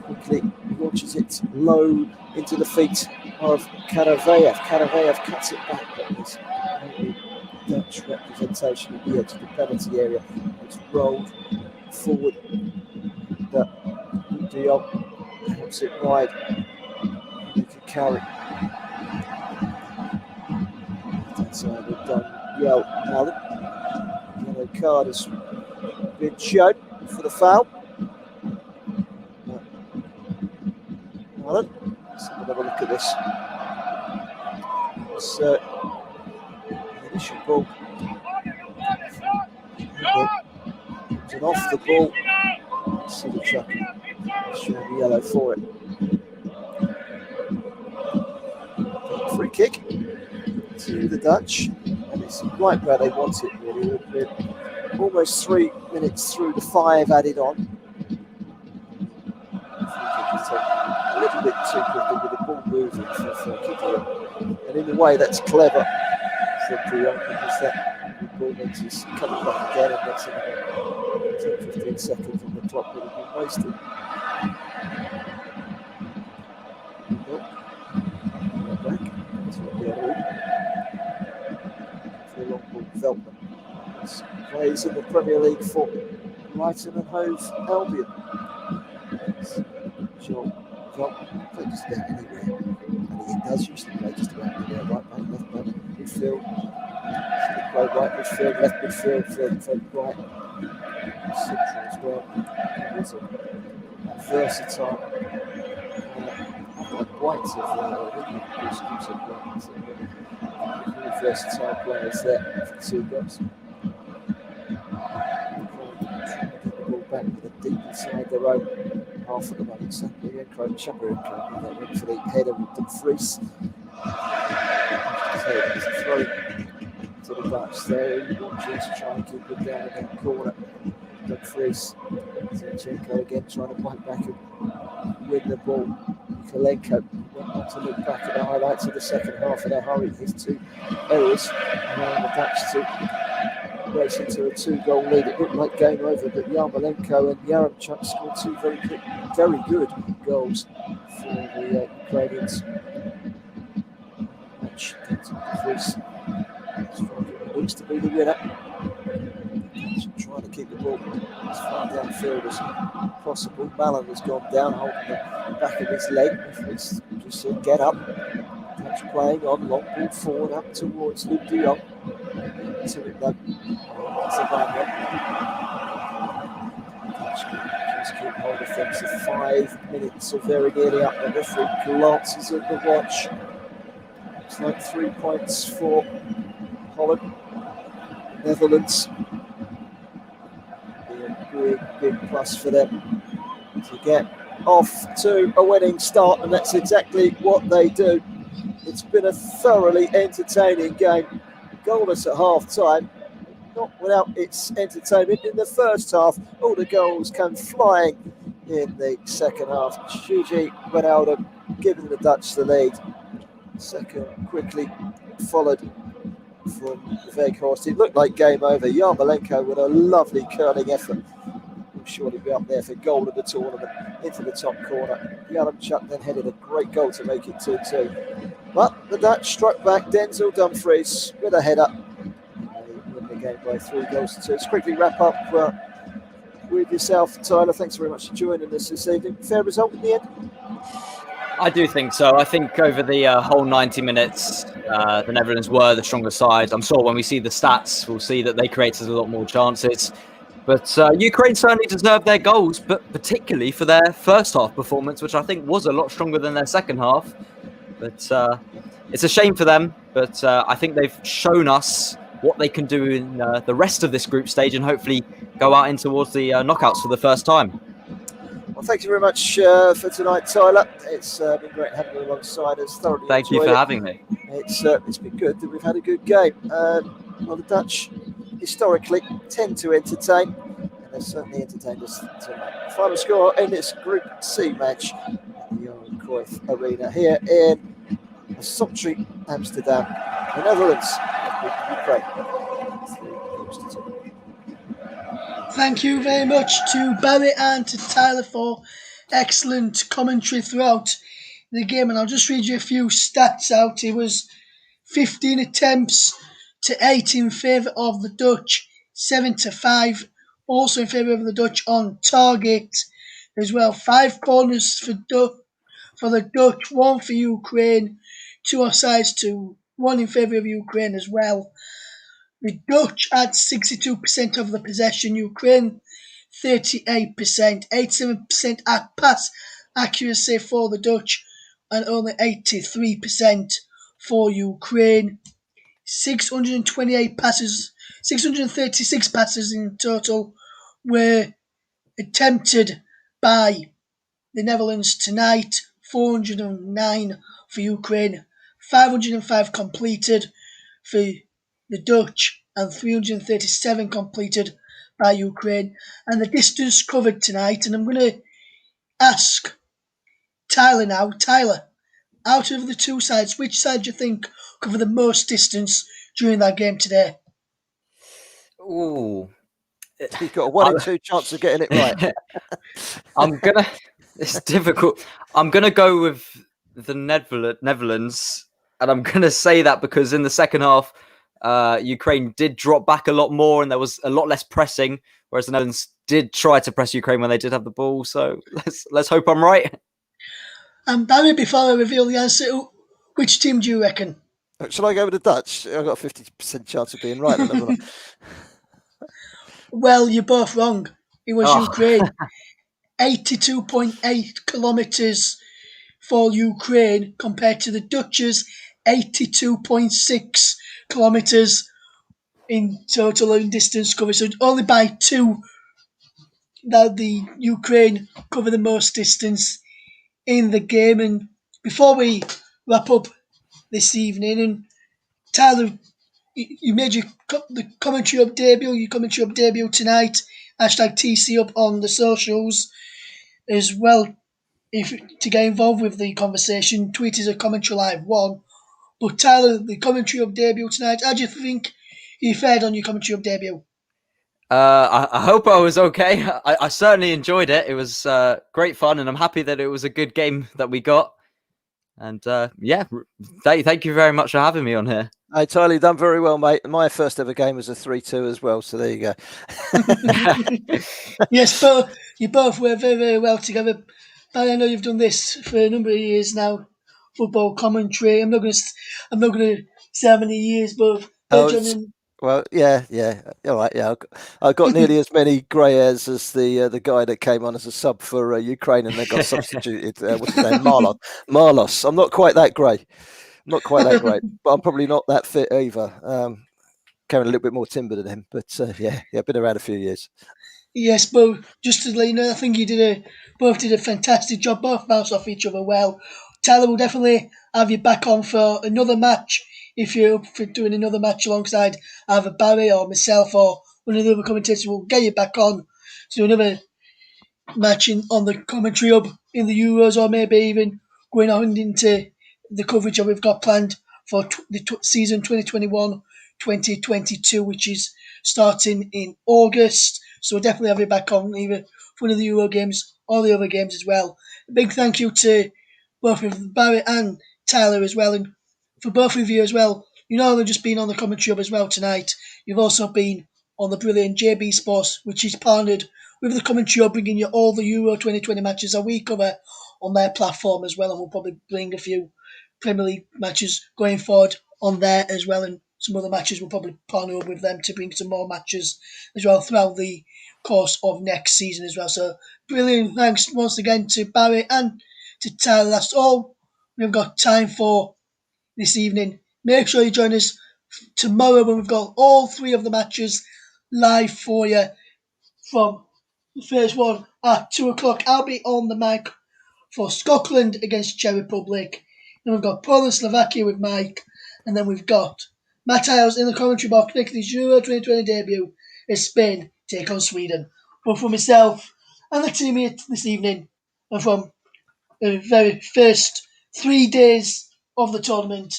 quickly launches it low into the feet of Karaveyev. Karaveyev cuts it back, but there's only Dutch representation at the edge of the penalty area. It's rolled forward. De Jong helps it wide. He can carry. That's how we've done. Allen. Yellow card has been shown for the foul. Allen, let's have another look at this. It's the initial ball. It's an off the ball. Let's see the chuck. Showing the yellow for it. Free kick to the Dutch, and it's right where they want it, really. We're almost 3 minutes through the 5 added on. A little bit too quickly with the ball moving for free kick here. And in a way, that's clever for De Jong, because that ball means he's coming back again, and that's another 10-15 seconds on the clock that have been wasted. Back. For a long ball, Veltman plays in the Premier League for Brighton and Hove Albion. John Veltman plays just about anywhere, and he does usually play just about anywhere. Right back, left back, midfield. So they play right midfield, left midfield for Brighton. Central as well. He's a versatile. White of really versatile players there for the two guys. Trying to get the ball back with a deep inside their own half at the moment. Sapienko and Chaperenko went for the header with Dumfries. It's a throw to the Dutch there. Just trying to keep it down in that corner. Dumfries. Zinchenko again trying to bite back and win the ball. Kolenko went on to look back at the highlights of the second half in a hurry. His 2 errors allowing the Dutch to race into a 2-goal lead. It looked like game over, but Yarmolenko and Yaremchuk scored 2 very good goals for the Ukrainians. Match looks to be the winner. Trying to keep the ball as far downfield as possible. Malen has gone down, holding the back of his leg. It's just said, get up. Dutch playing on, long ball forward up towards Luuk de Jong. To it though. It's a bad one. Dutch just keep hold of things for 5 minutes, are very nearly up. The referee glances at the watch. Looks like 3 points for Holland. Netherlands. Big plus for them to get off to a winning start, and that's exactly what they do. It's been a thoroughly entertaining game. Goalless at half time, not without its entertainment in the first half. All the goals come flying in the second half. Gigi Wijnaldum giving the Dutch the lead. Second quickly followed from Weghorst. It looked like game over. Yarmolenko with a lovely curling effort. Will surely be up there for goal of the tournament into the top corner. Yaremchuk then headed a great goal to make it 2-2. But the Dutch struck back. Denzel Dumfries with a header. They win the game by 3-2. Let's quickly wrap up with yourself, Tyler. Thanks very much for joining us this evening. Fair result in the end? I do think so. I think over the whole 90 minutes, the Netherlands were the stronger side. I'm sure when we see the stats, we'll see that they created a lot more chances. But Ukraine certainly deserved their goals, but particularly for their first half performance, which I think was a lot stronger than their second half. But it's a shame for them. But I think they've shown us what they can do in the rest of this group stage, and hopefully go out in towards the knockouts for the first time. Well, thank you very much for tonight, Tyler. It's been great having you alongside us. Thoroughly Thank you for having me. It's been good that we've had a good game. Well, the Dutch historically tend to entertain, and they've certainly entertained us tonight. Final score in this Group C match at the Johan Cruyff Arena here in sultry Amsterdam. The Netherlands have beaten Ukraine 3-2. Thank you very much to Barry and to Tyler for excellent commentary throughout the game. And I'll just read you a few stats out. It was 15 attempts to 8 in favour of the Dutch, 7-5 also in favour of the Dutch on target as well. 5 corners for the Dutch, 1 for Ukraine, 2 offsides to 1 in favour of Ukraine as well. The Dutch had 62% of the possession, Ukraine 38%, 87% at pass accuracy for the Dutch, and only 83% for Ukraine. 636 passes in total were attempted by the Netherlands tonight, 409 for Ukraine, 505 completed for the Dutch, and 337 completed by Ukraine. And the distance covered tonight, and I'm going to ask Tyler now. Tyler, out of the two sides, which side do you think covered the most distance during that game today? Ooh. He's got a 1 in 2 chance of getting it right. It's difficult. I'm gonna go with the Netherlands, and I'm gonna say that because in the second half, Ukraine did drop back a lot more, and there was a lot less pressing, whereas the Netherlands did try to press Ukraine when they did have the ball. So let's hope I'm right. And Barry, before I reveal the answer, which team do you reckon? Shall I go with the Dutch? I've got a 50% chance of being right. Then, Well, you're both wrong. It was Ukraine. 82.8 kilometres for Ukraine compared to the Dutch's 82.6 kilometres in total in distance cover. So only by 2 that the Ukraine cover the most distance in the game. And before we wrap up this evening, and Tyler, you made the commentary up debut. Your commentary up debut tonight. Hashtag TC up on the socials as well. If to get involved with the conversation, tweet us at Commentary Live 1. But Tyler, the commentary up debut tonight. How do you think you fared on your commentary up debut? I hope I was okay. I certainly enjoyed it. It was great fun, and I'm happy that it was a good game that we got. And thank you very much for having me on here. Hey, Tyler, you've done very well, mate. My first ever game was a 3-2 as well, so there you go. Yes, you both work very, very well together. But I know you've done this for a number of years now, football commentary. I'm not going to say how many years, but well, yeah, all right, yeah. I got nearly as many grey hairs as the guy that came on as a sub for Ukraine and then got substituted. What's his name? Marlos. I'm not quite that grey. Not quite that great, but I'm probably not that fit either. Carrying a little bit more timber than him, but yeah, been around a few years. Yes, but just to let you know, I think you both did a fantastic job. Both bounced off each other well. Tyler will definitely have you back on for another match if you're up for doing another match alongside either Barry or myself or one of the other commentators. We'll get you back on to do another match on the commentary hub in the Euros, or maybe even going on into the coverage that we've got planned for the season 2021-2022, which is starting in August. So we'll definitely have you back on either for one of the Euro games or the other games as well. A big thank you to both of Barry and Tyler as well, and for both of you as well. You know, they've just been on the commentary hub as well tonight. You've also been on the brilliant JB Sports, which is partnered with the commentary hub, bringing you all the Euro 2020 matches that we cover on their platform as well, and we'll probably bring a few Premier League matches going forward on there as well, and some other matches we'll probably partner up with them to bring some more matches as well throughout the course of next season as well. So brilliant thanks once again to Barry and to Tyler. That's all we've got time for this evening. Make sure you join us tomorrow when we've got all 3 of the matches live for you from the first one at 2 o'clock. I'll be on the mic for Scotland against Czech Republic. Then we've got Poland, Slovakia with Mike. And then we've got Matt Hiles in the commentary box making his Euro 2020 debut as Spain take on Sweden. But for myself and the team here this evening, and from the very first 3 days of the tournament,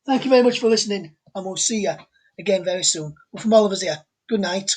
thank you very much for listening, and we'll see you again very soon. But from all of us here, good night.